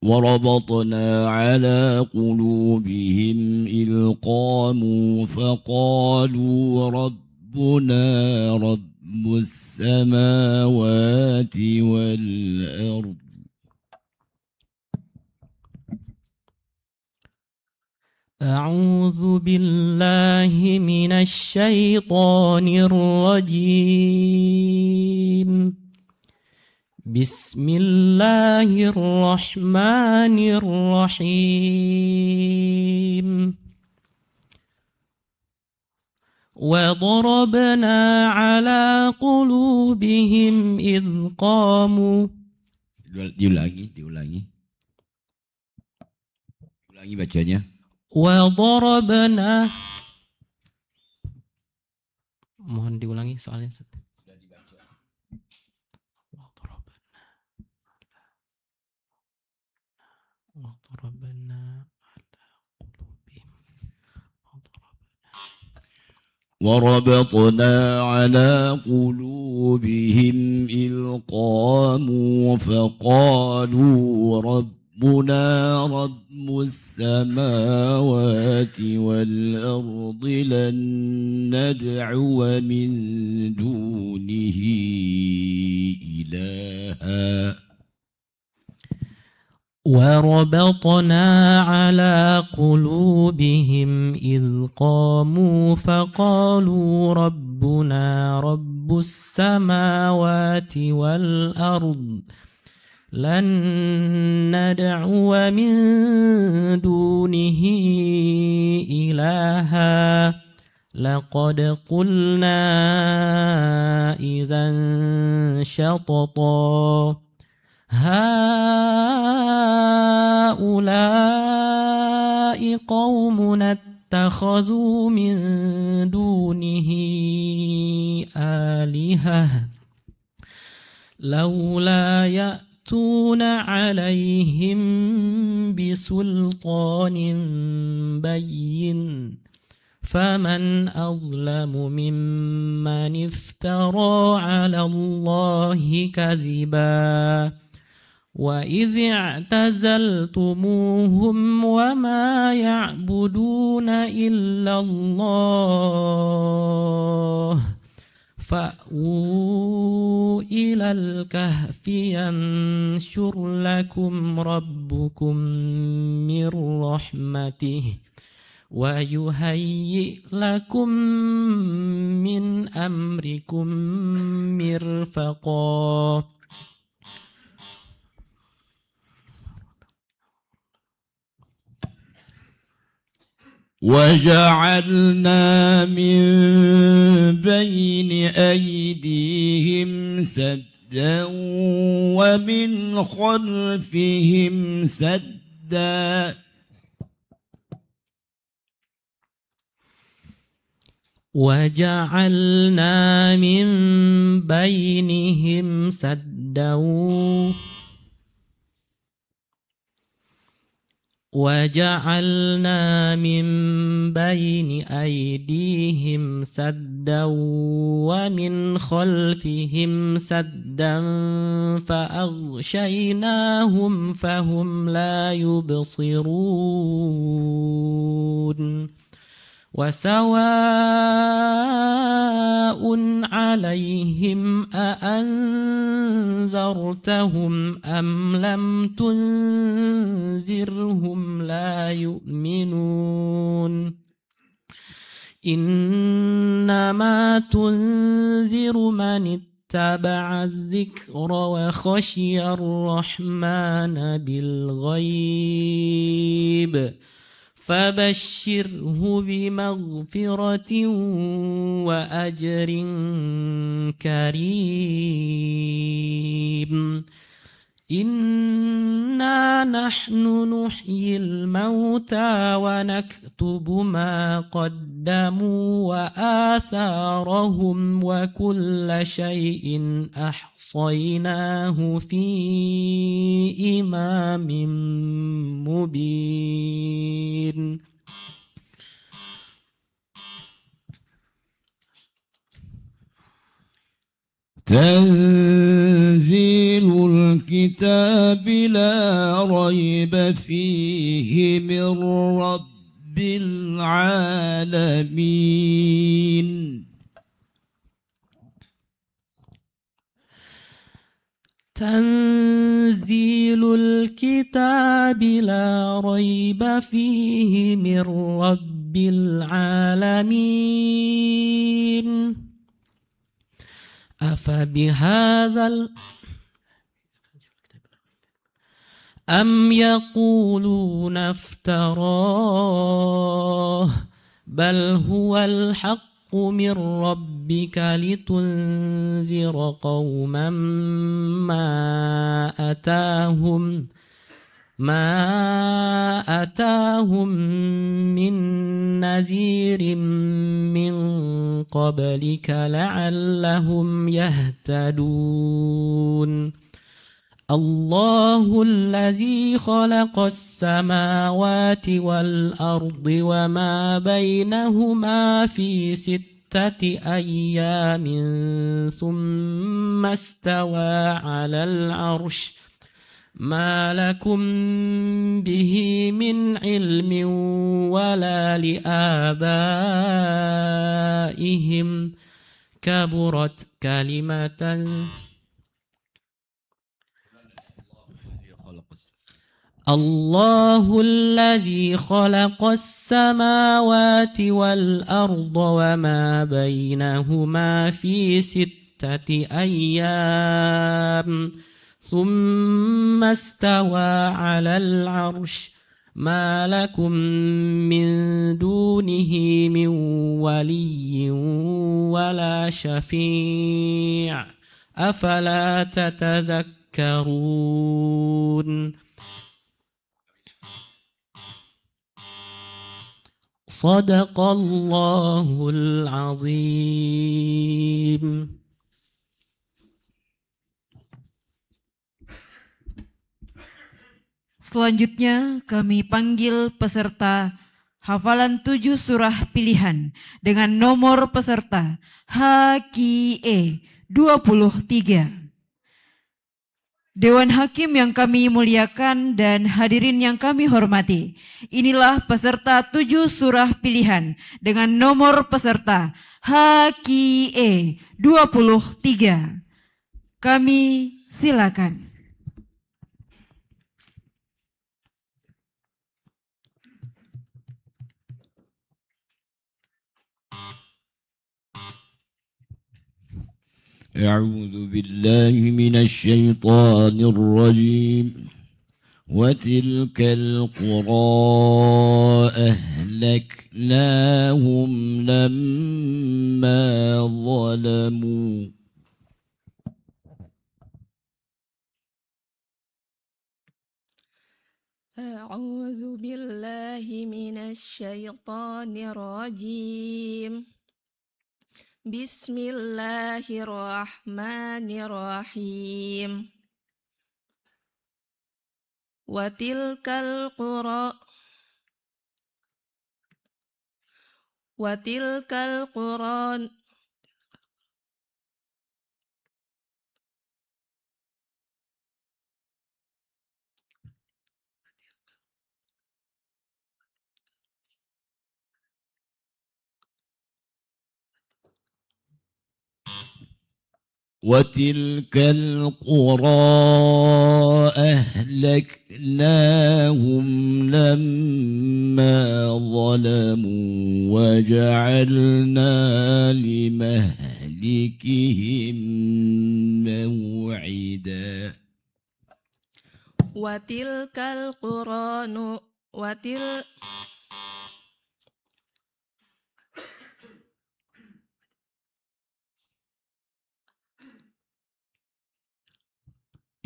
وربطنا على قلوبهم إذ قاموا فقالوا ربنا رب السماوات والأرض أعوذ بالله من الشيطان الرجيم بسم الله الرحمن الرحيم وضربنا على قلوبهم إذ قاموا. Diulangi bacanya. وضربنا. Mohon diulangi soalnya. وربطنا على قلوبهم إذ قاموا فقالوا ربنا رب السماوات والأرض لن ندعو من دونه إلها. وربطنا على قلوبهم إذ قاموا فقالوا ربنا رب السماوات والأرض لن ندعو من دونه إلها لقد قلنا إذا شططا هؤلاء قومنا اتخذوا من دونه آلهة لولا يأتون عليهم بسلطان بين فمن أظلم ممن افترى على الله كذبا وإذ اعتزلتموهم وما يعبدون إلا الله فأووا إلى الكهف ينشر لكم ربكم من رحمته ويهيئ لكم من أمركم مرفقا وجعلنا من بين أيديهم سدا ومن خلفهم سدا وجعلنا من بينهم سدا وجعلنا من بين أيديهم سدا ومن خلفهم سدا فأغشيناهم فهم لا يبصرون وسواء عليهم أأنذرتهم أم لم تنذرهم لا يؤمنون إنما تنذر من اتبع الذكر وخشي الرحمن بالغيب فبشره بمغفرة وأجر كريم إنا نحن نحيي الموتى ونكتب ما قدموا وآثارهم وكل شيء أحصيناه في إمام مبين تنزيل الكتاب لا ريب فيه من رب العالمين تنزيل الكتاب لا ريب فيه من رب العالمين أفبهذا أم يقولون افتراه بل هو الحق من ربك لتنذر قوما ما أتاهم من نذير من قبلك لعلهم يهتدون الله الذي خلق السماوات والأرض وما بينهما في 6 أيام ثم استوى على العرش ما لكم به من علم ولا لآبائهم كبرت كلمة الله الذي خلق السماوات والأرض وما بينهما في 6 أيام ثم استوى على العرش ما لكم من دونه من ولي ولا شفيع أفلا تتذكرون صدق الله العظيم. Selanjutnya kami panggil peserta hafalan 7 surah pilihan dengan nomor peserta HKE 23. Dewan Hakim yang kami muliakan dan hadirin yang kami hormati, inilah peserta 7 surah pilihan dengan nomor peserta HKIE 23. Kami silakan. أعوذ بالله من الشيطان الرجيم وتلك القرى أهلكناهم لما ظلموا أعوذ بالله من الشيطان الرجيم بسم الله الرحمن الرحيم وتلك القرى وتلك القرى أهلكناهم لما ظلموا وجعلنا لمهلكهم موعدا وتلك القرى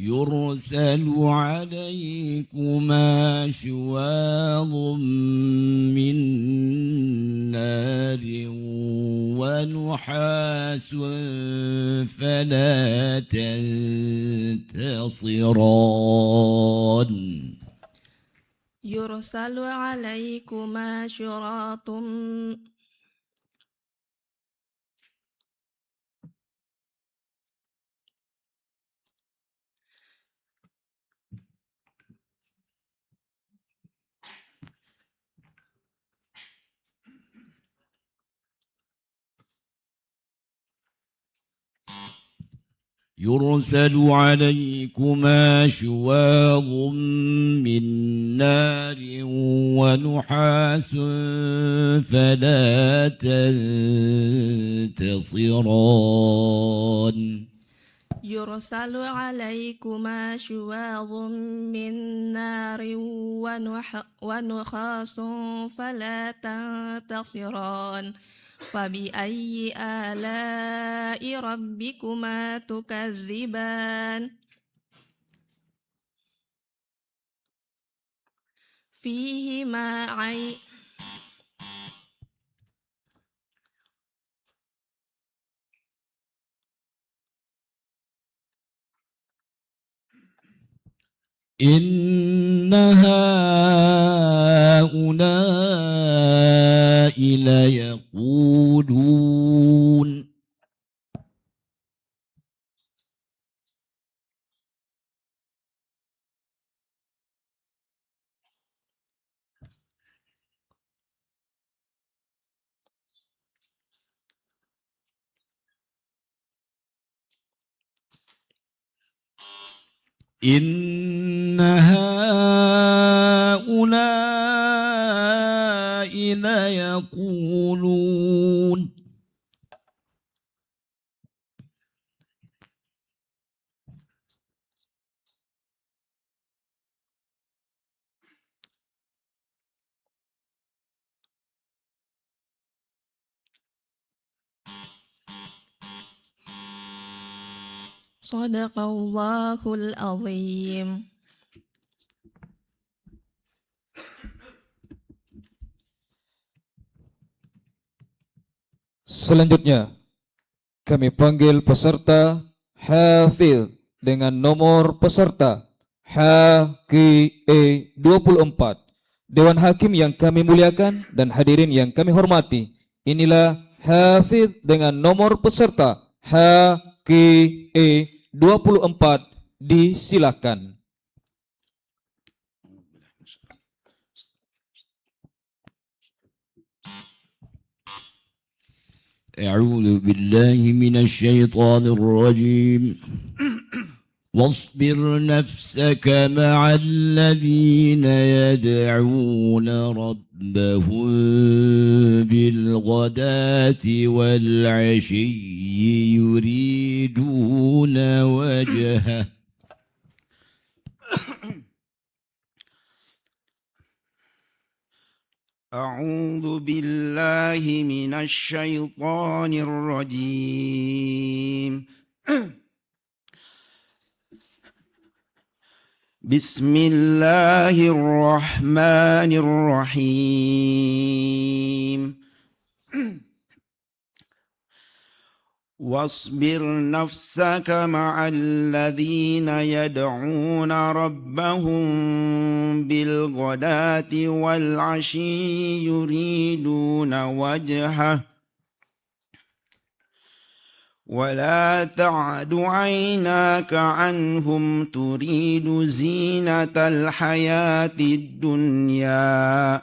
يرسل عليكما شواظ من نار ونحاس فلا تنتصران يرسل عليكما شراط يرسل عليكما شواظ من نار ونحاس فلا تنتصران يرسل عليكما شواظ من نار ونخاس فلا تنتصران فبأي آلاء ربكما تكذبان فيهما عين إن هؤلاء ليقولون إن هؤلاء ليقولون صدق الله العظيم. Selanjutnya, kami panggil peserta Hafidh dengan nomor peserta HKE 24. Dewan Hakim yang kami muliakan dan hadirin yang kami hormati, inilah Hafidh dengan nomor peserta HKE 24, disilakan. أعوذ بالله من الشيطان الرجيم واصبر نفسك مع الذين يدعون ربهم بالغداة والعشي يريدون وجهه أعوذ بالله من الشيطان الرجيم بسم الله الرحمن الرحيم واصبر نفسك مع الذين يدعون ربهم بالغداة والعشي يريدون وجهه ولا تعد عيناك عنهم تريد زينة الحياة الدنيا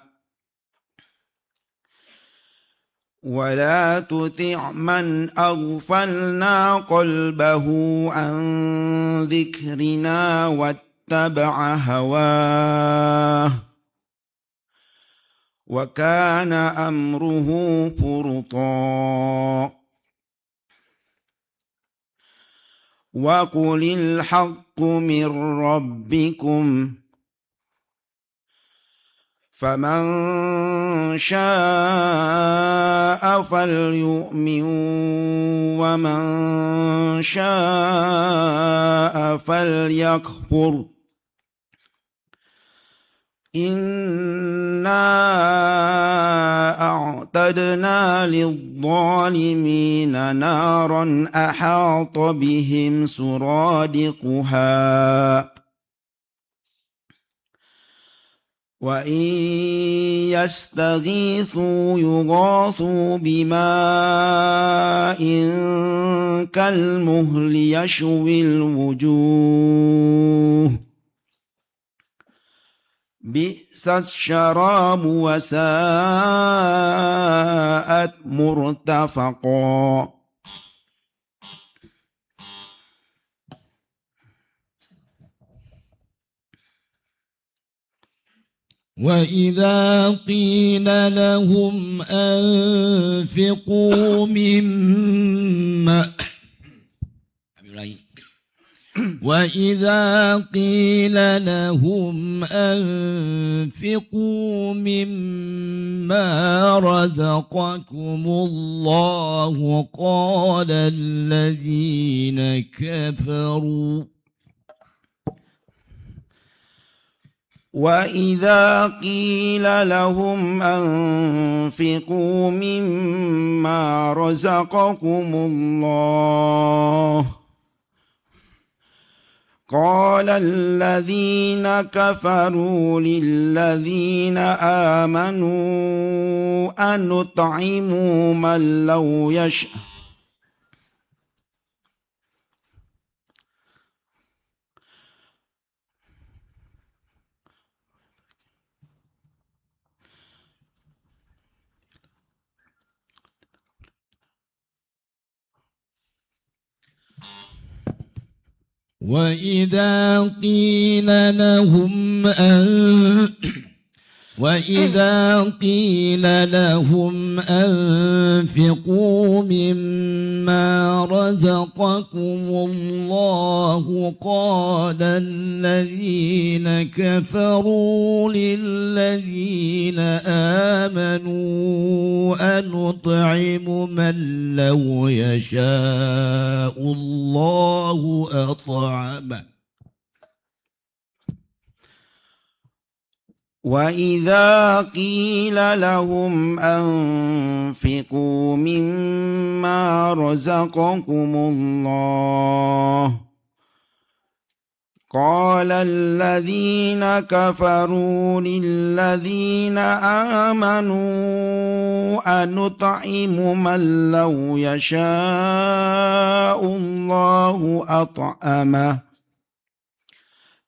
ولا تطع من أغفلنا قلبه عن ذكرنا واتبع هواه وكان أمره فرطا وقل الحق من ربكم فمن شاء فليؤمن ومن شاء فليكفر إنا أعتدنا للظالمين نارا أحاط بهم سرادقها وإن يستغيثوا يغاثوا بماء كالمهل يشوي الوجوه بئس الشراب وساءت مرتفقا وإذا قيل لهم أنفقوا مما وإذا قيل لهم أنفقوا مما رزقكم الله قال الذين كفروا وإذا قيل لهم أنفقوا مما رزقكم الله قال الذين كفروا للذين آمنوا أنطعم من لو يشاء وإذا قيل لهم أنفقوا مما رزقكم الله قال الذين كفروا للذين آمنوا أنطعم من لو يشاء الله أطعمه وإذا قيل لهم أنفقوا مما رزقكم الله قال الذين كفروا للذين آمنوا أنطعم من لو يشاء الله أطعمه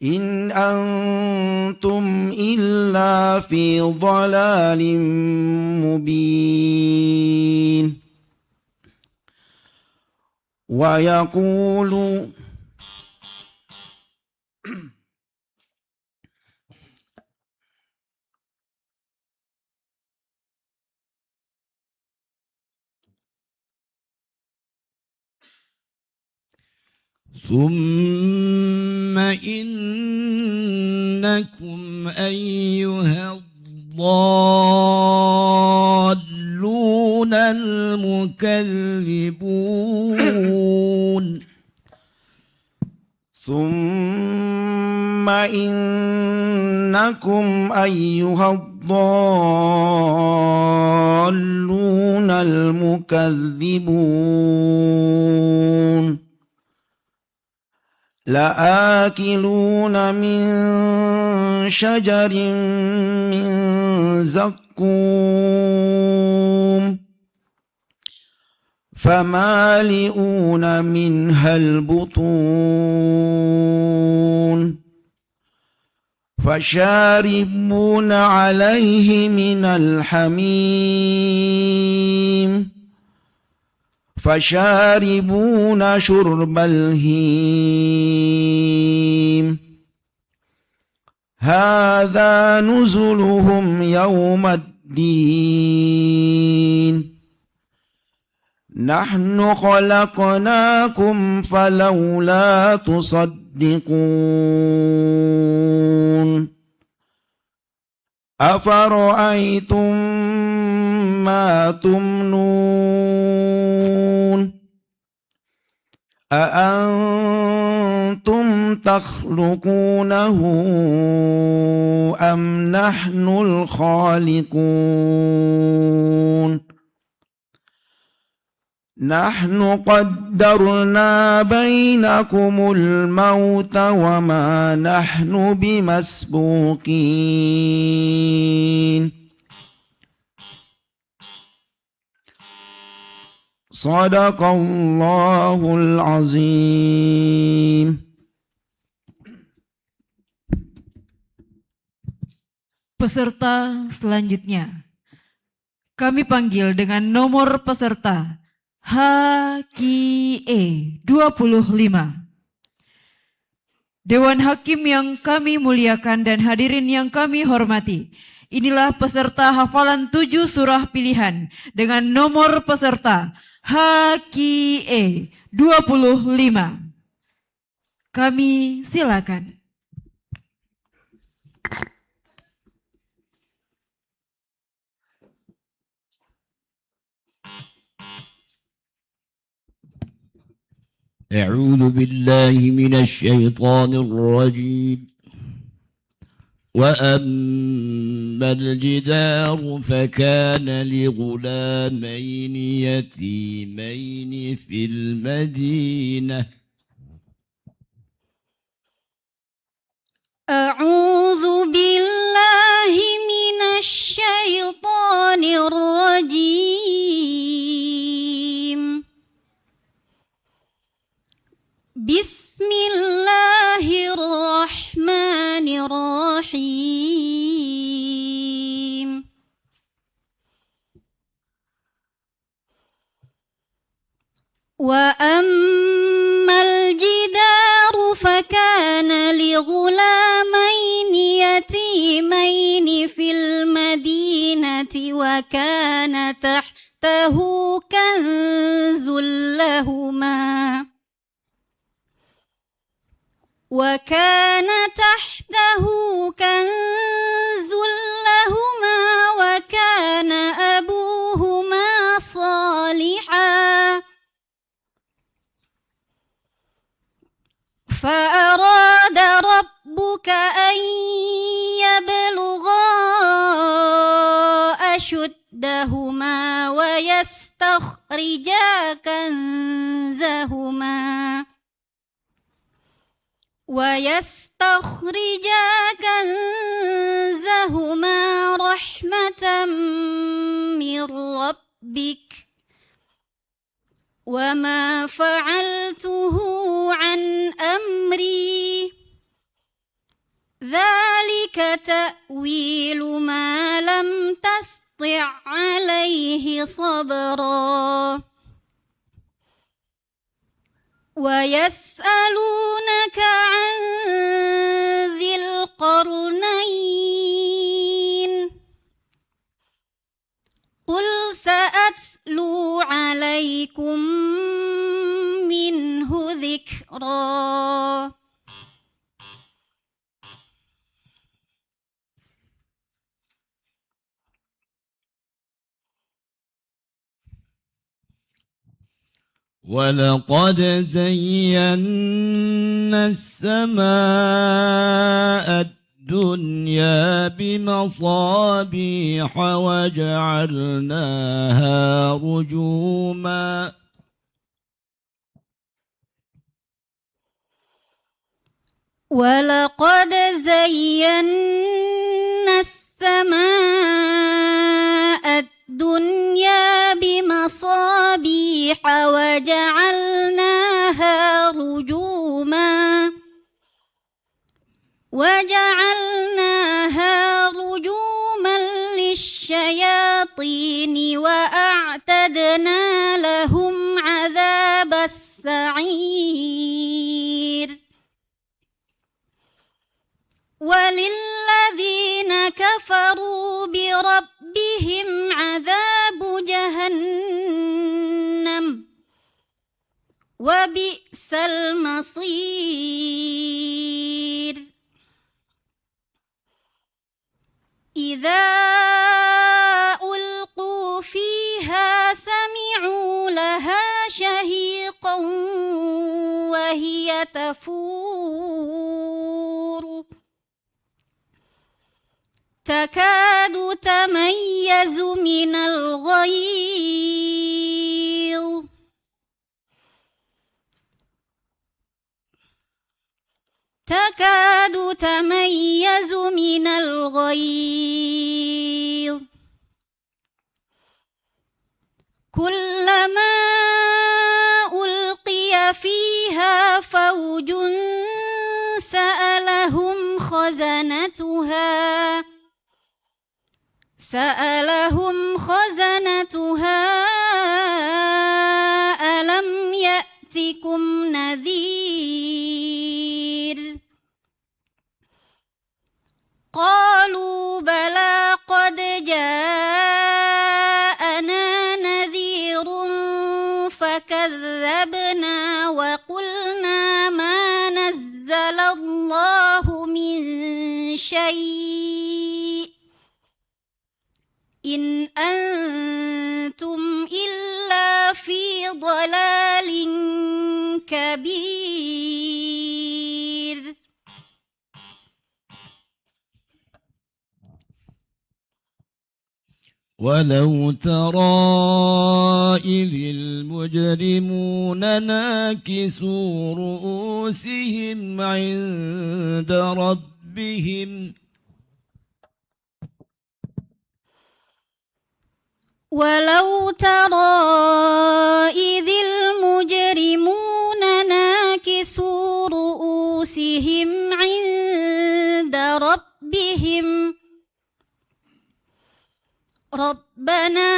إن أنتم إلا في ضلال مبين ويقول ثم إنكم أيها الضالون المكذبون ثم إنكم أيها الضالون المكذبون لآكلون من شجر من زقوم فمالئون منها البطون فشاربون عليه من الحميم فشاربون شرب الهيم هذا نزلهم يوم الدين نحن خلقناكم فلولا تصدقون أفرأيتم ما تمنون أأنتم تخلقونه أم نحن الخالقون نحن قدرنا بينكم الموت وما نحن بمسبوقين صدق الله العظيم. Peserta selanjutnya kami panggil dengan nomor peserta HKE 25. Dewan Hakim yang kami muliakan dan hadirin yang kami hormati, inilah peserta hafalan 7 surah pilihan dengan nomor peserta HKE 25. Kami silakan. أعوذ بالله من الشيطان الرجيم وأما الجدار فكان لغلامين يتيمين في المدينة أعوذ بالله من الشيطان الرجيم بسم الله الرحمن الرحيم وأما الجدار فكان لغلامين يتيمين في المدينة وكان تحته كنز لهما وكان أبوهما صالحا فأراد ربك أن يبلغا أشدهما ويستخرجا كنزهما رحمة من ربك وما فعلته عن أمري ذلك تأويل ما لم تسطع عليه صبرا ويسألونك عن ذي القرنين قل سأتلو عليكم منه ذكرا ولقد زينا السماء الدنيا بمصابيح وجعلناها رجوما ولقد زينا السماء الدنيا بمصابيح وجعلناها رجوما للشياطين وأعتدنا لهم عذاب السعير وللذين كفروا بربهم عذاب جهنم وبئس المصير إذا ألقوا فيها سمعوا لها شهيقا وهي تفور تكاد تميز من الغيظ كلما ألقي فيها فوج سألهم خزنتها ألم يأتكم نذير قالوا بلى قد جاءنا نذير فكذبنا وقلنا ما نزل الله من شيء إن أنتم إلا في ضلال كبير ولو ترى إذ المجرمون ناكسوا رؤوسهم عند ربهم ولو ترى إذ المجرمون ناكسوا رؤوسهم عند ربهم ربنا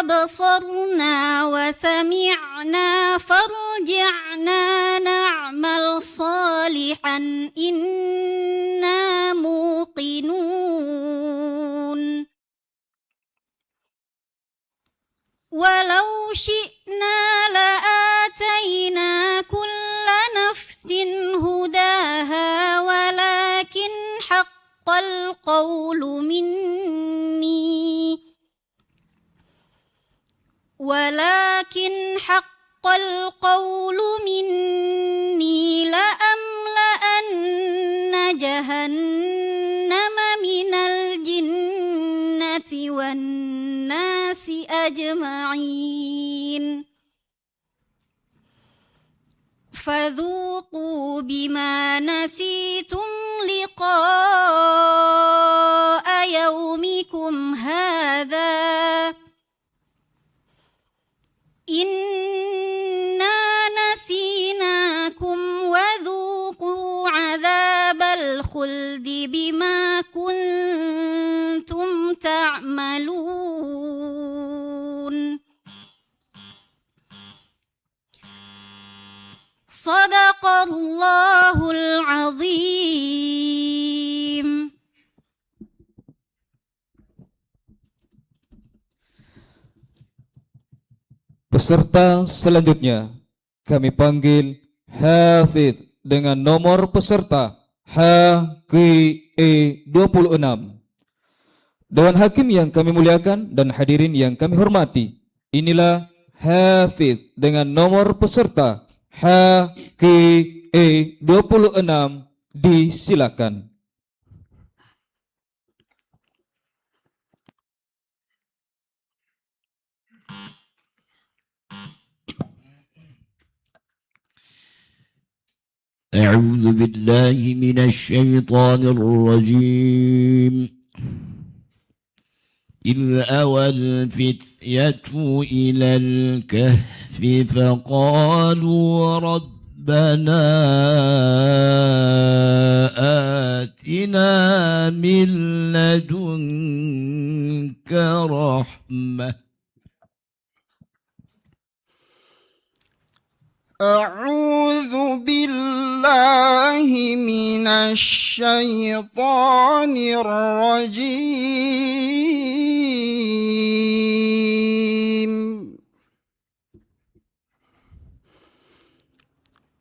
أبصرنا وسمعنا فارجعنا نعمل صالحا إنا موقنون ولو شئنا لآتينا كل نفس هداها ولكن حق القول مني لأملأن جهنم من الجنة والناس أجمعين فذوقوا بما نسيتم لقاء يومكم هذا إنا نسيناكم وذوقوا عذاب الخلد بما كنتم تعملون صدق الله العظيم. Peserta selanjutnya kami panggil Hafidh dengan nomor peserta HQE 26. Dewan Hakim yang kami muliakan dan hadirin yang kami hormati, inilah Hafidh dengan nomor peserta HQE 26, disilakan. أعوذ بالله من الشيطان الرجيم. إذ أوى الفتية إلى الكهف فقالوا ربنا آتنا من لدنك رحمة. أعوذ بالله من الشيطان الرجيم.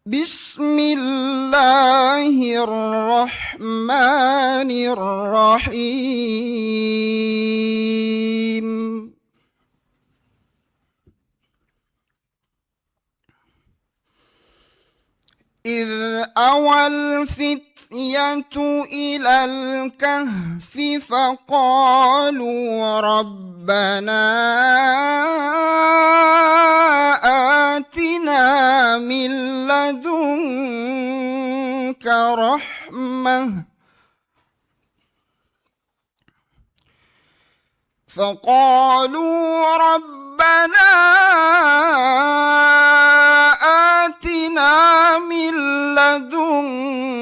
بسم الله الرحمن الرحيم. إذ أوى الفتية إلى الكهف فقالوا ربنا آتنا من لدنك رحمة. فقالوا ربنا آتنا من لدنك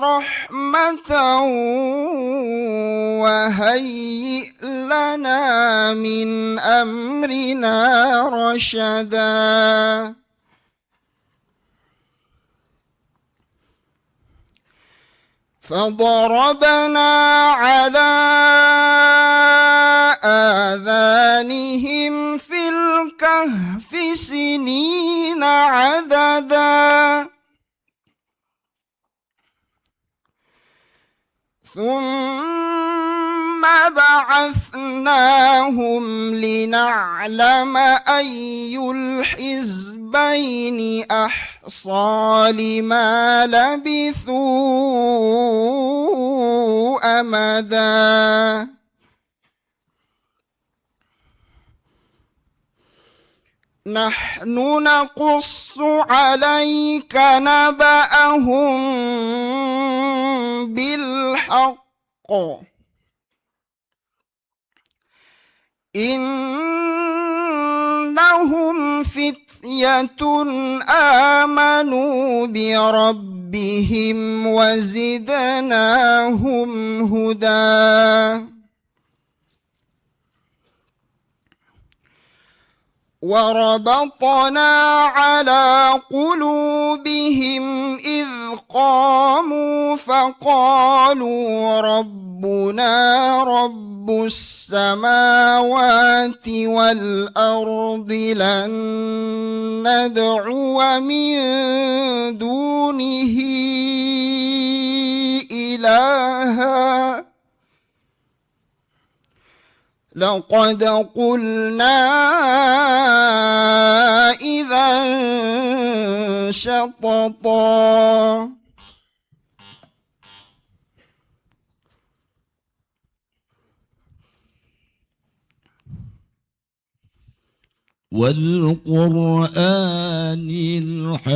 رحمة وهيئ لنا من أمرنا رشدا. فضربنا على آذانهم في الكهف سنين عددا. ثم بعثناهم لنعلم أي الحزبين أحصى لما لبثوا أمدا. نحن نقص عليك نبأهم بالحق إنهم فتية آمنوا بربهم وزدناهم هدى. وربطنا على قلوبهم إذ قاموا فقالوا ربنا رب السماوات والأرض لن ندعو من دونه إلها لقد قلنا إذا شططا. والقرآن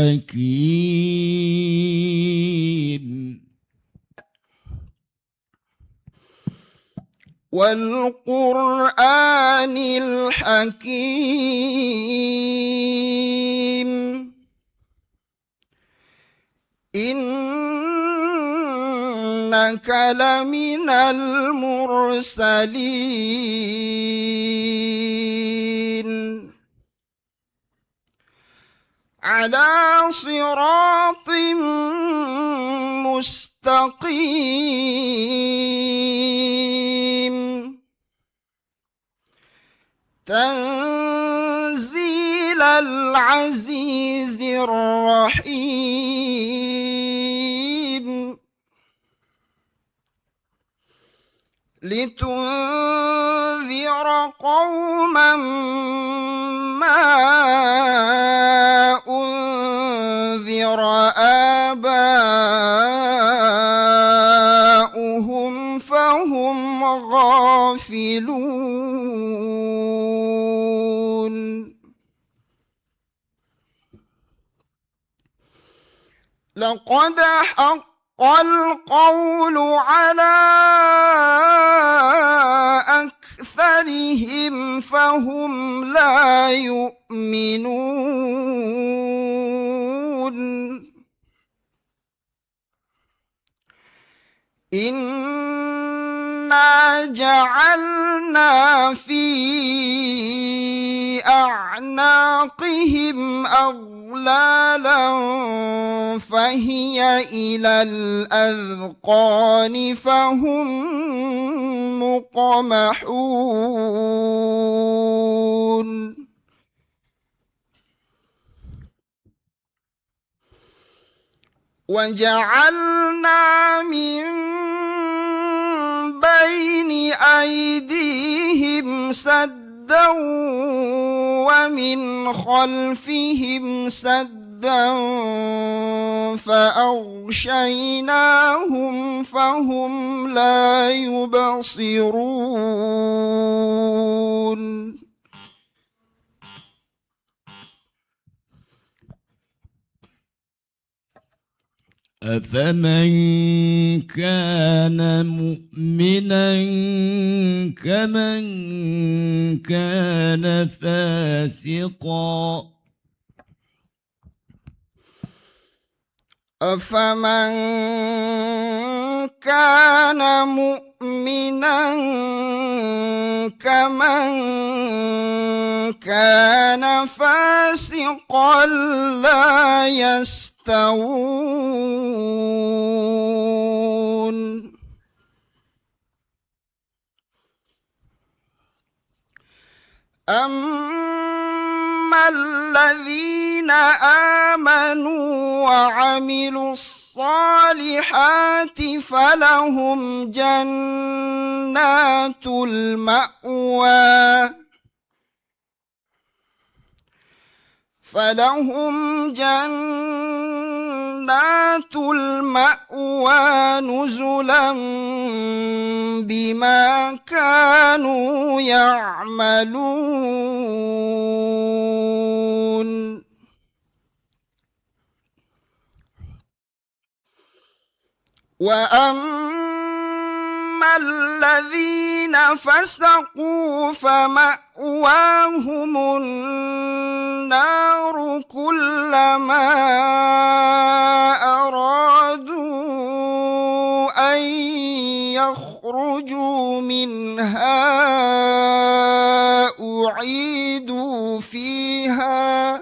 الحكيم. والقرآن الحكيم. إنك لمن المرسلين على صراط مستقيم تنزيل العزيز الرحيم لتنذر قوما ما أنذر آباؤهم فهم غافلون لقد حق القول على أكثرهم فهم لا يؤمنون إنا جعلنا في أعناقهم أغلالا فهي إلى الأذقان فهم مقمحون وجعلنا من بين أيديهم سدا ومن خلفهم سدا فأغشيناهم فهم لا يبصرون أفمن كان مؤمنا كمن كان فاسقا أفمن كان مؤمنا كمن كان فاسقا لا يستوون أما الذين آمنوا وعملوا الصالحات فلهم جنات المأوى نزلا بما كانوا يعملون وأما الذين فسقوا فمأواهم النار كلما أرادوا أن يخرجوا منها أعيدوا فيها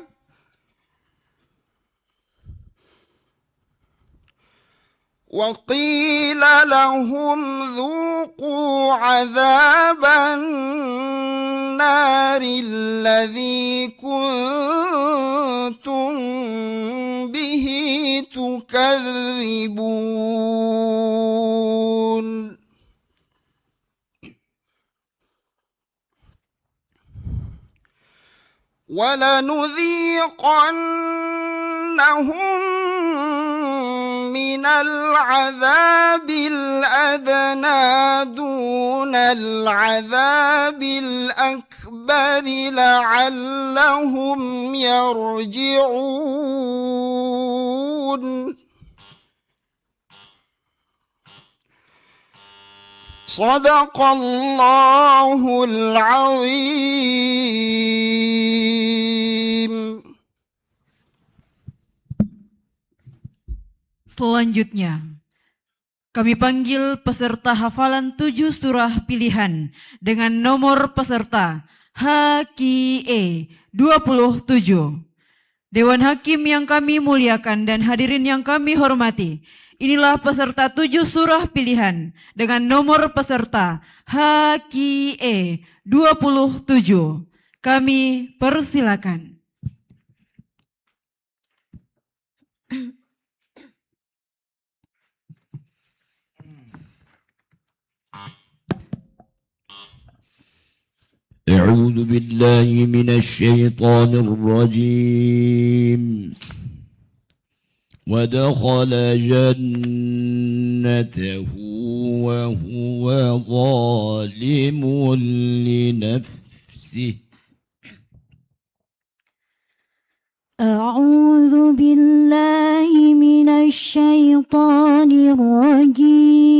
وقيل لهم ذوقوا عذاب النار الذي كنتم به تكذبون ولنذيقنهم من العذاب الأدنى دون العذاب الأكبر لعلهم يرجعون صدق الله العظيم. Selanjutnya, kami panggil peserta hafalan 7 surah pilihan dengan nomor peserta HKE 27. Dewan Hakim yang kami muliakan dan hadirin yang kami hormati, inilah peserta 7 surah pilihan dengan nomor peserta HKIE 27. Kami persilakan. أعوذ بالله من الشيطان الرجيم ودخل جنته وهو ظالم لنفسه أعوذ بالله من الشيطان الرجيم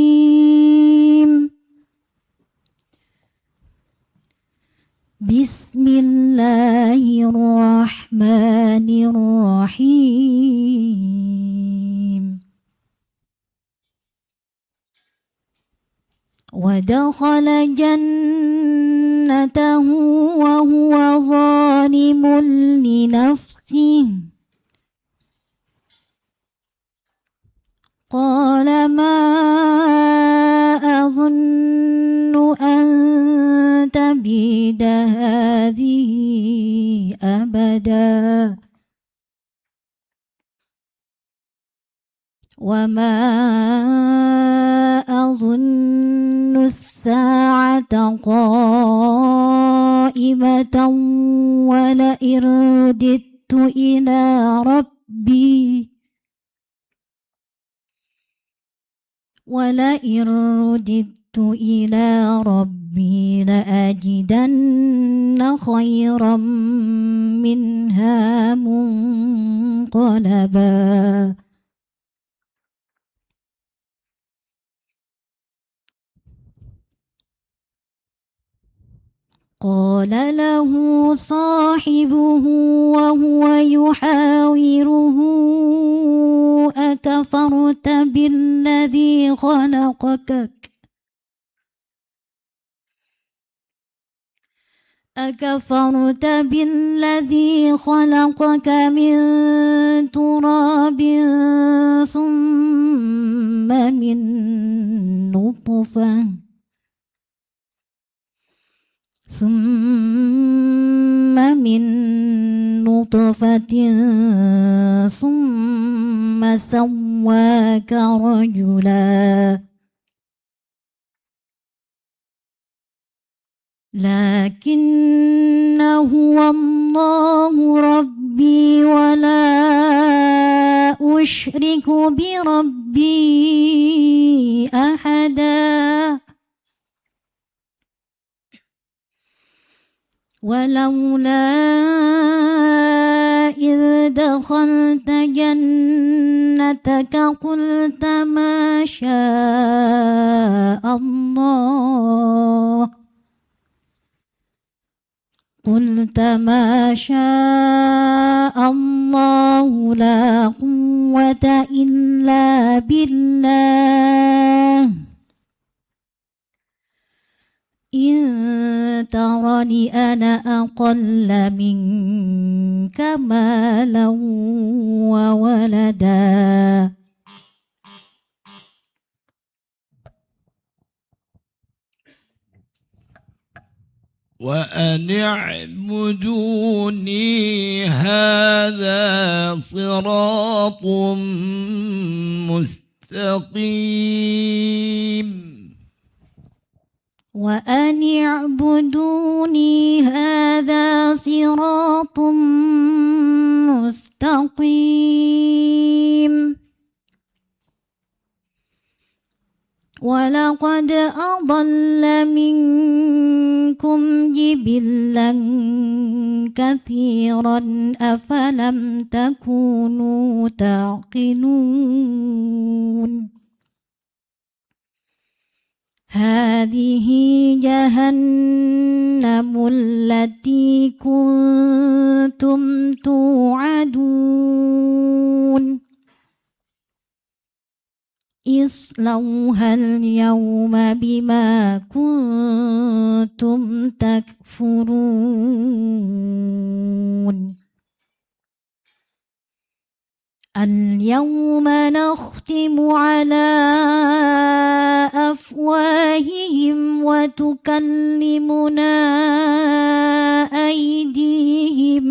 بسم الله الرحمن الرحيم ودخل جنته وهو ظالم لنفسه قال ما أظن أن تبيد هذه أبدا وما أظن الساعة قائمة ولئن رددت إلى ربي لأجدن خيرا منها منقلبا قال له صاحبه وهو يحاوره أكفرت بالذي خلقك من تراب ثم من نطفة ثم سواك رجلا لكن هو الله ربي ولا أشرك بربي أحدا ولولا إذ دخلت جنتك قلت ما شاء الله لا قوة إلا بالله إن ترني أنا أقل منك مالا وولدا وأن اعبدوني هذا صراط مستقيم وأن اعبدوني هذا صراط مستقيم ولقد أضل منكم جبلا كثيرا أفلم تكونوا تعقلون هذه جهنم التي كنتم توعدون اصلوها اليوم بما كنتم تكفرون اليوم نختم على أفواههم وتكلمنا أيديهم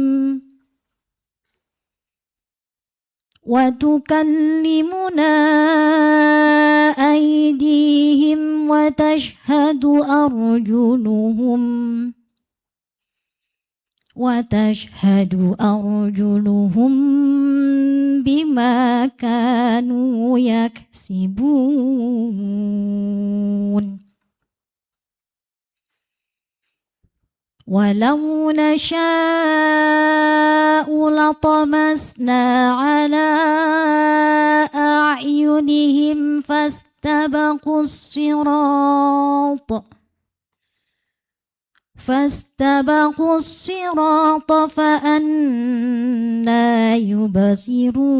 وتشهد أرجلهم بما كانوا يكسبون ولو نشاء لطمسنا على أعينهم فاستبقوا الصراط فأنى يبصرون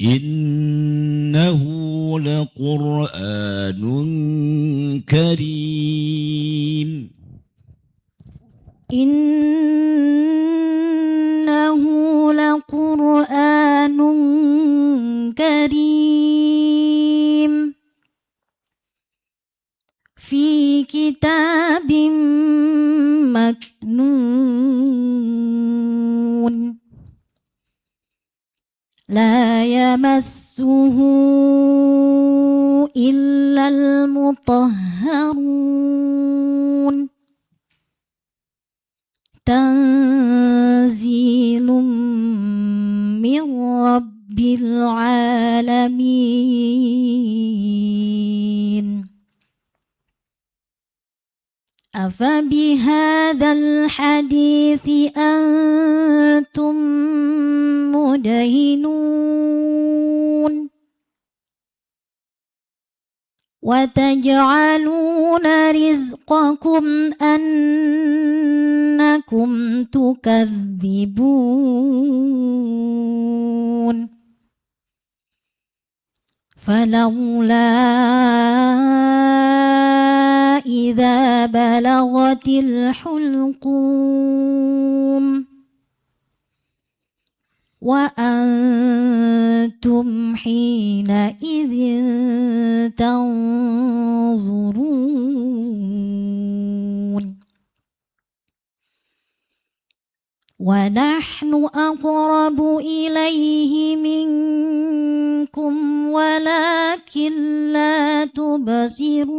إنه لقرآن كريم إنه لقرآن كريم في كتاب مكنون لا يمسه إلا المطهرون تنزيل من رب العالمين أفبهذا الحديث أنتم مدهنون وتجعلون رزقكم أنكم تكذبون فلولا إذا بلغت الحلقوم وأنتم حينئذ تنظرون ونحن أقرب إليه منكم ولكن لا تبصرون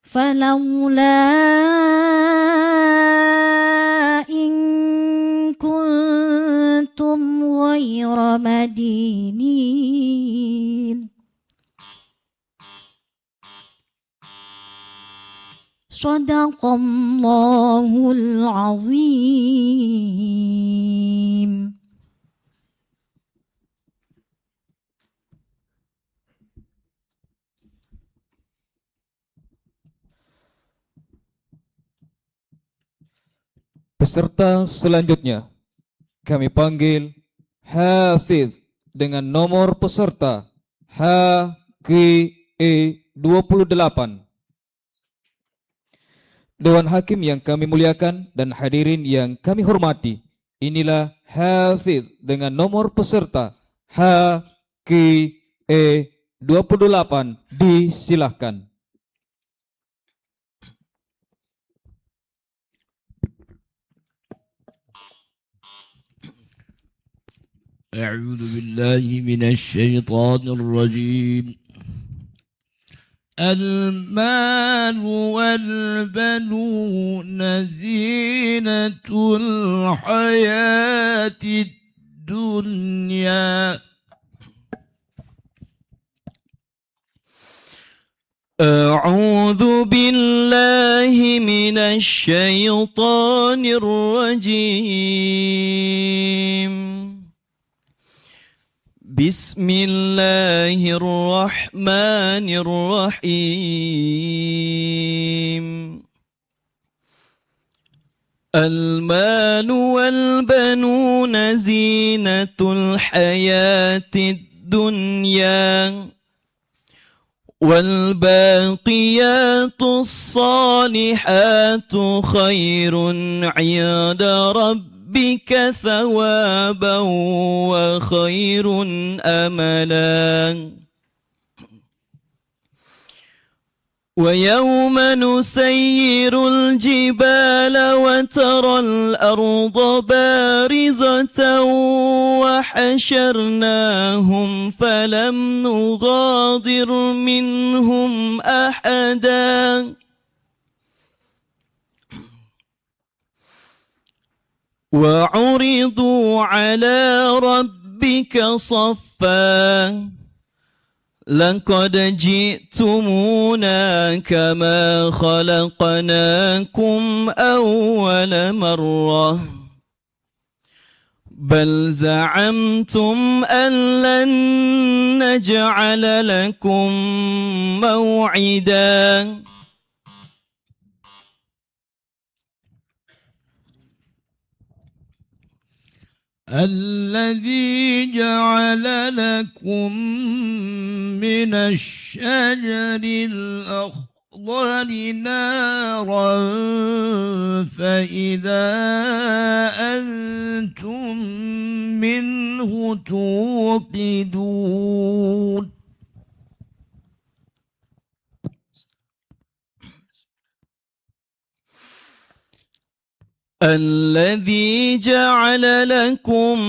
فلولا إن كنتم غير مدينين صدق الله العظيم. Peserta selanjutnya kami panggil Hafidz dengan nomor peserta HGE 28. Dewan Hakim yang kami muliakan dan hadirin yang kami hormati, inilah Hafidz dengan nomor peserta HGE 28, disilahkan. أعوذ بالله من الشيطان الرجيم. المال والبنون زينة الحياة الدنيا أعوذ بالله من الشيطان الرجيم. بسم الله الرحمن الرحيم. المال والبنون والبنون زينة الحياة الدنيا والباقيات الصالحات خير عند ربك ثوابا وخير أملا ويوم نسير الجبال وترى الأرض بارزة وحشرناهم فلم نغادر منهم أحدا وعرضوا على ربك صفا لقد جئتمونا كما خلقناكم أول مرة بل زعمتم أن لن نجعل لكم موعدا الذي جعل لكم من الشجر الأخضر نارا فإذا أنتم منه توقدون الذي جعل لكم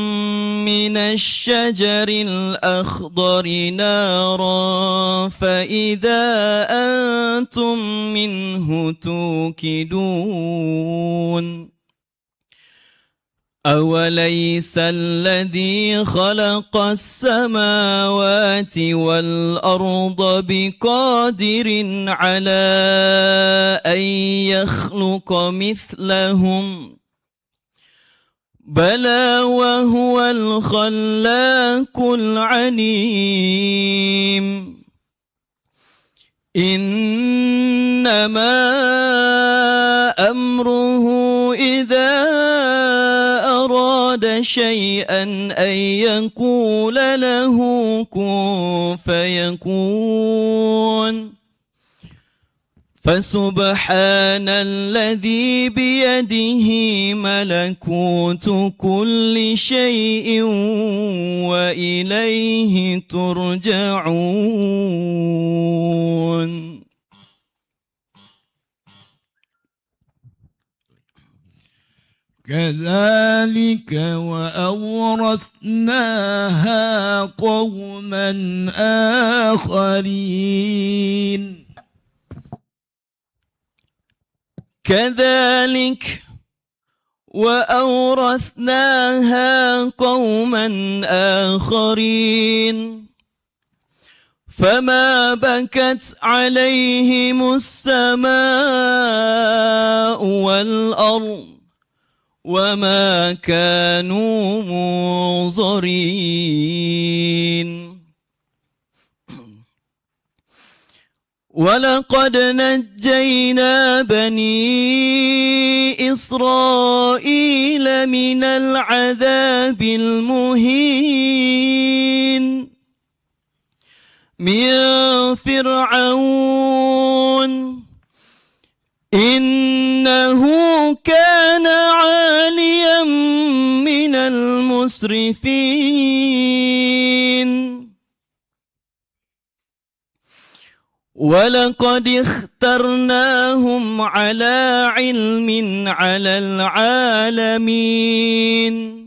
من الشجر الأخضر نارا فإذا أنتم منه توقدون أوليس الذي خلق السماوات والأرض بقادر على أن يخلق مثلهم بلى وهو الخلاق العليم إنما أمره إذا أراد شيئا أن يقول له كن فيكون فسبحان الذي بيده ملكوت كل شيء وإليه ترجعون كذلك وأورثناها قوما آخرين كذلك وأورثناها قوما آخرين فما بكت عليهم السماء والأرض وما كانوا منظرين ولقد نجينا بني إسرائيل من العذاب المهين من فرعون إنه كان عاليا من المسرفين ولقد اخترناهم على علم على العالمين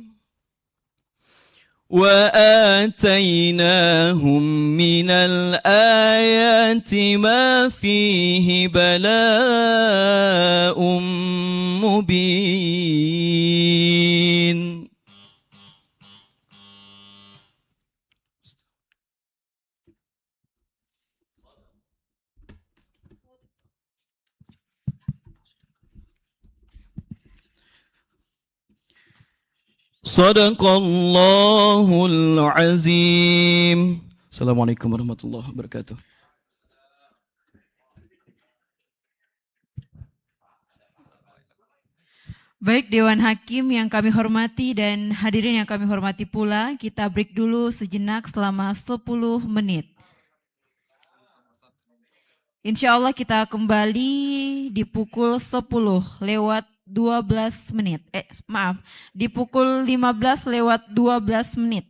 وآتيناهم من الآيات ما فيه بلاء مبين صدق الله العظيم. Assalamualaikum warahmatullahi wabarakatuh. Baik Dewan Hakim yang kami hormati dan hadirin yang kami hormati pula, kita break dulu sejenak selama 10 menit. Insya Allah kita kembali di pukul 10:12 menit. Di pukul 15:12 menit.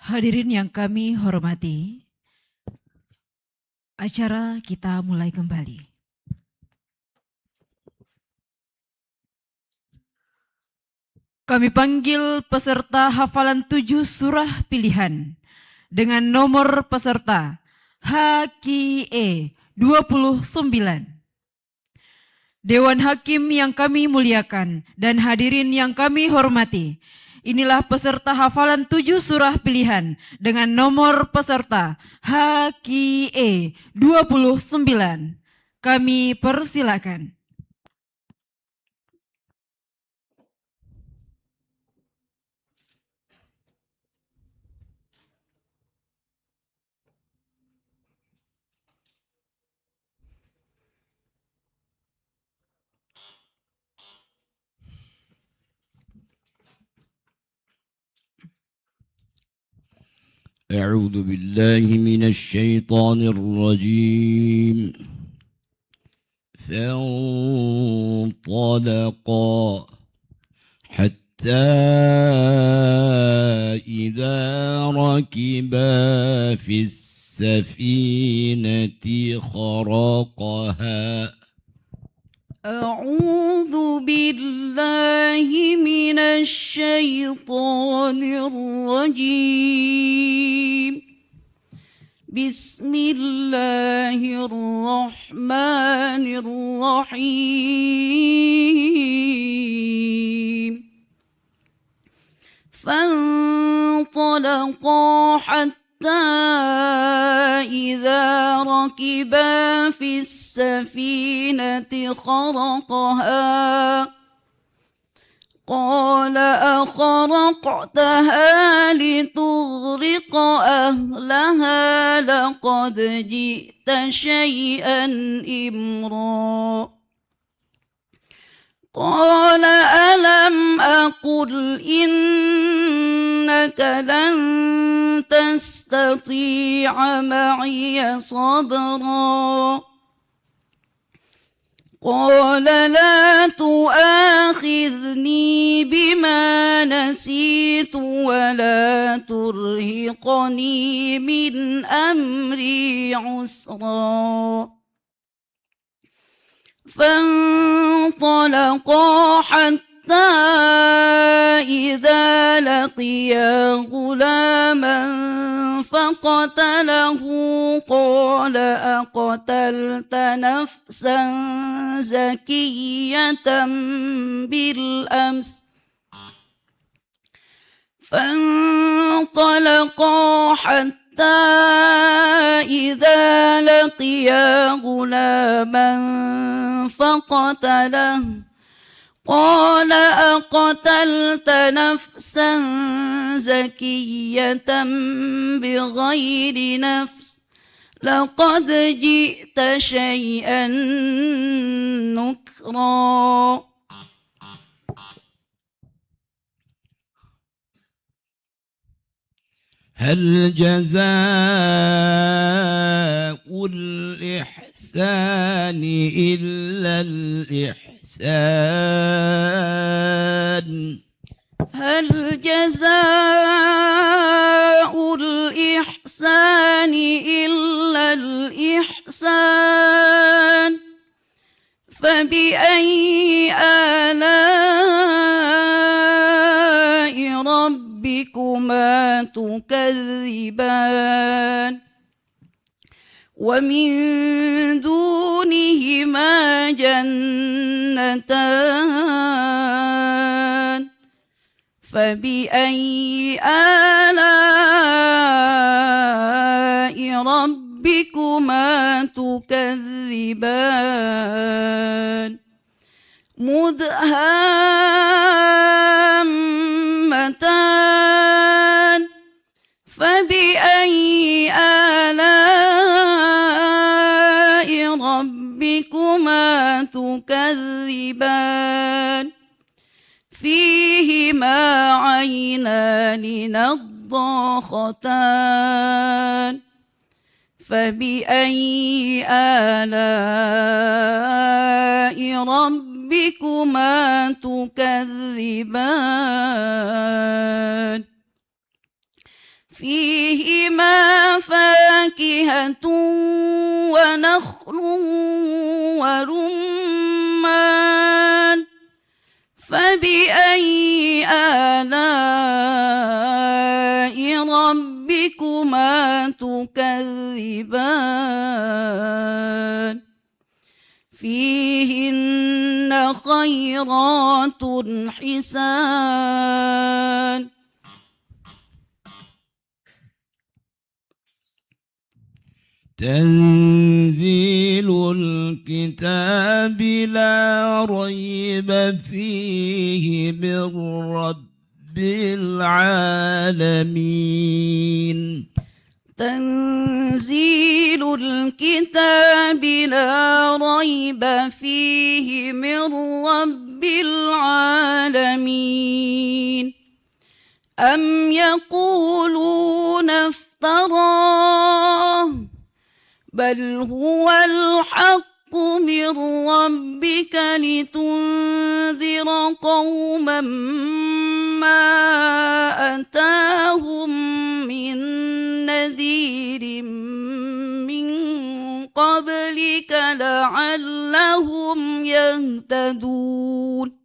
Hadirin yang kami hormati, acara kita mulai kembali. Kami panggil peserta hafalan 7 surah pilihan dengan nomor peserta HKE 29. Dewan Hakim yang kami muliakan dan hadirin yang kami hormati, inilah peserta hafalan 7 surah pilihan dengan nomor peserta HKE 29. Kami persilakan. أعوذ بالله من الشيطان الرجيم فانطلقا حتى إذا ركبا في السفينة خرقها أعوذ بالله من الشيطان الرجيم بسم الله الرحمن الرحيم فانطلقا حتى إذا ركبا في السفينة خرقها قال أخرقتها لتغرق أهلها لقد جئت شيئا إمرا قال ألم أقل إنك لن تستطيع معي صبرا قال لا تؤاخذني بما نسيت ولا ترهقني من أمري عسرا فانطلقا حتى إذا لقيا غلاما فقتله قال أقتلت نفسا زكية بالأمس فانطلقا حتى إذا لقيا غلاما فقتله قال أقتلت نفسا زكية بغير نفس لقد جئت شيئا نكرا هل جزاء الإحسان إلا الإحسان هل جزاء الإحسان إلا الإحسان فبأي آلاء ربكما تكذبان ومن دونهما جنتان فبأي آلاء ربكما تكذبان مدهامتان فبأي آلاء ربكما تكذبان فيهما عينان نضاختان فبأي آلاء ربكما تكذبان فيهما فاكهة ونخل ورمان فبأي آلاء ربكما تكذبان فيهن خيرات حسان تنزيل الكتاب لا ريب فيه من رب العالمين تنزيل الكتاب لا ريب فيه من رب العالمين أم يقولون افتراه بل هو الحق من ربك لتنذر قوما ما أتاهم من نذير من قبلك لعلهم يهتدون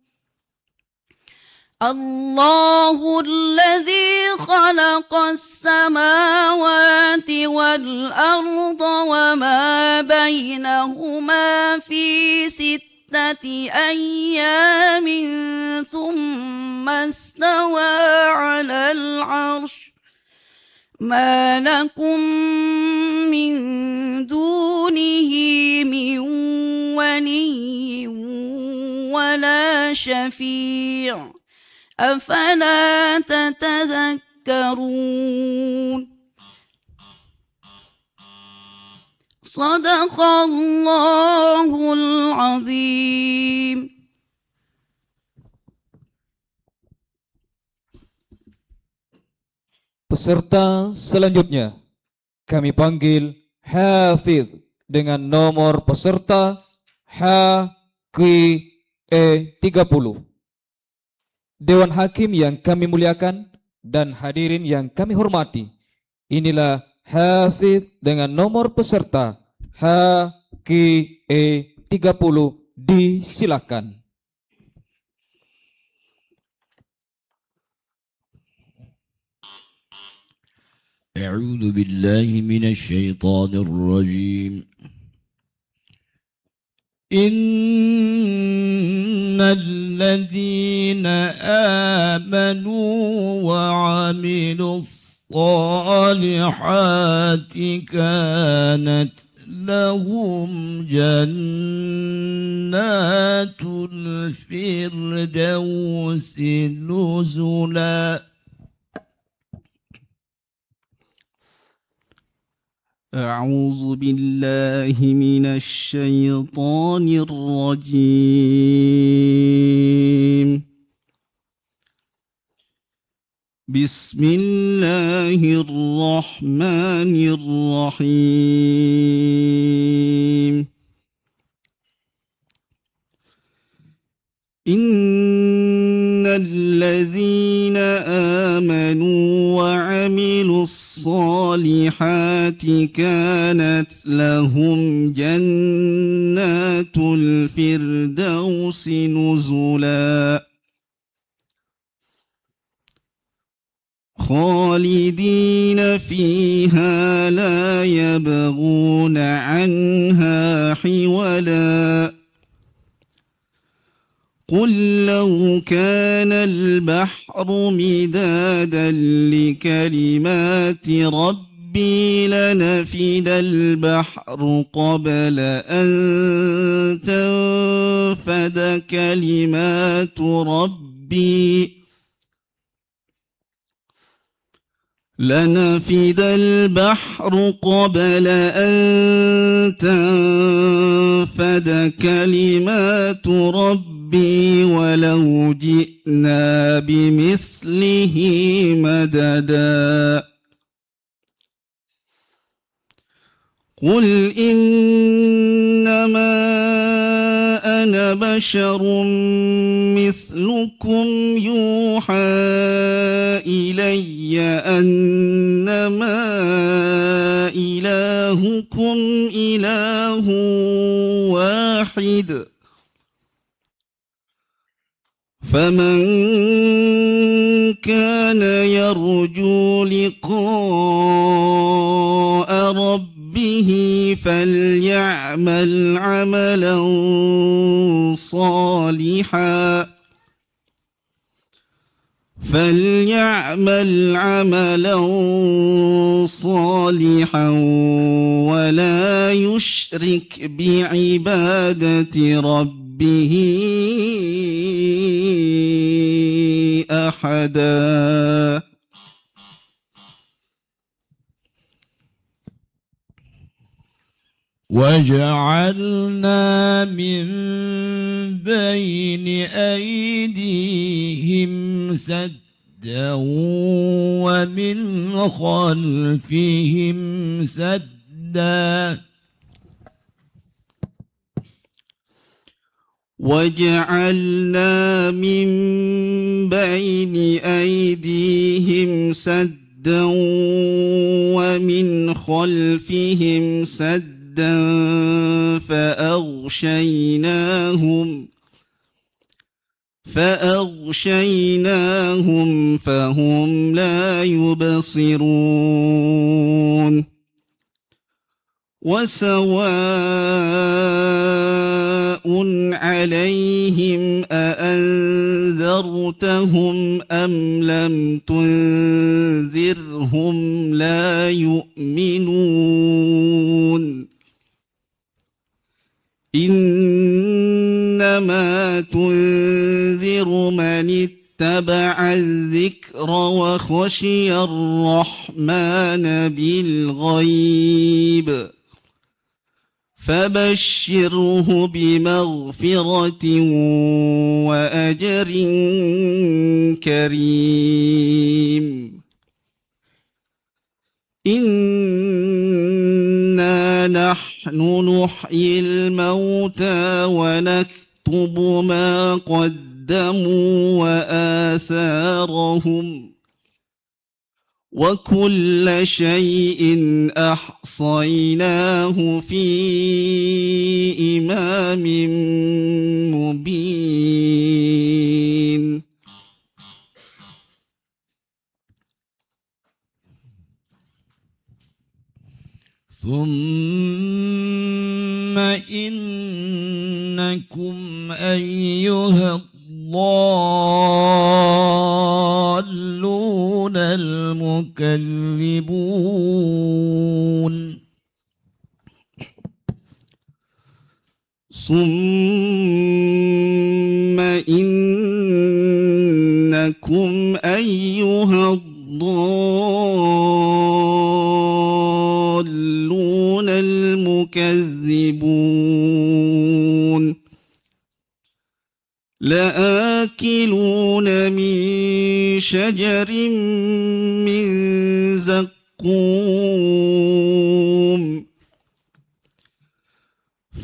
الله الذي خلق السماوات والأرض وما بينهما في 6 أيام ثم استوى على العرش ما لكم من دونه من ولي ولا شفيع أفلا تتذكرون صدق الله العظيم. Peserta selanjutnya kami panggil Hafidh dengan nomor peserta HQE30. Dewan Hakim yang kami muliakan dan hadirin yang kami hormati, inilah Hafidh dengan nomor peserta HQE30, disilakan. أعوذ بالله من الشيطان الرجيم إن الذين آمنوا وعملوا الصالحات كانت لهم جنات الفردوس نزلا أعوذ بالله من الشيطان الرجيم بسم الله الرحمن الرحيم إن الذين آمنوا وعملوا الصالحات كانت لهم جنات الفردوس نزلا خالدين فيها لا يبغون عنها حولا قل لو كان البحر مدادا لكلمات ربي لنفد البحر قبل أن تنفد كلمات ربي لنفد البحر قبل أن تنفد كلمات ربي ولو جئنا بمثله مددا قل إنما أنا بشر مثلكم يوحى إلي أنما إلهكم إله واحد فمن كان يرجو لقاء ربه فليعمل عملا صالحا ولا يشرك بعبادة ربه أحدا. وجعلنا من بين أيديهم سدا ومن خلفهم سدا وجعلنا من بين أيديهم سدا ومن خلفهم سدا فأغشيناهم فهم لا يبصرون وسواء عليهم أأنذرتهم أم لم تنذرهم لا يؤمنون إنما تنذر من اتبع الذكر وخشي الرحمن بالغيب فبشره بمغفرة وأجر كريم. إنا نحن نحيي الموتى ونكتب ما قدموا وآثارهم وكل شيء أحصيناه في إمام مبين. ثم إنكم أيها الضالون المكذبون ثم إنكم أيها الضالون المكذبون لآكلون من شجر من زقوم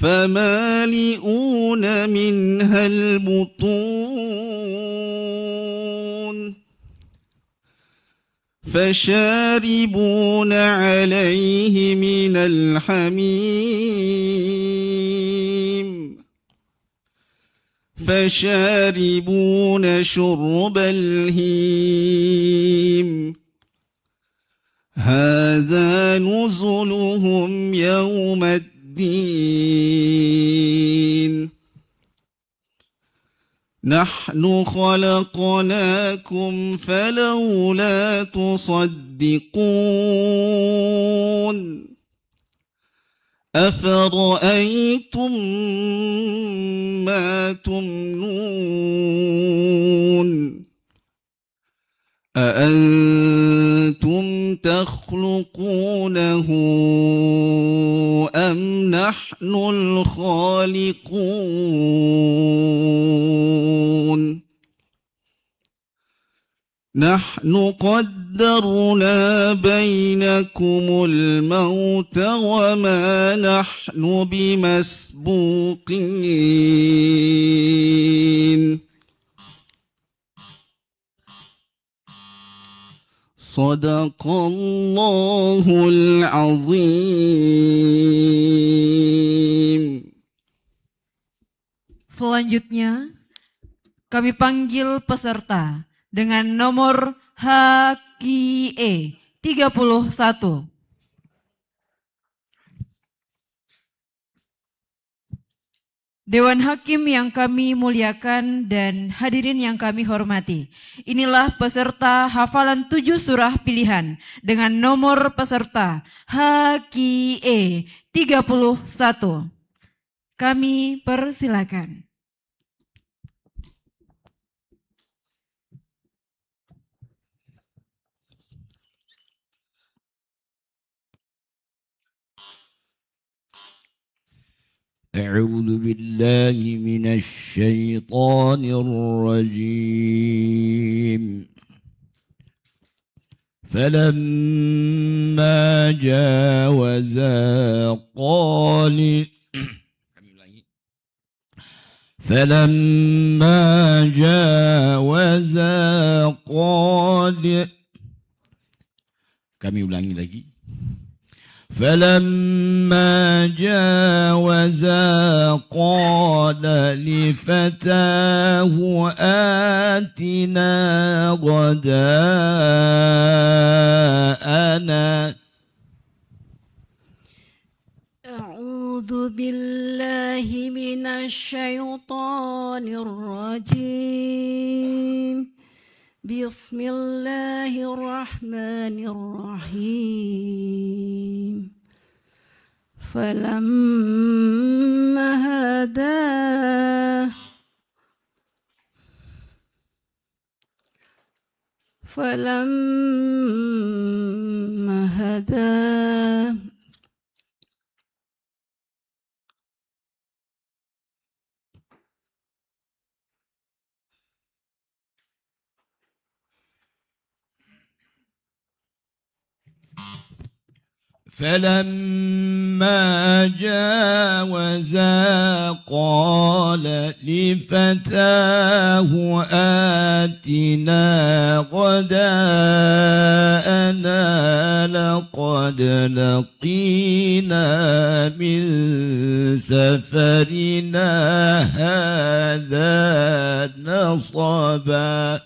فمالئون منها البطون فشاربون عليه من الحميم فشاربون شرب الهيم هذا نزلهم يوم الدين نحن خلقناكم فلولا تصدقون أفرأيتم ما تمنون أأنتم تخلقونه أم نحن الخالقون نحن قدرنا بينكم الموت وما نحن بمسبوقين صدق الله العظيم. Selanjutnya, kami panggil peserta dengan nomor HQE 31. Dewan Hakim yang kami muliakan dan hadirin yang kami hormati. Inilah peserta hafalan 7 surah pilihan dengan nomor peserta HQE 31. Kami persilakan. أعوذ بالله من الشيطان الرجيم. فلما جاوزا قال فلما جاوزا قال kami ulangi lagi. فلما جاوزا قال لفتاه آتنا غداءنا. أعوذ بالله من الشيطان الرجيم. بسم الله الرحمن الرحيم. فلما هدى فلما جاوزا قال لفتاه آتنا غداءنا لقد لقينا من سفرنا هذا نصبا.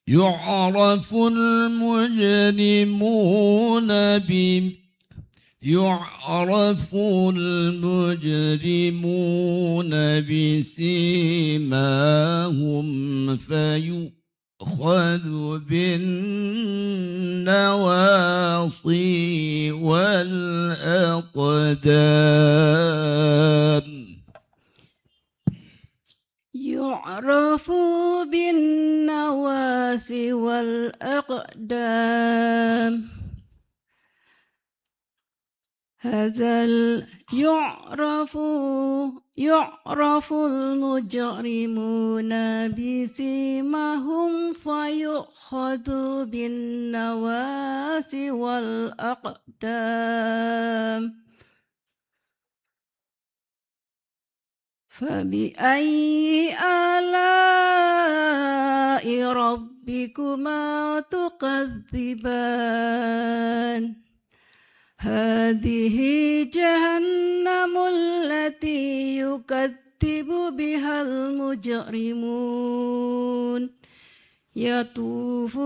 يعرف المجرمون بسيماهم فيؤخذ بالنواصي والأقدام. يعرف بالنواسي والأقدام. يعرف المجرمون بسيماهم فيؤخذ بالنواسي والأقدام. فبأي آلاء ربكما تكذبان. هذه جهنم التي يكذب بها المجرمون يطوف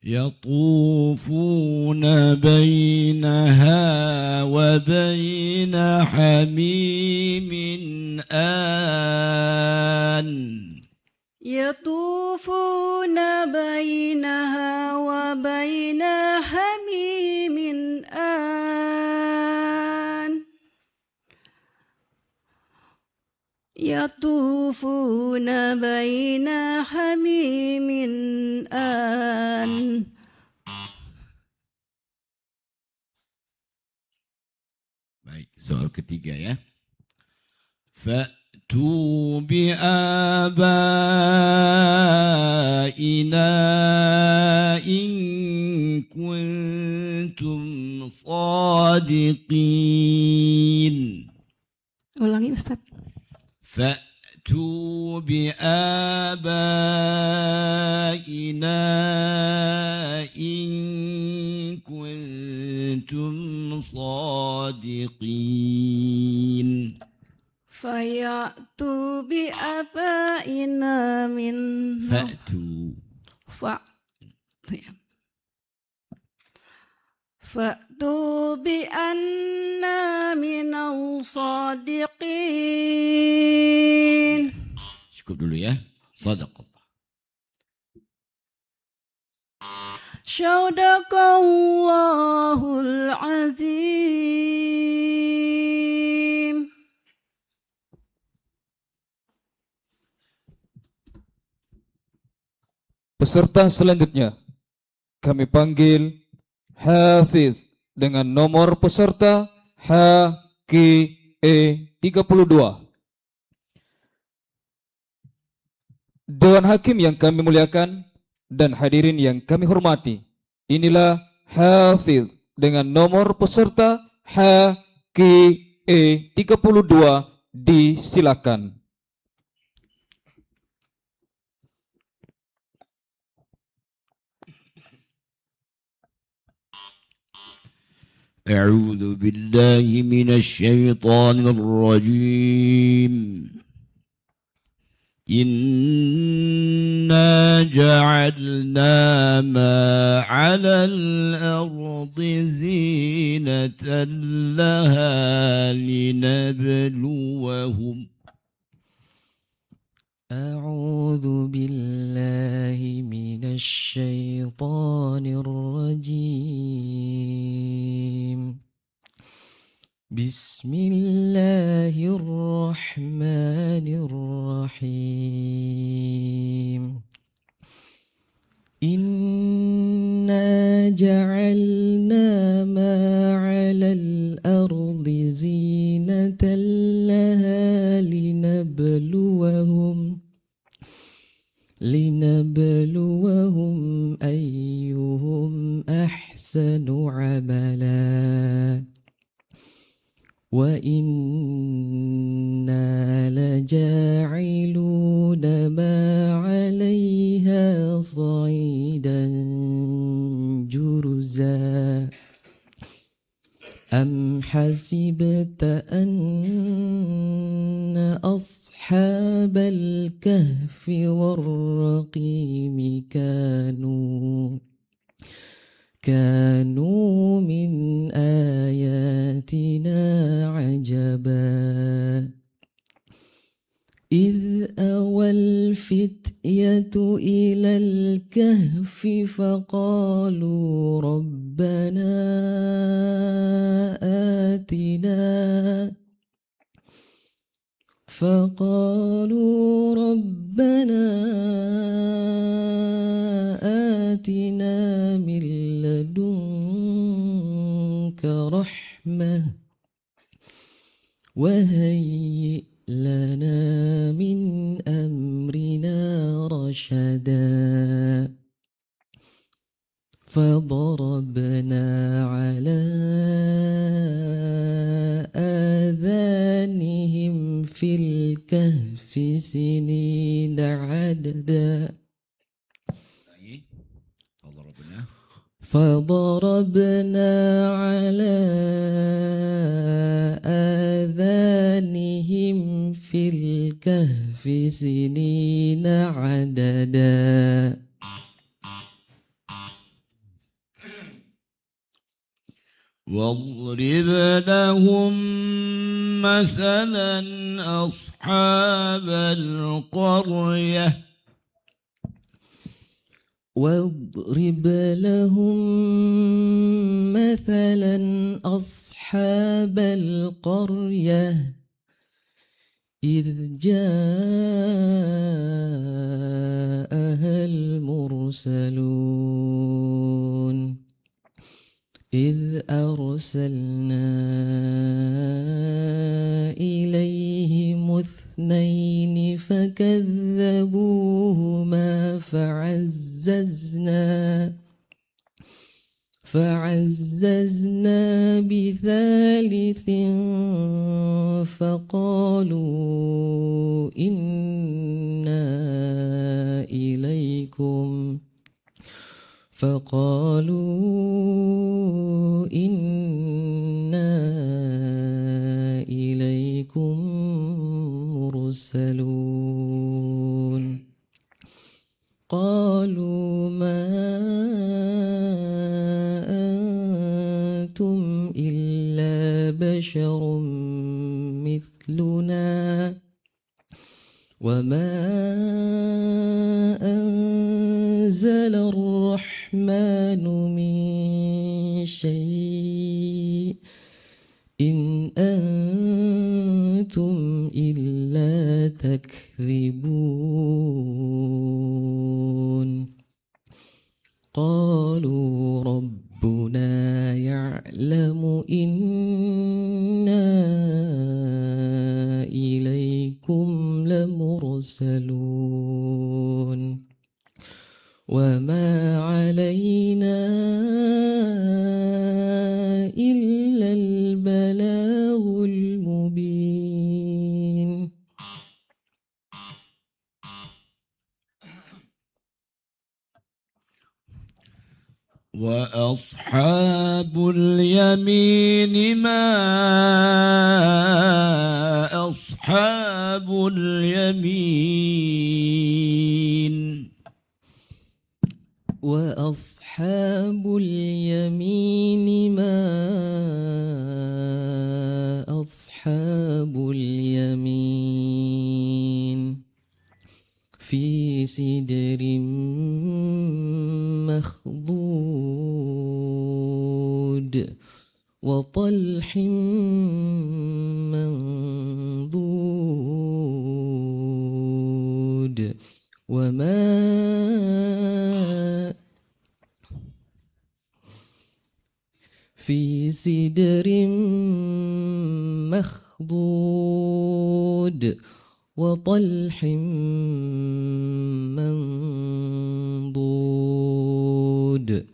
يطوفون بينها وبين حميم آن. يطوفون بينها وبين حميم آن. يطوفون بين حميم آن. Baik, soal ketiga ya. Fa'tu bi'abaina in kuntum sadiqin. Ulangi Ustaz. فأتوا بآبائنا إن كنتم صادقين. Fayatu bi abaina min Fa'tu bi anna minal sadiqin. Cukup dulu ya. Sadaqallah. Sadaqallahul azim. Peserta selanjutnya kami panggil Hafiz dengan nomor peserta HKE32. Dewan Hakim yang kami muliakan dan hadirin yang kami hormati, inilah Hafiz dengan nomor peserta HKE32, disilakan. أعوذ بالله من الشيطان الرجيم. إنا جعلنا ما على الأرض زينة لها لنبلوهم. أعوذ بالله من الشيطان الرجيم. بسم الله الرحمن الرحيم. إنا جعلنا ما على الأرض زينة لها لنبلوهم أيهم أحسن عملا وإنا لجاعلون ما عليها صعيدا جرزا أم حسبت أن أصحاب الكهف والرقيم كانوا من آياتنا عجبا إذ أوى الفتية إلى الكهف فقالوا ربنا آتنا من لدنك رحمة وهيئ لنا من أمرنا رشدا فضربنا على آذانهم في الكهف سنين عددا فضربنا على آذانهم في الكهف سنين عددا واضرب لهم مثلا أصحاب القرية واضرب لهم مثلا أصحاب القرية إذ جاءها المرسلون إذ أرسلنا إليهم اثنين فكذبوهما فعززنا بثالث فقالوا إنا إليكم مرسلون قالوا ما أنتم إلا بشر مثلنا وما أنزل الرحمن من شيء إن أنتم إلا تكذبون قالوا ربنا يعلم إنا إليكم لمرسلون وما علينا إلا البلاغ المبين وأصحاب اليمين ما أصحاب اليمين وأصحاب اليمين ما أصحاب اليمين في سدر مخضود وطلح منضود في سدر مخضود وطلح منضود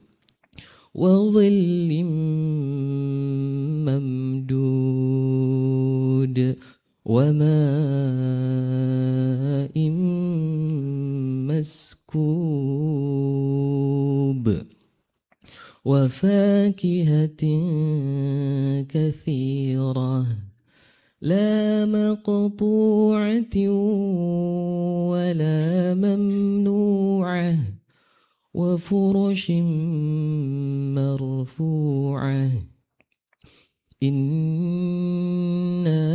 وظل ممدود وماء مسكوب وفاكهة كثيرة لا مقطوعة ولا ممنوعة وفرش مرفوعة إنا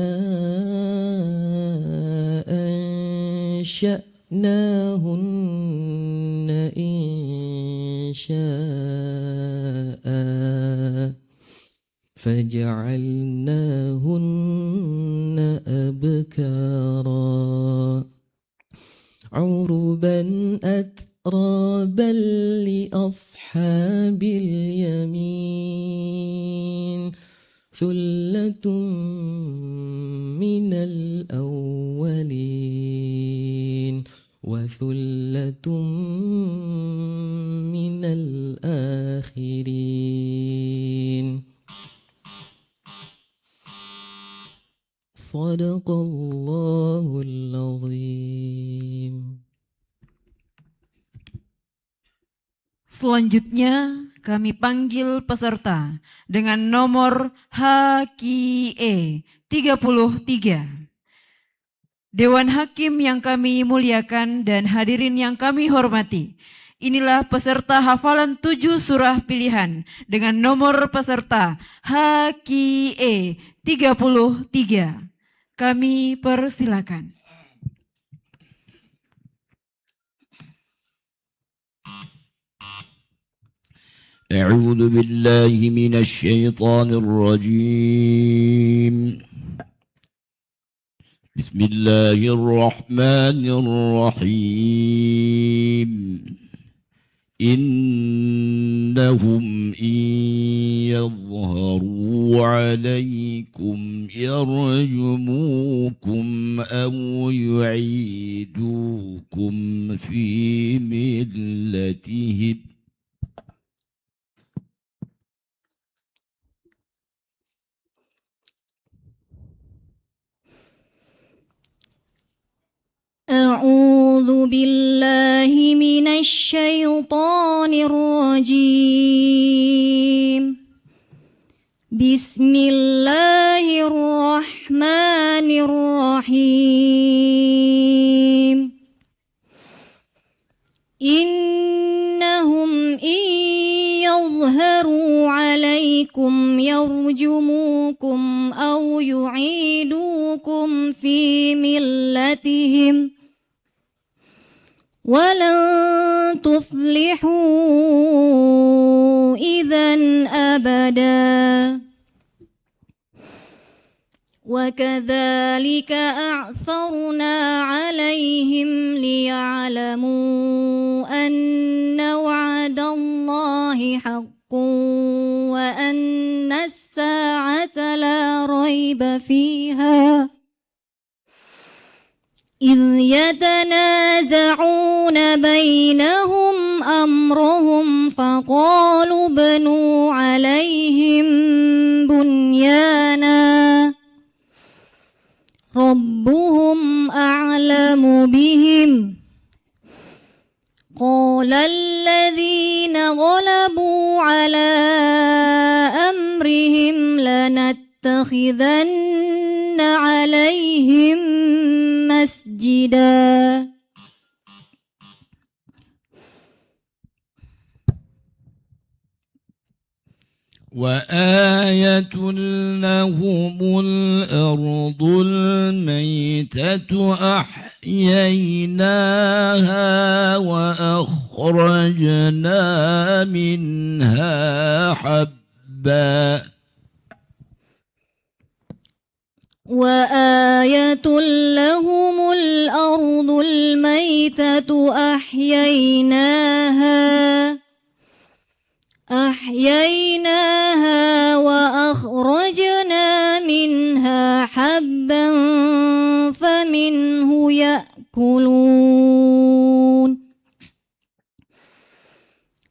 أنشأناهن إنشاء فجعلناهن أبكارا عربا أترابا لأصحاب اليمين ثلة من الأولين وثلة من الآخرين صدق الله العظيم. Selanjutnya kami panggil peserta dengan nomor HKE 33. Dewan Hakim yang kami muliakan dan hadirin yang kami hormati, inilah peserta hafalan 7 surah pilihan dengan nomor peserta HKE 33. Kami persilakan. أعوذ بالله من الشيطان الرجيم بسم الله الرحمن الرحيم إنهم إن يظهروا عليكم يرجموكم أو يعيدوكم في ملتهم أعوذ بالله من الشيطان الرجيم. بسم الله الرحمن الرحيم. إنهم إن يظهروا عليكم يرجموكم أو يعيدوكم في ملتهم ولن تفلحوا إذا أبدا. وكذلك أعثرنا عليهم ليعلموا أن وعد الله حق وأن الساعة لا ريب فيها إذ يتنازعون بينهم أمرهم فقالوا ابنوا عليهم بنيانا ربهم أعلم بهم. قال الذين غلبوا على أمرهم لنتخذن عليهم مسجدا. وآية لهم الأرض الميتة أحييناها وأخرجنا منها حبا. وآية لهم الأرض الميتة أحييناها وأخرجنا منها حبا فمنه يأكلون.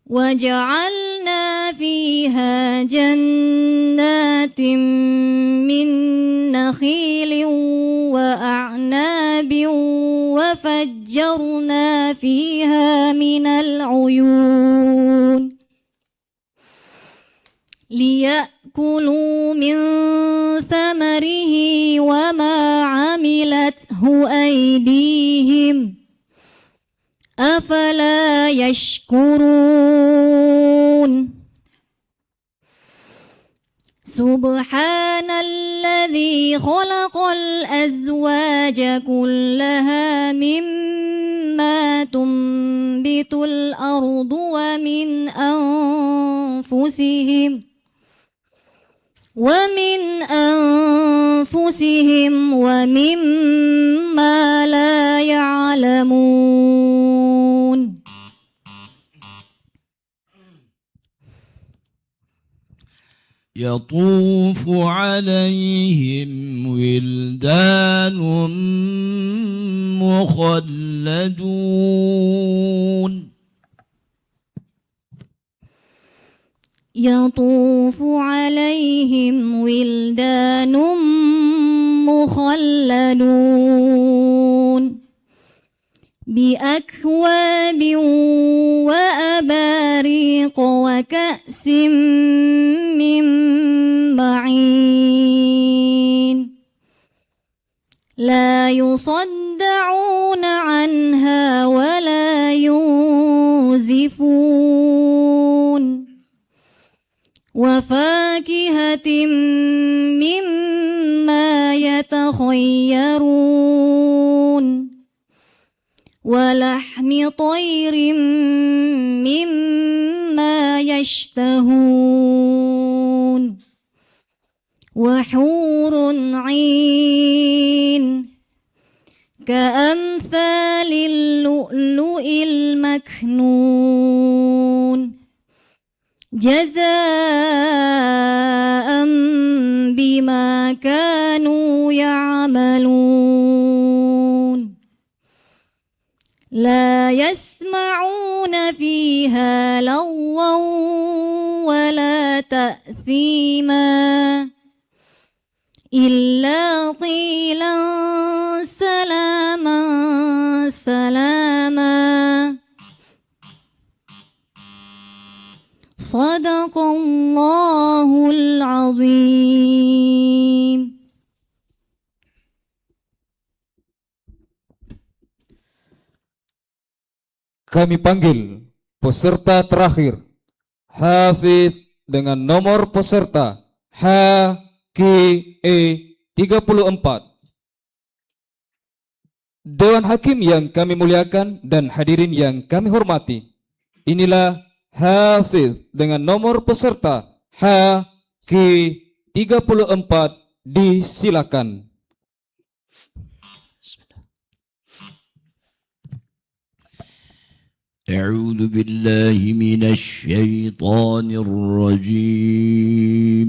وجعلنا فيها جنات من نخيل وأعناب وفجرنا فيها من العيون ليأكلوا من ثمره وما عملته أيديهم أفلا يشكرون. سبحان الذي خلق الأزواج كلها مما تنبت الأرض ومن أنفسهم ومما لا يعلمون. يطوف عليهم ولدان مخلدون. يطوف عليهم ولدان مخلدون بأكواب وأباريق وكأس من معين لا يصدعون عنها ولا ينزفون. وفاكهة مما يتخيرون ولحم طير مما يشتهون وحور عين كأمثال اللؤلؤ المكنون جزاء بما كانوا يعملون لا يسمعون فيها لغوا ولا تأثيما إلا قيلا سلاما سلاما صدق الله العظيم. Kami panggil peserta terakhir, Hafidz dengan nomor peserta HKE 34. Dewan Hakim yang kami muliakan dan hadirin yang kami hormati, inilah Hafidz dengan nomor peserta HKE 34, disilakan. أعوذ بالله من الشيطان الرجيم.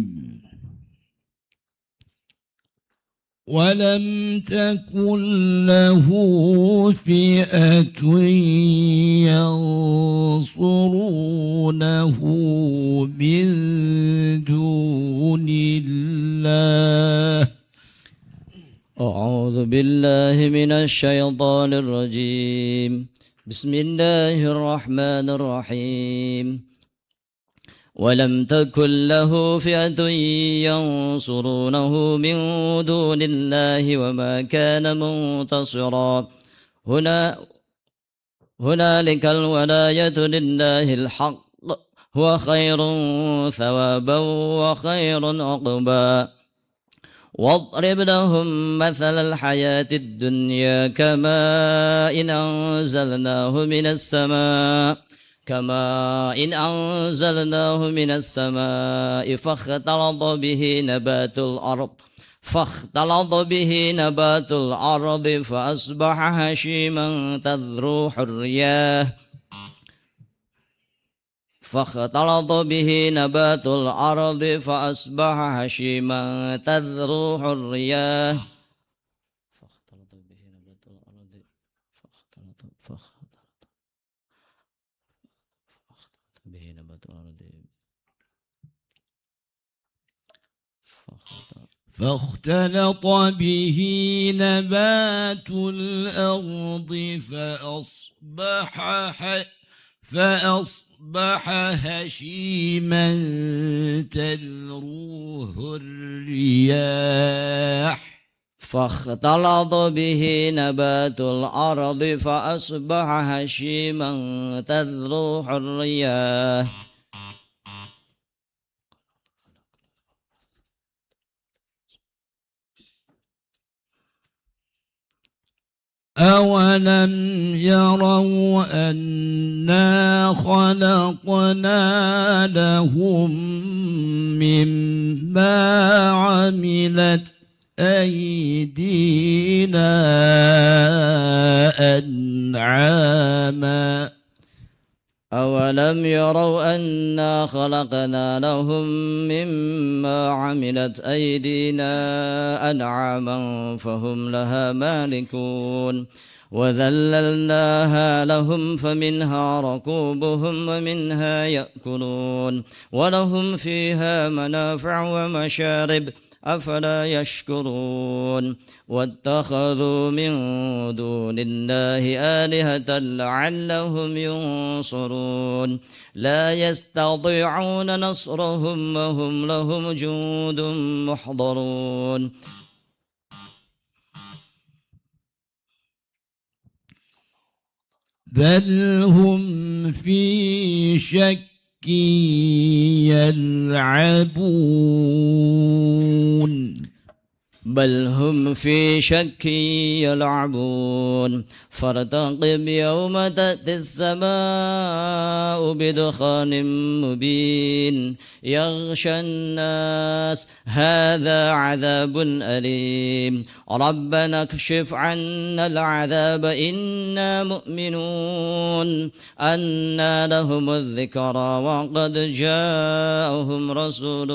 ولم تكن له فئة ينصرونه من دون الله. أعوذ بالله من الشيطان الرجيم. بسم الله الرحمن الرحيم. ولم تكن له فئة ينصرونه من دون الله وما كان منتصرا. هنالك الولاية لله الحق هو خير ثوابا وخير عقبا. واضرب لهم مثل الحياة الدنيا كماء إن أنزلناه من السماء فاختلط به نبات الأرض فأصبح هشيما تذروح الرياح فاختلط به نبات الأرض فأصبح هشيما تذروح الرياح فاختلط به نبات الأرض فأصبح هشيما تذروه الرياح. فاختلط به نبات الأرض فأصبح هشيما تذروح الرياح. أولم يروا أنا خلقنا لهم مما عملت أيدينا أنعاما. أولم يروا أنا خلقنا لهم مما عملت أيدينا أنعاما فهم لها مالكون. وذللناها لهم فمنها ركوبهم ومنها يأكلون ولهم فيها منافع ومشارب أفلا يشكرون. واتخذوا من دون الله آلهة لعلهم ينصرون. لا يستطيعون نصرهم وهم لهم جند محضرون. بل هم في شك يلعبون. بل هم في شك يلعبون فارتقب يوم تأتي السماء بدخان مبين يغشى الناس هذا عذاب أليم ربنا اكشف عنا العذاب إنا مؤمنون أنى لهم الذكرى وقد جاءهم رسول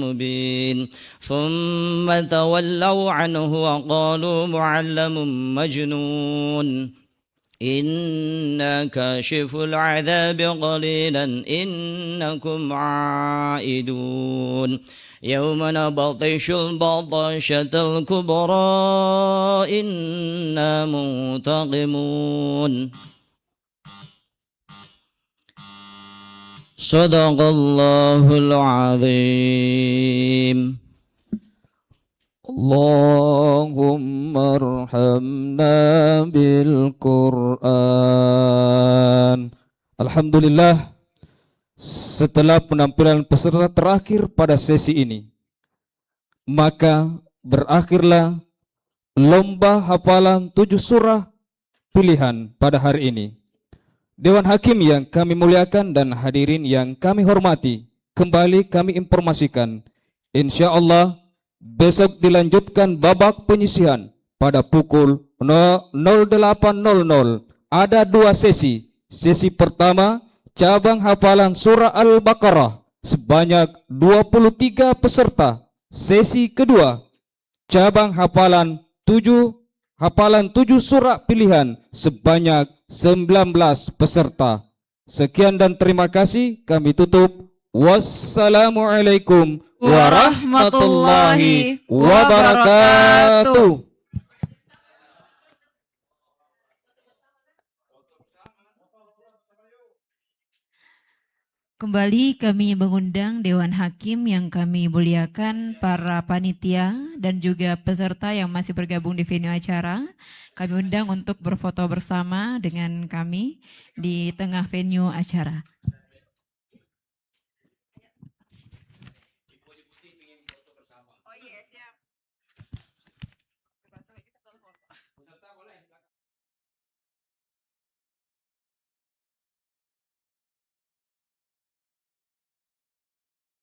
مبين ثم تولوا عنه وقالوا معلم مجنون إنا كاشف العذاب قليلا إنكم عائدون يوم نبطش البطشة الكبرى إنا منتقمون صدق الله العظيم اللهم ارhamna bil Quran. Alhamdulillah, setelah penampilan peserta terakhir pada sesi ini, maka berakhirlah lomba hafalan 7 surah pilihan pada hari ini. Dewan Hakim yang kami muliakan dan hadirin yang kami hormati, kembali kami informasikan, insya Allah besok dilanjutkan babak penyisihan pada pukul 08.00. Ada 2 sesi. Sesi pertama, cabang hafalan surah Al-Baqarah sebanyak 23 peserta. Sesi kedua, cabang hafalan 7 surah pilihan sebanyak 19 peserta. Sekian dan terima kasih. Kami tutup. Wassalamualaikum warahmatullahi wabarakatuh. Kembali kami mengundang Dewan Hakim yang kami muliakan, para panitia dan juga peserta yang masih bergabung di venue acara. Kami undang untuk berfoto bersama dengan kami di tengah venue acara.